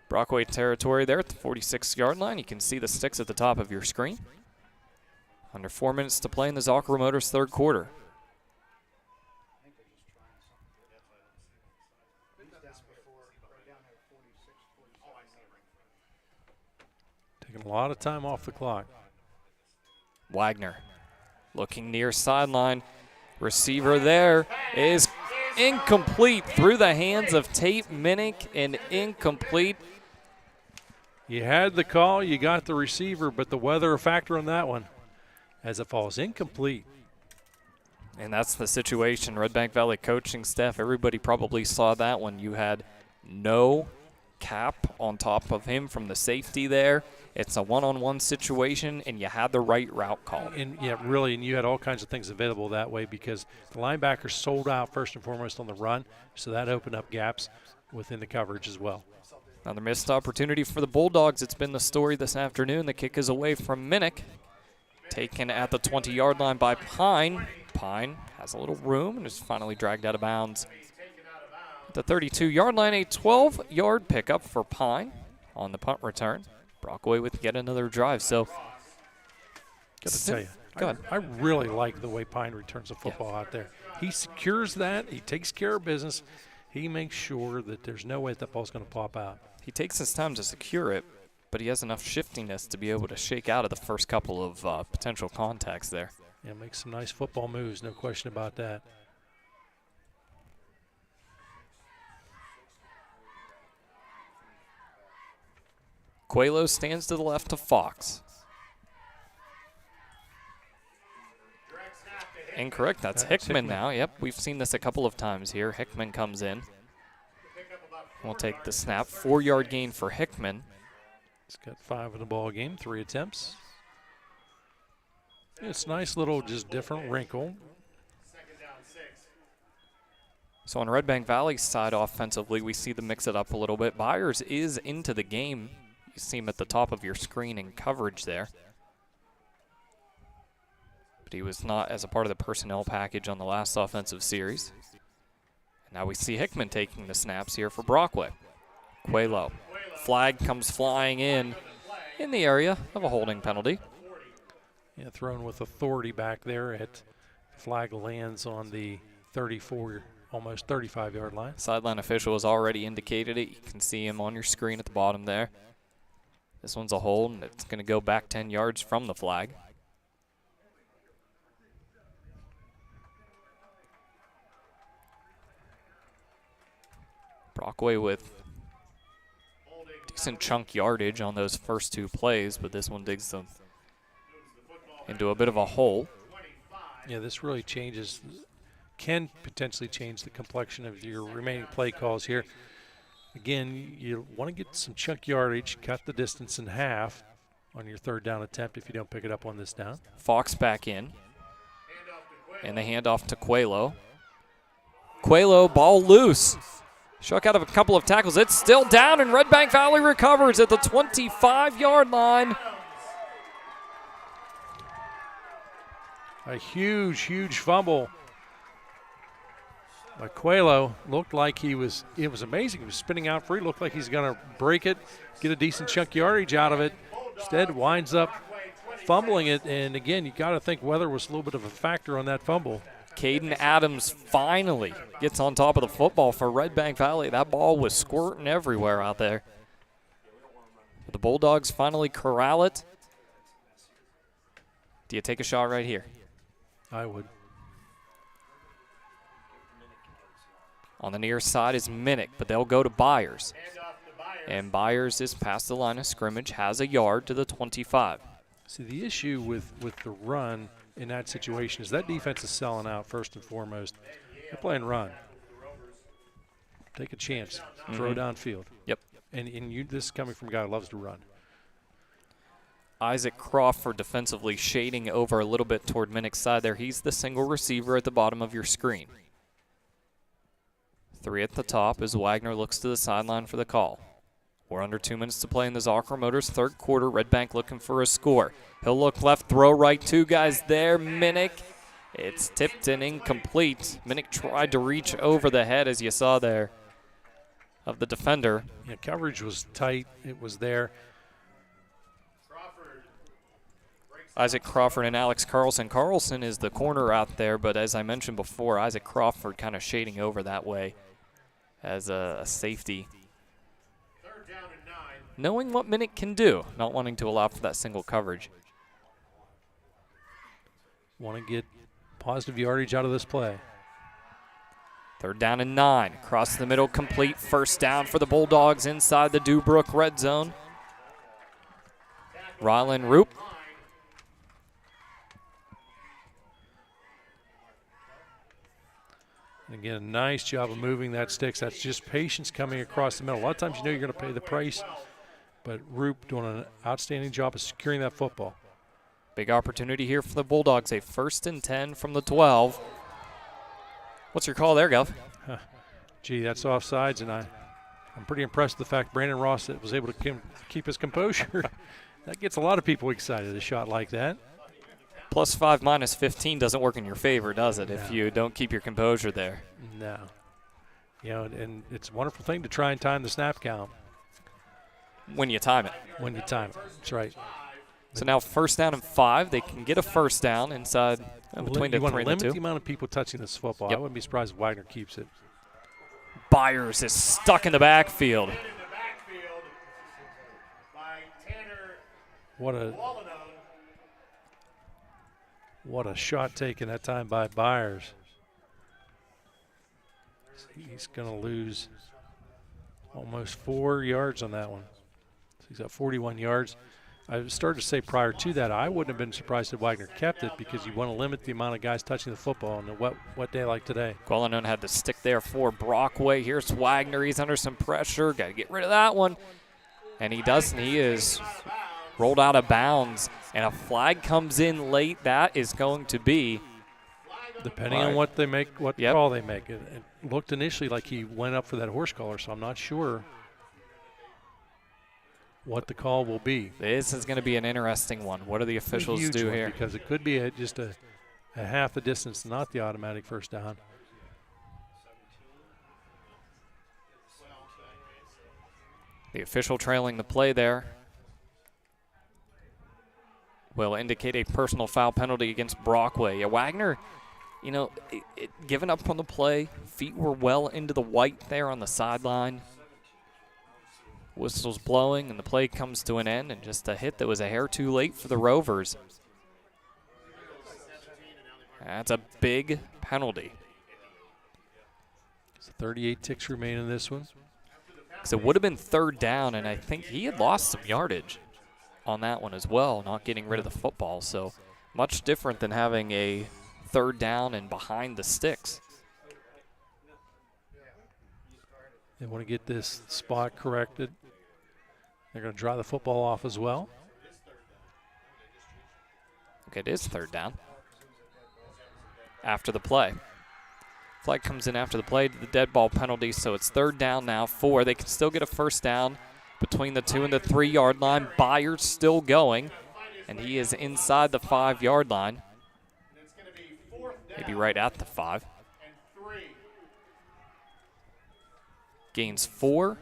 Brockway territory there at the 46-yard line. You can see the sticks at the top of your screen. Under 4 minutes to play in the Zocker Motors 3rd quarter. Taking a lot of time off the clock. Wagner looking near sideline. Receiver there is incomplete through the hands of Tate Minnick and incomplete. You had the call, you got the receiver, but the weather a factor on that one as it falls incomplete. And that's the situation. Redbank Valley coaching staff, everybody probably saw that one. You had no cap on top of him from the safety there. It's a one-on-one situation, and you had the right route call. And yeah, really, and you had all kinds of things available that way because the linebackers sold out first and foremost on the run, so that opened up gaps within the coverage as well. Another missed opportunity for the Bulldogs. It's been the story this afternoon. The kick is away from Minnick. Taken at the 20-yard line by Pine. Pine has a little room and is finally dragged out of bounds. At the 32-yard line, a 12-yard pickup for Pine on the punt return. Brockway with yet another drive. So, got to tell you, I really like the way Pine returns the football out there. He secures that. He takes care of business. He makes sure that there's no way that ball's going to pop out. He takes his time to secure it, but he has enough shiftiness to be able to shake out of the first couple of potential contacts there. Yeah, makes some nice football moves, no question about that. Coelho stands to the left of Fox. Incorrect. That's Hickman now. Yep, we've seen this a couple of times here. Hickman comes in. We'll take the snap. 4-yard gain for Hickman. He's got 5 in the ball game, 3 attempts. It's a nice little just different wrinkle. So on Redbank Valley's side offensively, we see them mix it up a little bit. Byers is into the game. can see him at the top of your screen in coverage there. But he was not as a part of the personnel package on the last offensive series. And now we see Hickman taking the snaps here for Brockway. Coelho. Flag comes flying in the area of a holding penalty. Yeah, thrown with authority back there. Flag lands on the 34, almost 35-yard line. Sideline official has already indicated it. You can see him on your screen at the bottom there. This one's a hold, and it's going to go back 10 yards from the flag. Brockway with decent chunk yardage on those first two plays, but this one digs them into a bit of a hole. Yeah, this really can potentially change the complexion of your remaining play calls here. Again, you want to get some chunk yardage, cut the distance in half on your third down attempt if you don't pick it up on this down. Fox back in. And the handoff to Coelho. Coelho, ball loose. Struck out of a couple of tackles. It's still down, and Redbank Valley recovers at the 25-yard line. A huge, huge fumble by Coelho. Looked like it was amazing. He was spinning out free. Looked like he's going to break it, get a decent chunk yardage out of it. Instead, winds up fumbling it. And again, you got to think weather was a little bit of a factor on that fumble. Caden Adams finally gets on top of the football for Redbank Valley. That ball was squirting everywhere out there. The Bulldogs finally corral it. Do you take a shot right here? I would. On the near side is Minnick, but they'll go to Byers. And Byers is past the line of scrimmage, has a yard to the 25. See, the issue with the run in that situation is that defense is selling out first and foremost. They're playing run. Take a chance. Throw downfield. Yep. And this is coming from a guy who loves to run. Isaac Crawford defensively shading over a little bit toward Minnick's side there. He's the single receiver at the bottom of your screen. 3 at the top as Wagner looks to the sideline for the call. We're under 2 minutes to play in the Zocker Motors third quarter. Redbank looking for a score. He'll look left, throw right, 2 guys there. Minnick, it's tipped and incomplete. Minnick tried to reach over the head, as you saw there, of the defender. Yeah, coverage was tight. It was there. Isaac Crawford and Alex Carlson. Carlson is the corner out there, but as I mentioned before, Isaac Crawford kind of shading over that way as a safety. Knowing what Minnick can do, not wanting to allow for that single coverage. Want to get positive yardage out of this play. 3rd down and 9. Across the middle, complete. First down for the Bulldogs inside the Dubrook red zone. Rylan Roop. And again, a nice job of moving that sticks. That's just patience coming across the middle. A lot of times you know you're going to pay the price, but Roop doing an outstanding job of securing that football. Big opportunity here for the Bulldogs. A 1st and 10 from the 12. What's your call there, Gov? Gee, that's offsides, and I'm pretty impressed with the fact Brandon Ross was able to keep his composure. That gets a lot of people excited, a shot like that. +5, -15 doesn't work in your favor, does it, if you don't keep your composure there? No. You know, and it's a wonderful thing to try and time the snap count. When you time it. When you time it. That's right. So now 1st down and 5. They can get a 1st down inside between the 3 and the 2. You want to limit the amount of people touching this football. Yep. I wouldn't be surprised if Wagner keeps it. Byers is stuck in the backfield. What a shot taken that time by Byers. He's going to lose almost 4 yards on that one. So he's got 41 yards. I started to say prior to that, I wouldn't have been surprised if Wagner kept it because you want to limit the amount of guys touching the football on a wet day like today. Quellen had the stick there for Brockway. Here's Wagner. He's under some pressure. Got to get rid of that one. And he does, and he is rolled out of bounds. And a flag comes in late. That is going to be. Depending on what they make, call they make. It looked initially like he went up for that horse collar, so I'm not sure what the call will be. This is going to be an interesting one. What do the officials do here? Because it could be just a half the distance, not the automatic first down. The official trailing the play there will indicate a personal foul penalty against Brockway. Yeah, Wagner, you know, giving up on the play. Feet were well into the white there on the sideline. Whistle's blowing, and the play comes to an end, and just a hit that was a hair too late for the Rovers. That's a big penalty. So 38 ticks remain in this one. So it would have been third down, and I think he had lost some yardage on that one as well, not getting rid of the football. So much different than having a third down and behind the sticks. They want to get this spot corrected. They're going to draw the football off as well. Okay, it is third down. After the play. Flag comes in after the play to the dead ball penalty, so it's third down now, 4. They can still get a first down between the 2 and the 3 yard line. Byers still going, and he is inside the 5 yard line. Maybe right at the 5. Gains 4.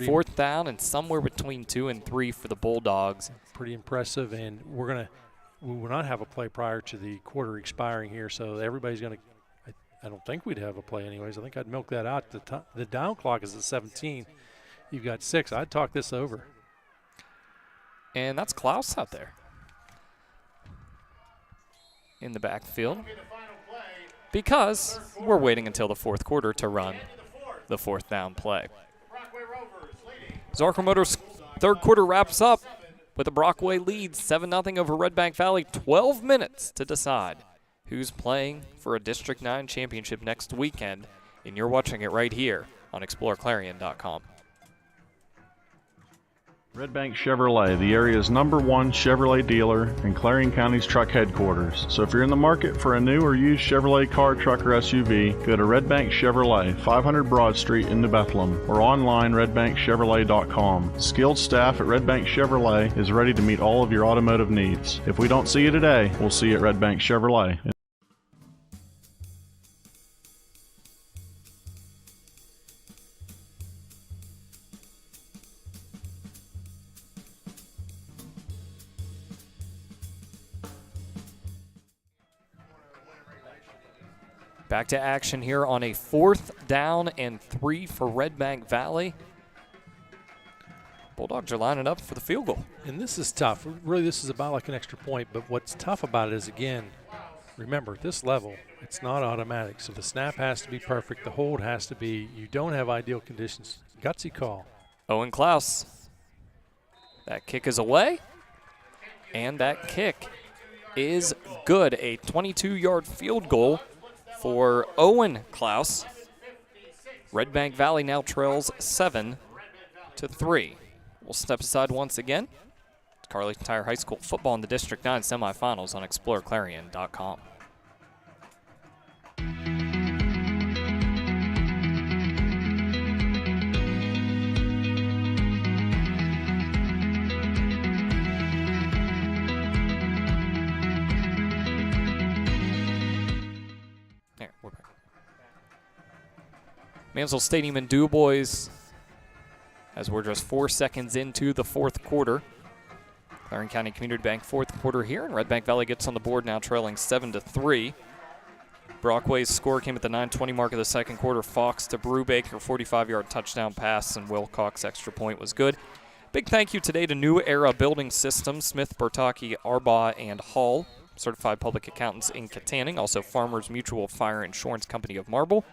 Fourth down and somewhere between 2 and 3 for the Bulldogs. Pretty impressive, and we will not have a play prior to the quarter expiring here, so everybody's going to. I don't think we'd have a play anyways. I think I'd milk that out. The down clock is at 17. You've got 6. I'd talk this over. And that's Klaus out there in the backfield, because we're waiting until the fourth quarter to run the fourth down play. Zorker Motors' third quarter wraps up with a Brockway lead, 7-0 over Redbank Valley. 12 minutes to decide who's playing for a District 9 championship next weekend, and you're watching it right here on exploreClarion.com. Redbank Chevrolet, the area's #1 Chevrolet dealer and Clarion County's truck headquarters. So if you're in the market for a new or used Chevrolet car, truck, or SUV, go to Redbank Chevrolet, 500 Broad Street in New Bethlehem, or online redbankchevrolet.com. Skilled staff at Redbank Chevrolet is ready to meet all of your automotive needs. If we don't see you today, we'll see you at Redbank Chevrolet. Back to action here on a 4th down and 3 for Redbank Valley. Bulldogs are lining up for the field goal. And this is tough. Really, this is about like an extra point, but what's tough about it is, again, remember, at this level, it's not automatic. So the snap has to be perfect. The hold has to be. You don't have ideal conditions. Gutsy call. Owen Klaus. That kick is away, and that kick is good. A 22-yard field goal for Owen Klaus. Redbank Valley now trails 7-3. We'll step aside once again. It's Kerle Tire High School football in the District 9 semifinals on exploreClarion.com. Mansell Stadium and DuBois, as we're just 4 seconds into the fourth quarter. Clarion County Community Bank fourth quarter here, and Redbank Valley gets on the board now trailing 7-3. Brockway's score came at the 9:20 mark of the second quarter. Fox to Brubaker, 45-yard touchdown pass, and Wilcox extra point was good. Big thank you today to New Era Building Systems, Smith, Bertocchi, Arbaugh, and Hall, certified public accountants in Katanning, also Farmers Mutual Fire Insurance Company of Marble,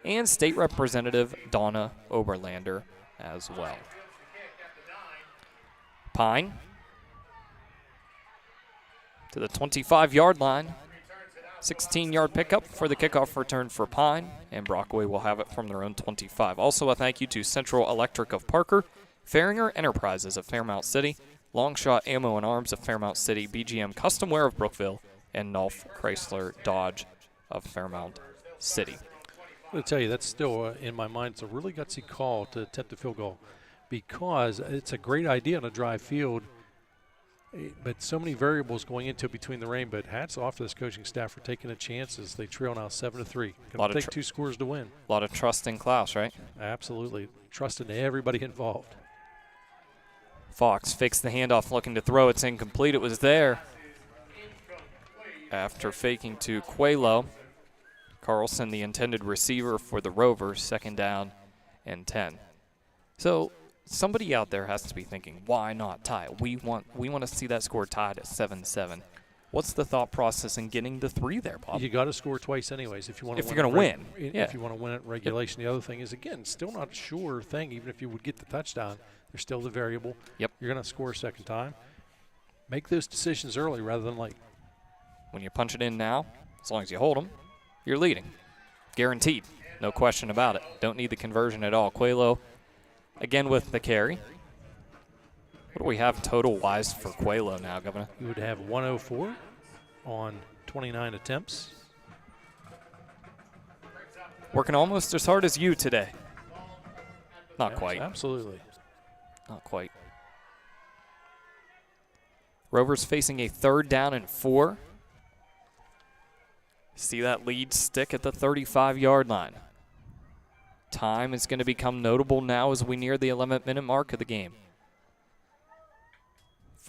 and State Representative Donna Oberlander as well. Pine to the 25-yard line. 16-yard pickup for the kickoff return for Pine, and Brockway will have it from their own 25. Also a thank you to Central Electric of Parker, Farringer Enterprises of Fairmount City, Longshot Ammo and Arms of Fairmount City, BGM Custom Wear of Brookville, and Nolf Chrysler Dodge of Fairmount City. I'm going to tell you, that's still in my mind. It's a really gutsy call to attempt the field goal. because it's a great idea on a dry field, but so many variables going into it between the rain. But hats off to this coaching staff for taking the chances. They trail now 7-3. Going to take 2 scores to win. A lot of trust in Klaus, right? Absolutely. Trusting everybody involved. Fox fakes the handoff, looking to throw. It's incomplete. It was there. After faking to Quelo, Carlson, the intended receiver for the Rovers, 2nd down and 10. So somebody out there has to be thinking, why not tie it? We want to see that score tied at 7-7. What's the thought process in getting the 3 there, Bob? You got to score twice anyways if you want to. If you're going to win, if you want to win it in regulation. Yep. The other thing is, again, still not a sure thing. Even if you would get the touchdown, there's still the variable. Yep. You're going to score a second time. Make those decisions early rather than late. When you punch it in now, as long as you hold them, you're leading. Guaranteed. No question about it. Don't need the conversion at all. Quelo again with the carry. What do we have total-wise for Quelo now, Governor? You would have 104 on 29 attempts. Working almost as hard as you today. Not Yes, quite. Absolutely. Not quite. Rovers facing a 3rd down and 4. See that lead stick at the 35-yard line. Time is going to become notable now as we near the 11-minute mark of the game.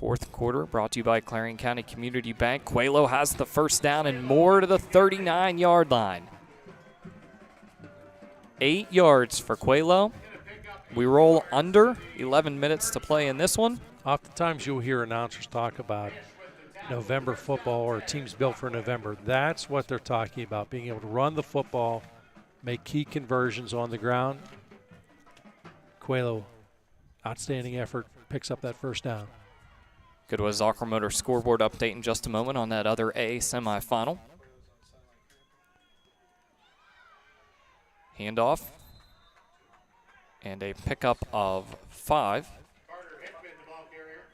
4th quarter brought to you by Clarion County Community Bank. Quelo has the 1st down and more to the 39-yard line. 8 yards for Quelo. We roll under 11 minutes to play in this one. Oftentimes you'll hear announcers talk about November football or teams built for November. That's what they're talking about, being able to run the football, make key conversions on the ground. Quelo, outstanding effort, picks up that 1st down. Go to a Zocker Motor scoreboard update in just a moment on that other A semifinal. Handoff. And a pickup of 5.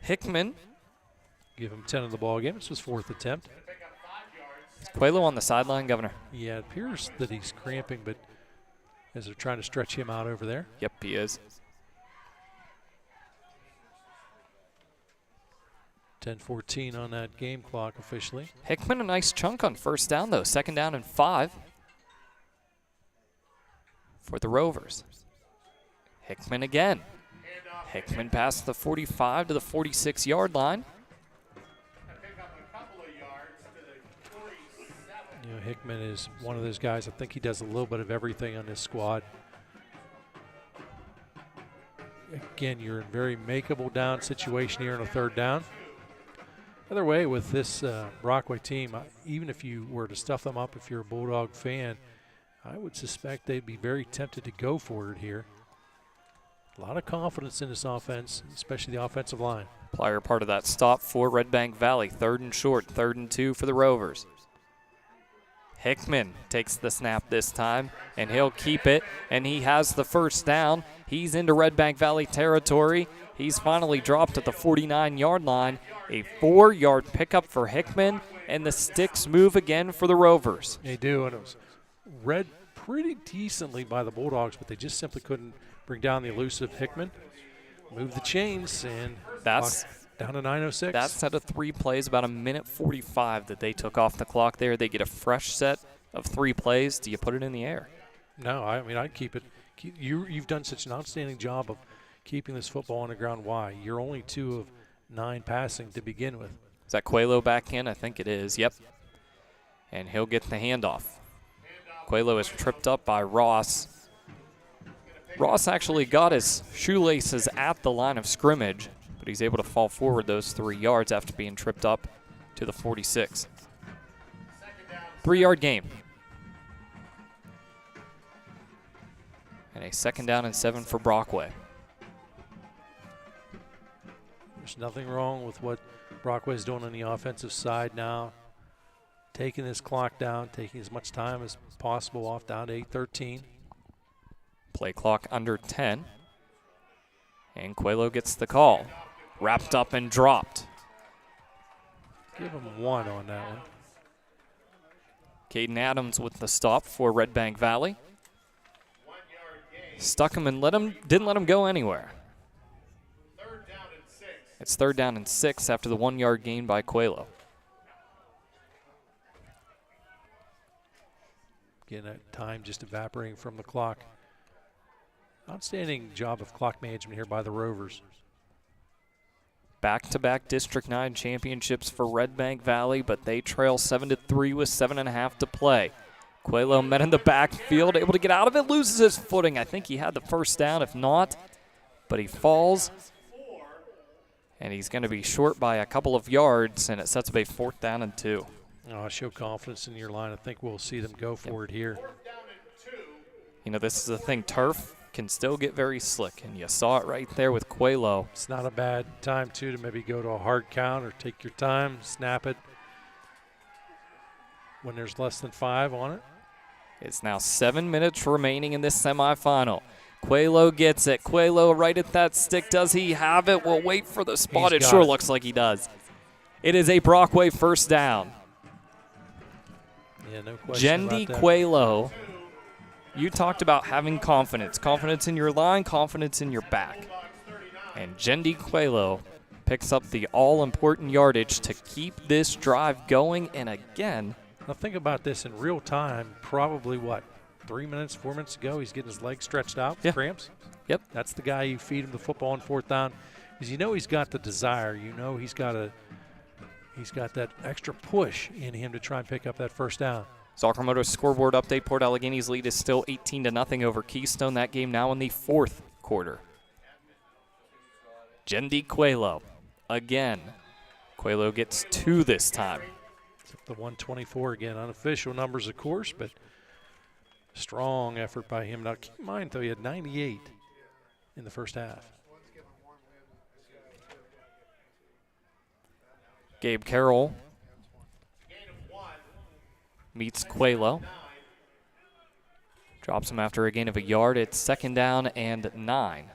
Hickman. Give him 10 in the ball game. This was 4th attempt. Is Quelo on the sideline, Governor? Yeah, it appears that he's cramping, but as they're trying to stretch him out over there. Yep, he is. 10-14 on that game clock officially. Hickman a nice chunk on 1st down, though. 2nd down and 5 for the Rovers. Hickman again. Hickman past the 45 to the 46-yard line. You know, Hickman is one of those guys, I think he does a little bit of everything on this squad. Again, you're in a very makeable down situation here on a 3rd down. Either way, with this Brockway team, even if you were to stuff them up, if you're a Bulldog fan, I would suspect they'd be very tempted to go for it here. A lot of confidence in this offense, especially the offensive line. Prior part of that stop for Redbank Valley. 3rd and short, 3rd and 2 for the Rovers. Hickman takes the snap this time, and he'll keep it, and he has the 1st down. He's into Redbank Valley territory. He's finally dropped at the 49-yard line. A 4-yard pickup for Hickman, and the sticks move again for the Rovers. They do, and it was read pretty decently by the Bulldogs, but they just simply couldn't bring down the elusive Hickman. Move the chains, and that's down to 9:06. That set of 3 plays, about 1:45 that they took off the clock there. They get a fresh set of 3 plays. Do you put it in the air? No, I mean, I'd keep it. You've done such an outstanding job of keeping this football on the ground. Why? You're only 2 of 9 passing to begin with. Is that Quelo back in? I think it is. Yep. And he'll get the handoff. Quelo is tripped up by Ross. Ross actually got his shoelaces at the line of scrimmage, but he's able to fall forward those 3 yards after being tripped up to the 46. 3-yard game. And a 2nd down and 7 for Brockway. There's nothing wrong with what Brockway's doing on the offensive side now. Taking this clock down, taking as much time as possible off, down to 8:13. Play clock under 10. And Quelo gets the call. Wrapped up and dropped. Give him 1 on that one. Caden Adams with the stop for Redbank Valley. Stuck him and didn't let him go anywhere. It's 3rd down and 6 after the 1-yard gain by Coelho. Again, that time just evaporating from the clock. Outstanding job of clock management here by the Rovers. Back-to-back District 9 championships for Redbank Valley, but they trail 7-3 with 7.5 to play. Coelho met in the backfield, able to get out of it, loses his footing. I think he had the first down, if not, but he falls. And he's going to be short by a couple of yards, and it sets up a 4th down and 2. Oh, show confidence in your line. I think we'll see them go for it here. You know, this is the thing. Turf can still get very slick, and you saw it right there with Coelho. It's not a bad time, too, to maybe go to a hard count or take your time, snap it when there's less than 5 on it. It's now 7 minutes remaining in this semifinal. Coelho gets it. Coelho right at that stick. Does he have it? We'll wait for the spot. It sure looks like he does. It is a Brockway first down. Yeah, no question Jendi about that. Coelho, you talked about having confidence. Confidence in your line, confidence in your back. And Jendi Coelho picks up the all-important yardage to keep this drive going. And again, now think about this in real time. Probably, what, 3 minutes, 4 minutes ago, he's getting his legs stretched out with cramps. Yep. That's the guy you feed him the football on 4th down. Because you know he's got the desire. You know he's got that extra push in him to try and pick up that first down. Sacramento's scoreboard update. Port Allegheny's lead is still 18-0 over Keystone. That game now in the 4th quarter. Jendi Coelho again. Coelho gets 2 this time. It's up to 124 again. Unofficial numbers, of course, but strong effort by him. Now, keep in mind, though, he had 98 in the first half. Gabe Carroll meets Coelho. Drops him after a gain of a yard. It's 2nd down and 9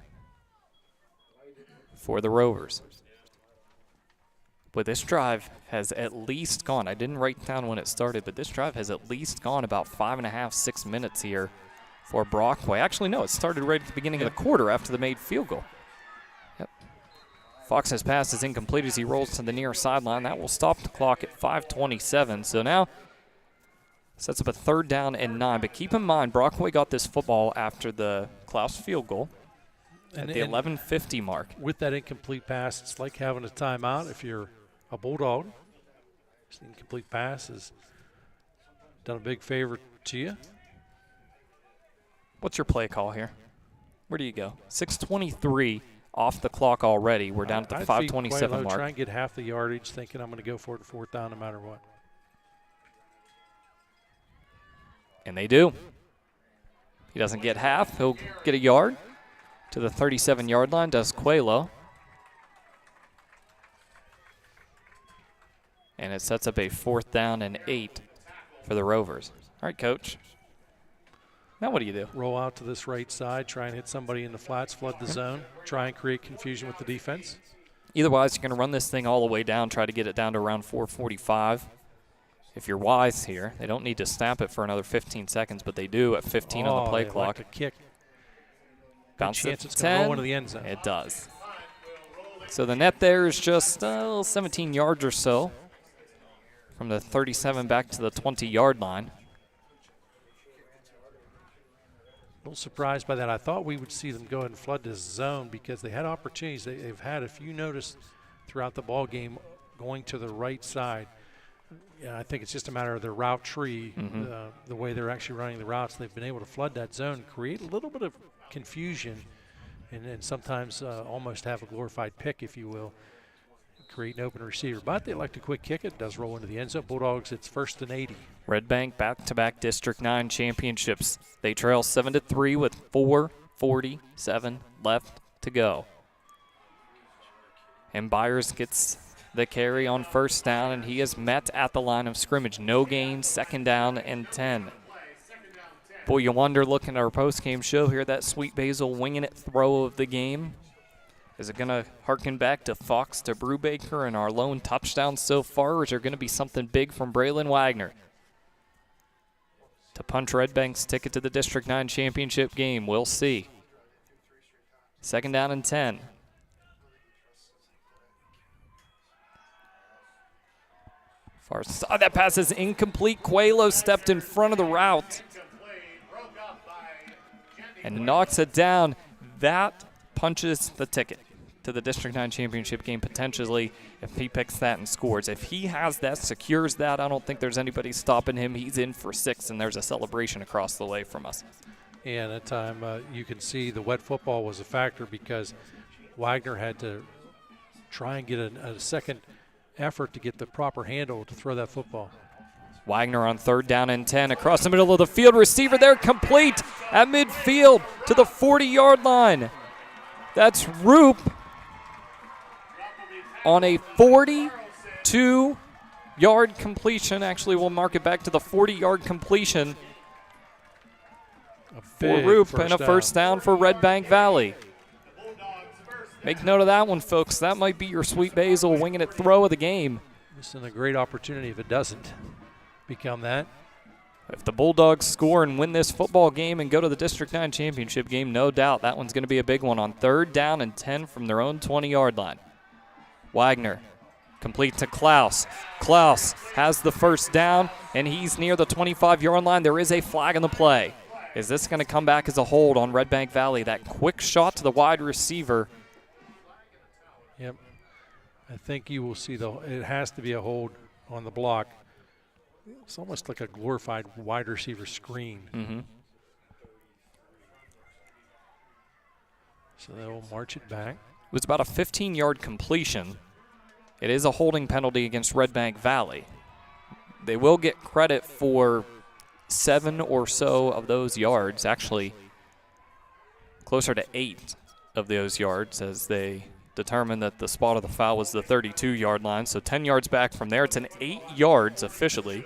for the Rovers. But this drive has at least gone, I didn't write down when it started, but this drive has at least gone about 5.5, 6 minutes here for Brockway. Actually, no, it started right at the beginning of the quarter after the made field goal. Yep. Fox's pass is incomplete as he rolls to the near sideline. That will stop the clock at 5:27. So now sets up a 3rd down and 9. But keep in mind, Brockway got this football after the Klaus field goal at the 11:50 mark. With that incomplete pass, it's like having a timeout if you're a Bulldog. This incomplete pass has done a big favor to you. What's your play call here? Where do you go? 6:23 off the clock already. We're down at the 5:27 mark. Try and get half the yardage, thinking I'm going to go for it 4th down no matter what. And they do. He doesn't get half. He'll get a yard to the 37-yard line, does Coelho. And it sets up a 4th down and 8 for the Rovers. All right, Coach. Now what do you do? Roll out to this right side, try and hit somebody in the flats, flood the zone, try and create confusion with the defense. Otherwise, you're going to run this thing all the way down, try to get it down to around 4:45. If you're wise here, they don't need to snap it for another 15 seconds, but they do at 15 on the play clock. Like a kick. Bounce chance it it's going to roll into the end zone. It does. So the net there is just 17 yards or so from the 37 back to the 20-yard line. A little surprised by that. I thought we would see them go ahead and flood this zone because they had opportunities. They've had, if you notice, throughout the ball game going to the right side. Yeah, I think it's just a matter of their route tree, the way they're actually running the routes. They've been able to flood that zone, create a little bit of confusion, and sometimes almost have a glorified pick, if you will, create an open receiver. But they like to quick kick it. It does roll into the end zone. Bulldogs, it's 1st and 80. Redbank back-to-back District 9 championships. They trail 7-3 with 4:47 left to go. And Byers gets the carry on 1st down, and he is met at the line of scrimmage. No gain, 2nd down and 10. Boy, you wonder, looking at our post-game show here, that Sweet Basil winging it throw of the game. Is it going to harken back to Fox to Brubaker and our lone touchdown so far, or is there going to be something big from Braylon Wagner to punch Redbank's ticket to the District 9 championship game? We'll see. 2nd down and 10. Far side, that pass is incomplete. Coelho stepped in front of the route and knocks it down. That punches the ticket to the District 9 championship game potentially if he picks that and scores. If he has that, secures that, I don't think there's anybody stopping him. He's in for 6, and there's a celebration across the way from us. And at time, you can see the wet football was a factor because Wagner had to try and get a second effort to get the proper handle to throw that football. Wagner on 3rd down and 10 across the middle of the field. Receiver there complete at midfield to the 40-yard line. That's Roop on a 42-yard completion. Actually, we'll mark it back to the 40-yard completion for Roop and a first down for Redbank Valley. Make note of that one, folks. That might be your Sweet Basil winging it throw of the game. This is a great opportunity if it doesn't become that. If the Bulldogs score and win this football game and go to the District 9 championship game, no doubt that one's going to be a big one on 3rd down and 10 from their own 20-yard line. Wagner complete to Klaus. Klaus has the first down, and he's near the 25-yard line. There is a flag in the play. Is this going to come back as a hold on Redbank Valley? That quick shot to the wide receiver. Yep. I think you will see it has to be a hold on the block. It's almost like a glorified wide receiver screen. Mm-hmm. So they will march it back. It was about a 15-yard completion. It is a holding penalty against Redbank Valley. They will get credit for 7 or so of those yards, actually closer to 8 of those yards, as they determined that the spot of the foul was the 32-yard line. So 10 yards back from there. It's an 8 yards officially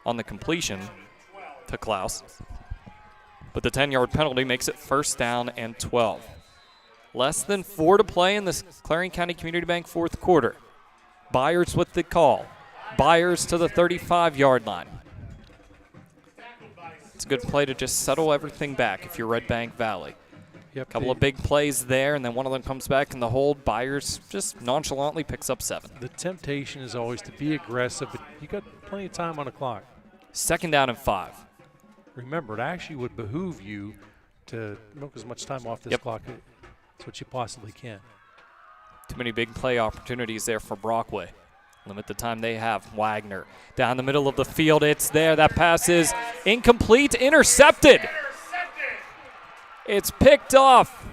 on the completion to Klaus. But the 10-yard penalty makes it first down and 12. Less than 4 to play in this Clarion County Community Bank fourth quarter. Byers with the call. Byers to the 35-yard line. It's a good play to just settle everything back if you're Redbank Valley. Yep, a couple of big plays there, and then one of them comes back in the hold. Byers just nonchalantly picks up 7. The temptation is always to be aggressive, but you got plenty of time on the clock. 2nd down and 5. Remember, it actually would behoove you to milk as much time off this clock as what you possibly can. Too many big play opportunities there for Brockway. Limit the time they have. Wagner down the middle of the field. It's there. That pass is incomplete. Intercepted. It's picked off.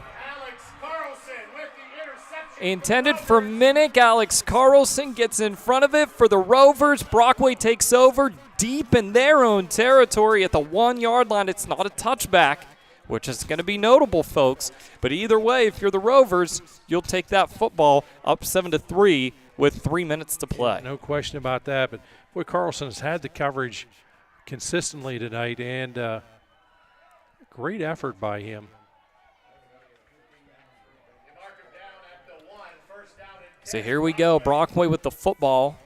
Intended for Minnick. Alex Carlson gets in front of it for the Rovers. Brockway takes over deep in their own territory at the 1-yard line. It's not a touchback, which is going to be notable, folks. But either way, if you're the Rovers, you'll take that football up 7-3 with 3 minutes to play. No question about that. But, boy, Carlson has had the coverage consistently tonight, and great effort by him. So here we go. Brockway with the football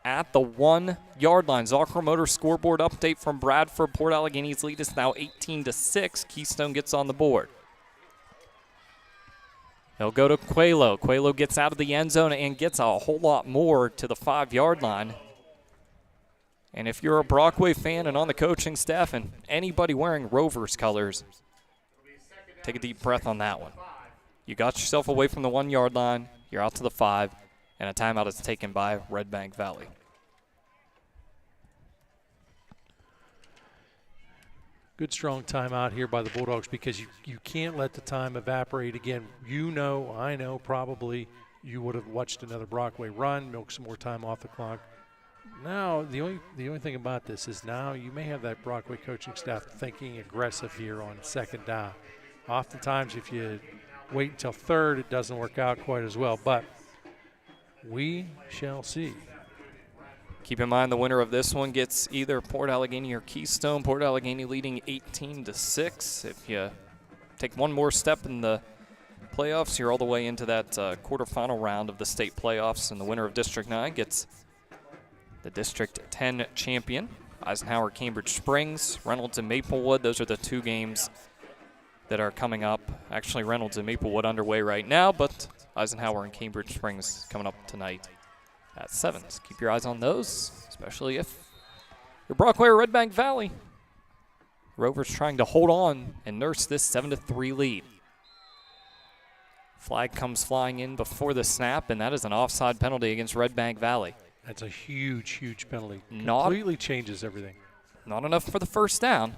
at the 1-yard line. Zocker Motor scoreboard update from Bradford. Port Allegheny's lead is now 18-6. Keystone gets on the board. They'll go to Coelho. Coelho gets out of the end zone and gets a whole lot more to the 5-yard line. And if you're a Brockway fan and on the coaching staff and anybody wearing Rovers colors, take a deep breath on that one. You got yourself away from the 1-yard line. You're out to the 5, and a timeout is taken by Redbank Valley. Good, strong timeout here by the Bulldogs because you can't let the time evaporate again. You know, I know, probably you would have watched another Brockway run, milk some more time off the clock. Now, the only thing about this is now you may have that Brockway coaching staff thinking aggressive here on 2nd down. Oftentimes, if you wait until 3rd, it doesn't work out quite as well, but we shall see. Keep in mind the winner of this one gets either Port Allegany or Keystone. Port Allegany leading 18-6. If you take one more step in the playoffs, you're all the way into that quarterfinal round of the state playoffs, and the winner of District 9 gets the District 10 champion. Eisenhower, Cambridge Springs, Reynolds and Maplewood. Those are the 2 games that are coming up. Actually, Reynolds and Maplewood underway right now, but Eisenhower and Cambridge Springs coming up tonight at 7. So keep your eyes on those, especially if you're Brockway or Redbank Valley. Rovers trying to hold on and nurse this 7-3 lead. Flag comes flying in before the snap, and that is an offside penalty against Redbank Valley. That's a huge, huge penalty. Completely changes everything. Not enough for the first down.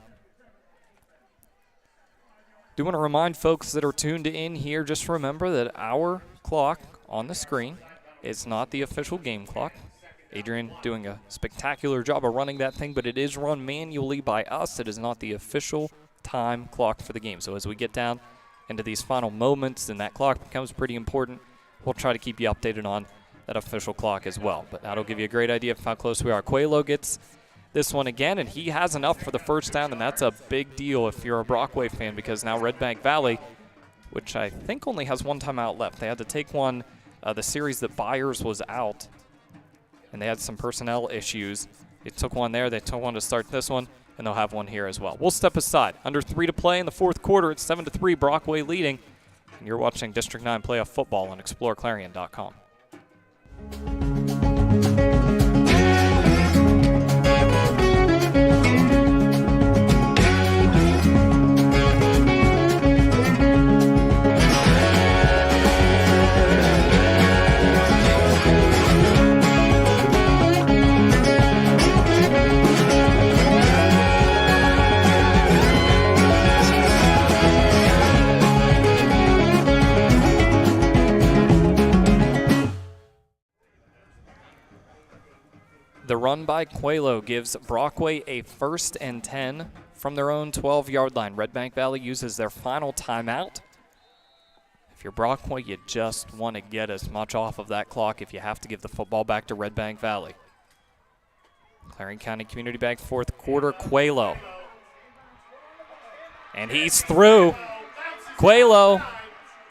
Do want to remind folks that are tuned in here, just remember that our clock on the screen is not the official game clock. Adrian doing a spectacular job of running that thing, but it is run manually by us. It is not the official time clock for the game. So as we get down into these final moments and that clock becomes pretty important, we'll try to keep you updated on that official clock as well. But that'll give you a great idea of how close we are. Quaylo gets this one again, and he has enough for the first down, and that's a big deal if you're a Brockway fan, because now Redbank Valley, which I think only has one timeout left. They had to take one the series that Byers was out, and they had some personnel issues. They took one there. They took one to start this one, and they'll have one here as well. We'll step aside. Under 3 to play in the fourth quarter. It's 7-3, Brockway leading, and you're watching District 9 playoff football on exploreClarion.com. The run by Quaylo gives Brockway a 1st and 10 from their own 12-yard line. Redbank Valley uses their final timeout. If you're Brockway, you just want to get as much off of that clock if you have to give the football back to Redbank Valley. Clarion County Community Bank fourth quarter, Quaylo. And he's through. Quaylo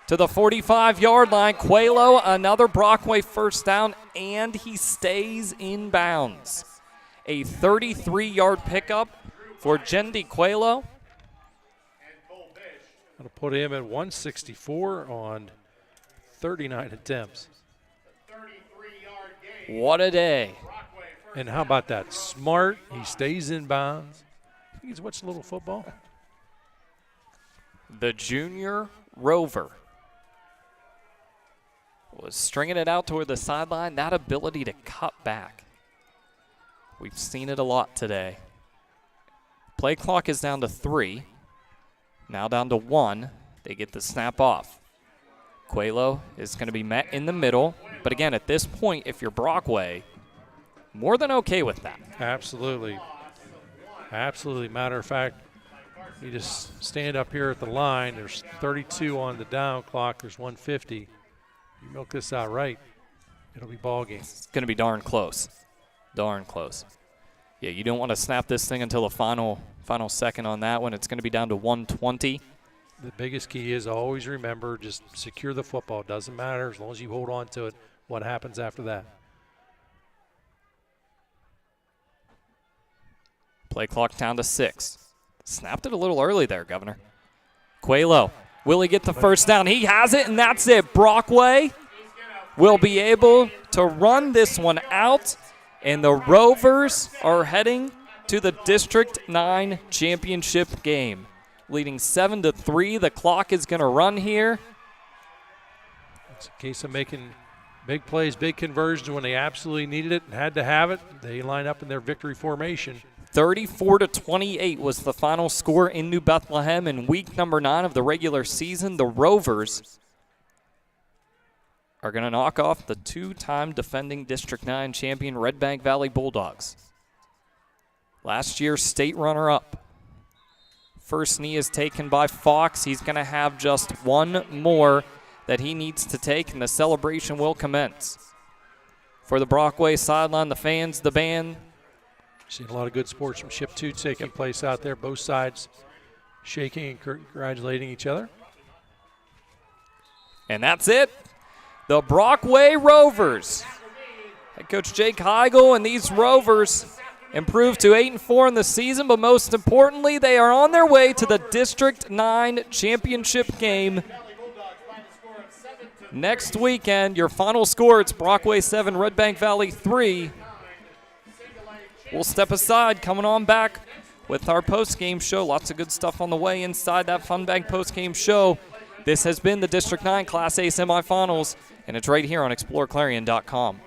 to the 45-yard line. Quaylo, another Brockway first down, and he stays in bounds. A 33-yard pickup for Jendi Quaylo. That'll put him at 164 on 39 attempts. What a day. And how about that? Smart. He stays in bounds. I think he's watched a little football. The junior Rover was stringing it out toward the sideline. That ability to cut back. We've seen it a lot today. Play clock is down to 3. Now down to 1. They get the snap off. Quaylo is going to be met in the middle. But again, at this point, if you're Brockway, more than okay with that. Absolutely. Absolutely. Matter of fact, you just stand up here at the line. There's 32 on the down clock. There's 150. You milk this out right, it'll be ball game. It's going to be darn close. Darn close. Yeah, you don't want to snap this thing until the final second on that one. It's going to be down to 120. The biggest key is always remember, just secure the football. It doesn't matter as long as you hold on to it, what happens after that. Play clock down to 6. Snapped it a little early there, Governor. Quaylo, will he get the first down? He has it, and that's it. Brockway will be able to run this one out, and the Rovers are heading to the District 9 championship game. Leading 7-3, the clock is going to run here. It's a case of making big plays, big conversions when they absolutely needed it and had to have it. They line up in their victory formation. 34-28 was the final score in New Bethlehem in week number 9 of the regular season. The Rovers are going to knock off the 2-time defending District 9 champion Redbank Valley Bulldogs. Last year's state runner-up. First knee is taken by Fox. He's going to have just one more that he needs to take, and the celebration will commence. For the Brockway sideline, the fans, the band. Seen a lot of good sportsmanship, too, taking place out there. Both sides shaking and congratulating each other. And that's it. The Brockway Rovers. Head coach Jake Heigl and these Rovers improved to 8-4 in the season, but most importantly, they are on their way to the District 9 championship game next weekend. Your final score, it's Brockway 7, Redbank Valley 3. We'll step aside, coming on back with our post-game show. Lots of good stuff on the way inside that Fun Bank post-game show. This has been the District 9 Class A semifinals, and it's right here on exploreClarion.com.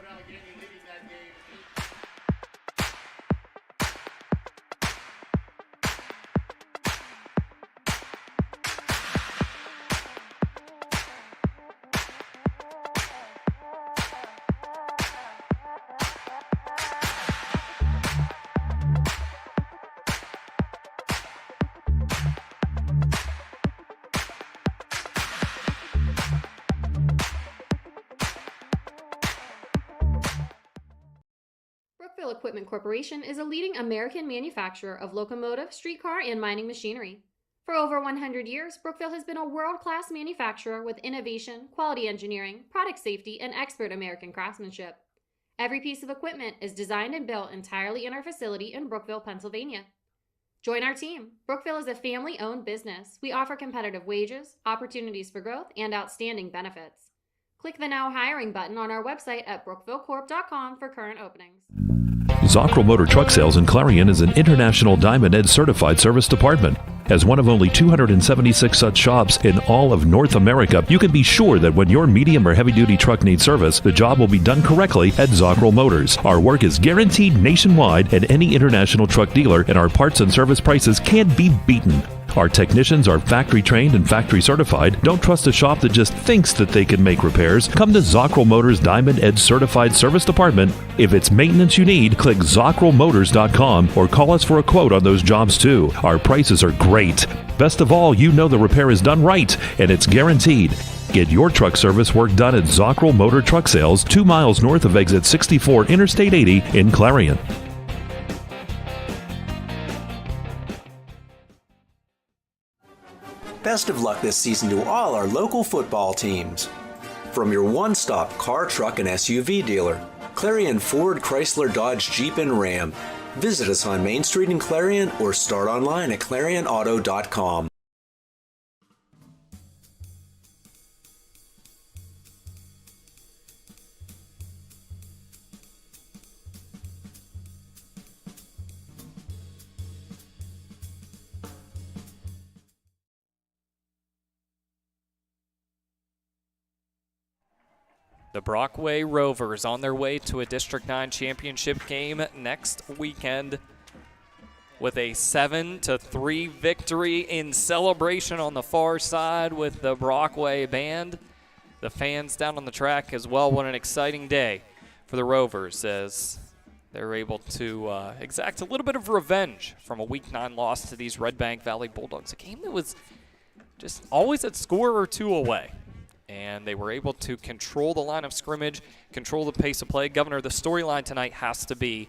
Brookville Equipment Corporation is a leading American manufacturer of locomotive, streetcar, and mining machinery. For over 100 years, Brookville has been a world-class manufacturer with innovation, quality engineering, product safety, and expert American craftsmanship. Every piece of equipment is designed and built entirely in our facility in Brookville, Pennsylvania. Join our team. Brookville is a family-owned business. We offer competitive wages, opportunities for growth, and outstanding benefits. Click the Now Hiring button on our website at brookvillecorp.com for current openings. Zockrell Motor Truck Sales in Clarion is an international Diamond Ed certified service department. As one of only 276 such shops in all of North America, you can be sure that when your medium or heavy-duty truck needs service, the job will be done correctly at Zockrell Motors. Our work is guaranteed nationwide at any international truck dealer, and our parts and service prices can't be beaten. Our technicians are factory trained and factory certified. Don't trust a shop that just thinks that they can make repairs. Come to Zockrell Motors Diamond Ed Certified Service Department. If it's maintenance you need, click ZockrellMotors.com or call us for a quote on those jobs too. Our prices are great. Best of all, you know the repair is done right and it's guaranteed. Get your truck service work done at Zockrell Motor Truck Sales, 2 miles north of exit 64 Interstate 80 in Clarion. Best of luck this season to all our local football teams. From your one-stop car, truck, and SUV dealer, Clarion Ford, Chrysler, Dodge, Jeep, and Ram. Visit us on Main Street in Clarion or start online at clarionauto.com. The Brockway Rovers on their way to a District 9 championship game next weekend with a 7-3 victory in celebration on the far side with the Brockway band. The fans down on the track as well. What an exciting day for the Rovers as they're able to exact a little bit of revenge from a Week 9 loss to these Redbank Valley Bulldogs, a game that was just always a score or two away. And they were able to control the line of scrimmage, control the pace of play. Governor, the storyline tonight has to be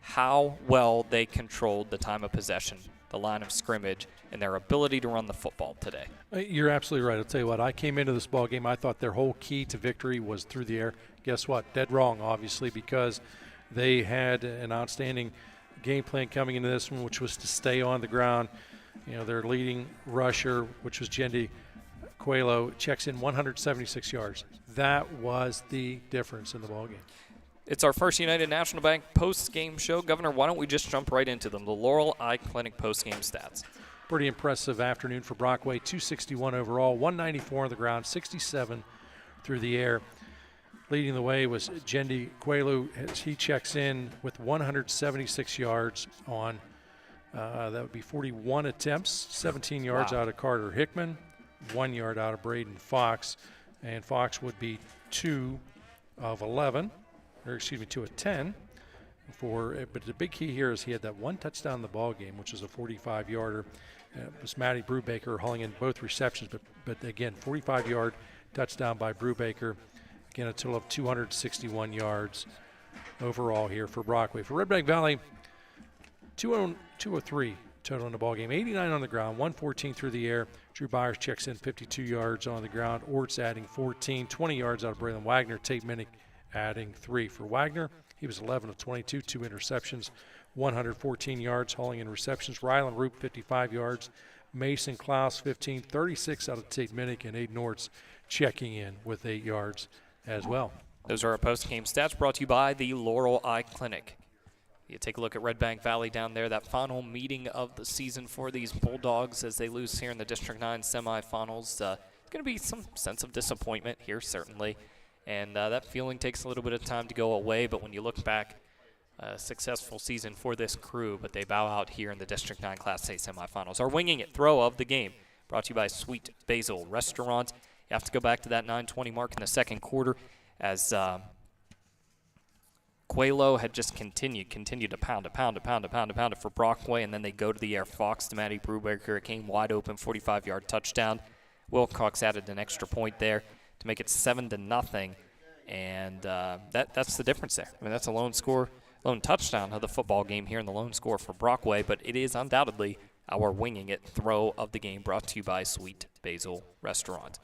how well they controlled the time of possession, the line of scrimmage, and their ability to run the football today. You're absolutely right. I'll tell you what, I came into this ball game, I thought their whole key to victory was through the air. Guess what? Dead wrong, obviously, because they had an outstanding game plan coming into this one, which was to stay on the ground. You know, their leading rusher, which was Jendi Quelo, checks in 176 yards. That was the difference in the ballgame. It's our first United National Bank post-game show. Governor, why don't we just jump right into them? The Laurel Eye Clinic post-game stats. Pretty impressive afternoon for Brockway. 261 overall, 194 on the ground, 67 through the air. Leading the way was Jendi Quelu as he checks in with 176 yards on, that would be 41 attempts, 17 yards out of Carter Hickman, 1 yard out of Braden Fox, and Fox would be 2 of 10 but the big key here is he had that one touchdown in the ball game, which was a 45-yarder. It was Matty Brubaker hauling in both receptions, but again, 45-yard touchdown by Brubaker. Again, a total of 261 yards overall here for Brockway. For Redbank Valley, 203 total in the ball game, 89 on the ground, 114 through the air. Drew Byers checks in 52 yards on the ground. Orts adding 14, 20 yards out of Braylon Wagner. Tate Minnick adding 3 for Wagner. He was 11 of 22, 2 interceptions, 114 yards hauling in receptions. Rylan Roop, 55 yards Mason Klaus, 15, 36 out of Tate Minnick, and Aiden Nortz checking in with 8 yards as well. Those are our post-game stats brought to you by the Laurel Eye Clinic. You take a look at Redbank Valley down there, that final meeting of the season for these Bulldogs as they lose here in the District 9 semifinals. It's going to be some sense of disappointment here, certainly. And that feeling takes a little bit of time to go away, but when you look back, a successful season for this crew, but they bow out here in the District 9 Class A semifinals. Our winging it throw of the game brought to you by Sweet Basil Restaurant. You have to go back to that 9:20 mark in the second quarter as Quelo had just continued to pound it for Brockway, and then they go to the air. Fox to Matty Brubaker. It came wide open, 45-yard touchdown. Wilcox added an extra point there to make it 7-0, and that's the difference there. I mean, that's a lone touchdown of the football game here in the lone score for Brockway, but it is undoubtedly our winging it throw of the game brought to you by Sweet Basil Restaurant.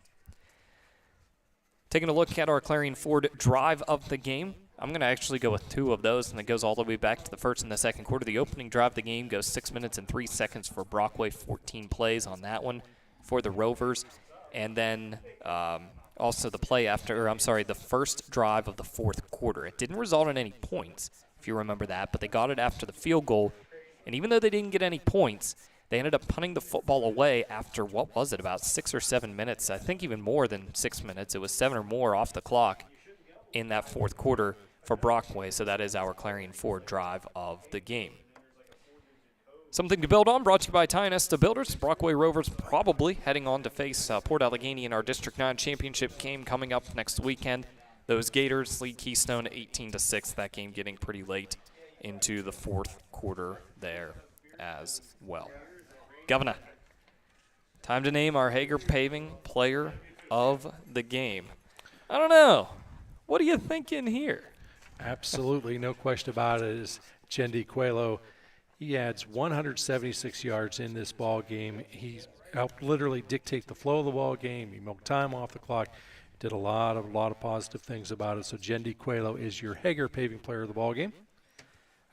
Taking a look at our Clarion Ford drive of the game, I'm going to actually go with 2 of those, and it goes all the way back to the first and the second quarter. The opening drive of the game goes 6 minutes and 3 seconds for Brockway, 14 plays on that one for the Rovers. And then also the first drive of the fourth quarter. It didn't result in any points, if you remember that, but they got it after the field goal. And even though they didn't get any points, they ended up punting the football away after, about 6 or 7 minutes. I think even more than 6 minutes. It was 7 or more off the clock in that fourth quarter for Brockway, so that is our Clarion Ford drive of the game. Something to build on, brought to you by Tionesta Builders. Brockway Rovers probably heading on to face Port Allegheny in our District 9 championship game coming up next weekend. Those Gators lead Keystone 18-6, that game getting pretty late into the fourth quarter there as well. Governor, time to name our Hager Paving player of the game. I don't know. What are you thinking here? Absolutely, no question about it, is Chendi Quelo. He adds 176 yards in this ball game. He helped literally dictate the flow of the ball game. He milked time off the clock. Did a lot of positive things about it. So Chendi Quelo is your Hager Paving player of the ball game.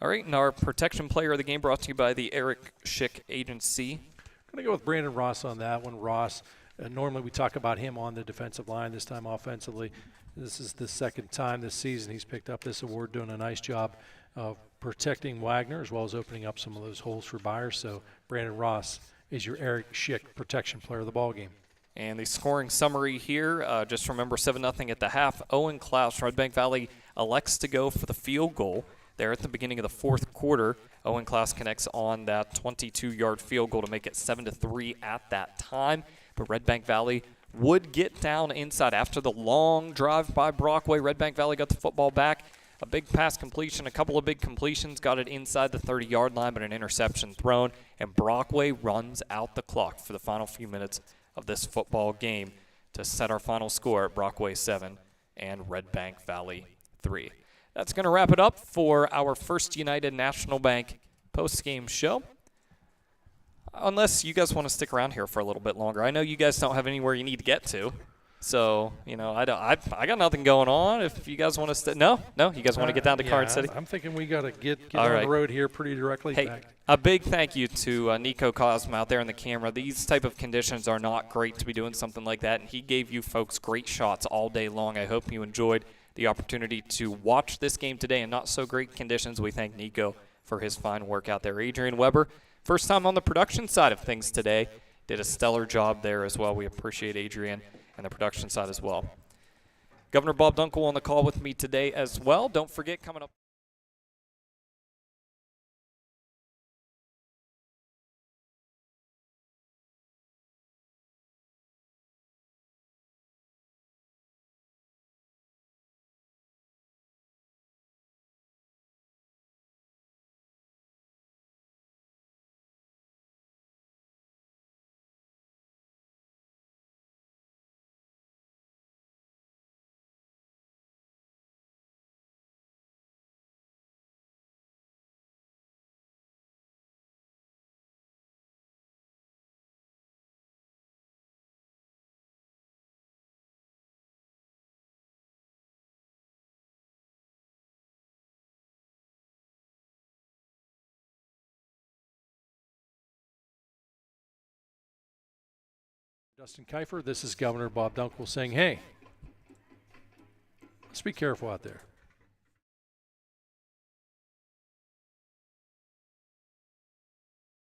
All right, and our protection player of the game brought to you by the Eric Schick Agency. I'm going to go with Brandon Ross on that one. Ross, normally we talk about him on the defensive line, this time offensively. This is the second time this season he's picked up this award, doing a nice job of protecting Wagner as well as opening up some of those holes for Byers. So Brandon Ross is your Eric Schick protection player of the ball game. And the scoring summary here, just remember 7-0 at the half. Owen Klaus, Redbank Valley elects to go for the field goal there at the beginning of the fourth quarter. Owen Klaus connects on that 22-yard field goal to make it 7-3 at that time. But Redbank Valley would get down inside after the long drive by Brockway. Redbank Valley got the football back. A big pass completion, a couple of big completions, got it inside the 30-yard line, but an interception thrown. And Brockway runs out the clock for the final few minutes of this football game to set our final score at Brockway 7 and Redbank Valley 3. That's going to wrap it up for our First United National Bank post-game show. Unless you guys want to stick around here for a little bit longer. I know you guys don't have anywhere you need to get to. So, I got nothing going on. If you guys want to stay. No, you guys want to get down to Card City? I'm thinking we got to get on the road here pretty directly. Hey, back. A big thank you to Nico Cosma out there in the camera. These type of conditions are not great to be doing something like that, and he gave you folks great shots all day long. I hope you enjoyed the opportunity to watch this game today in not so great conditions. We thank Nico for his fine work out there. Adrian Weber, first time on the production side of things today, did a stellar job there as well. We appreciate Adrian and the production side as well. Governor Bob Dunkle on the call with me today as well. Don't forget, coming up Dustin Kifer, this is Governor Bob Dunkle saying, hey, let's be careful out there.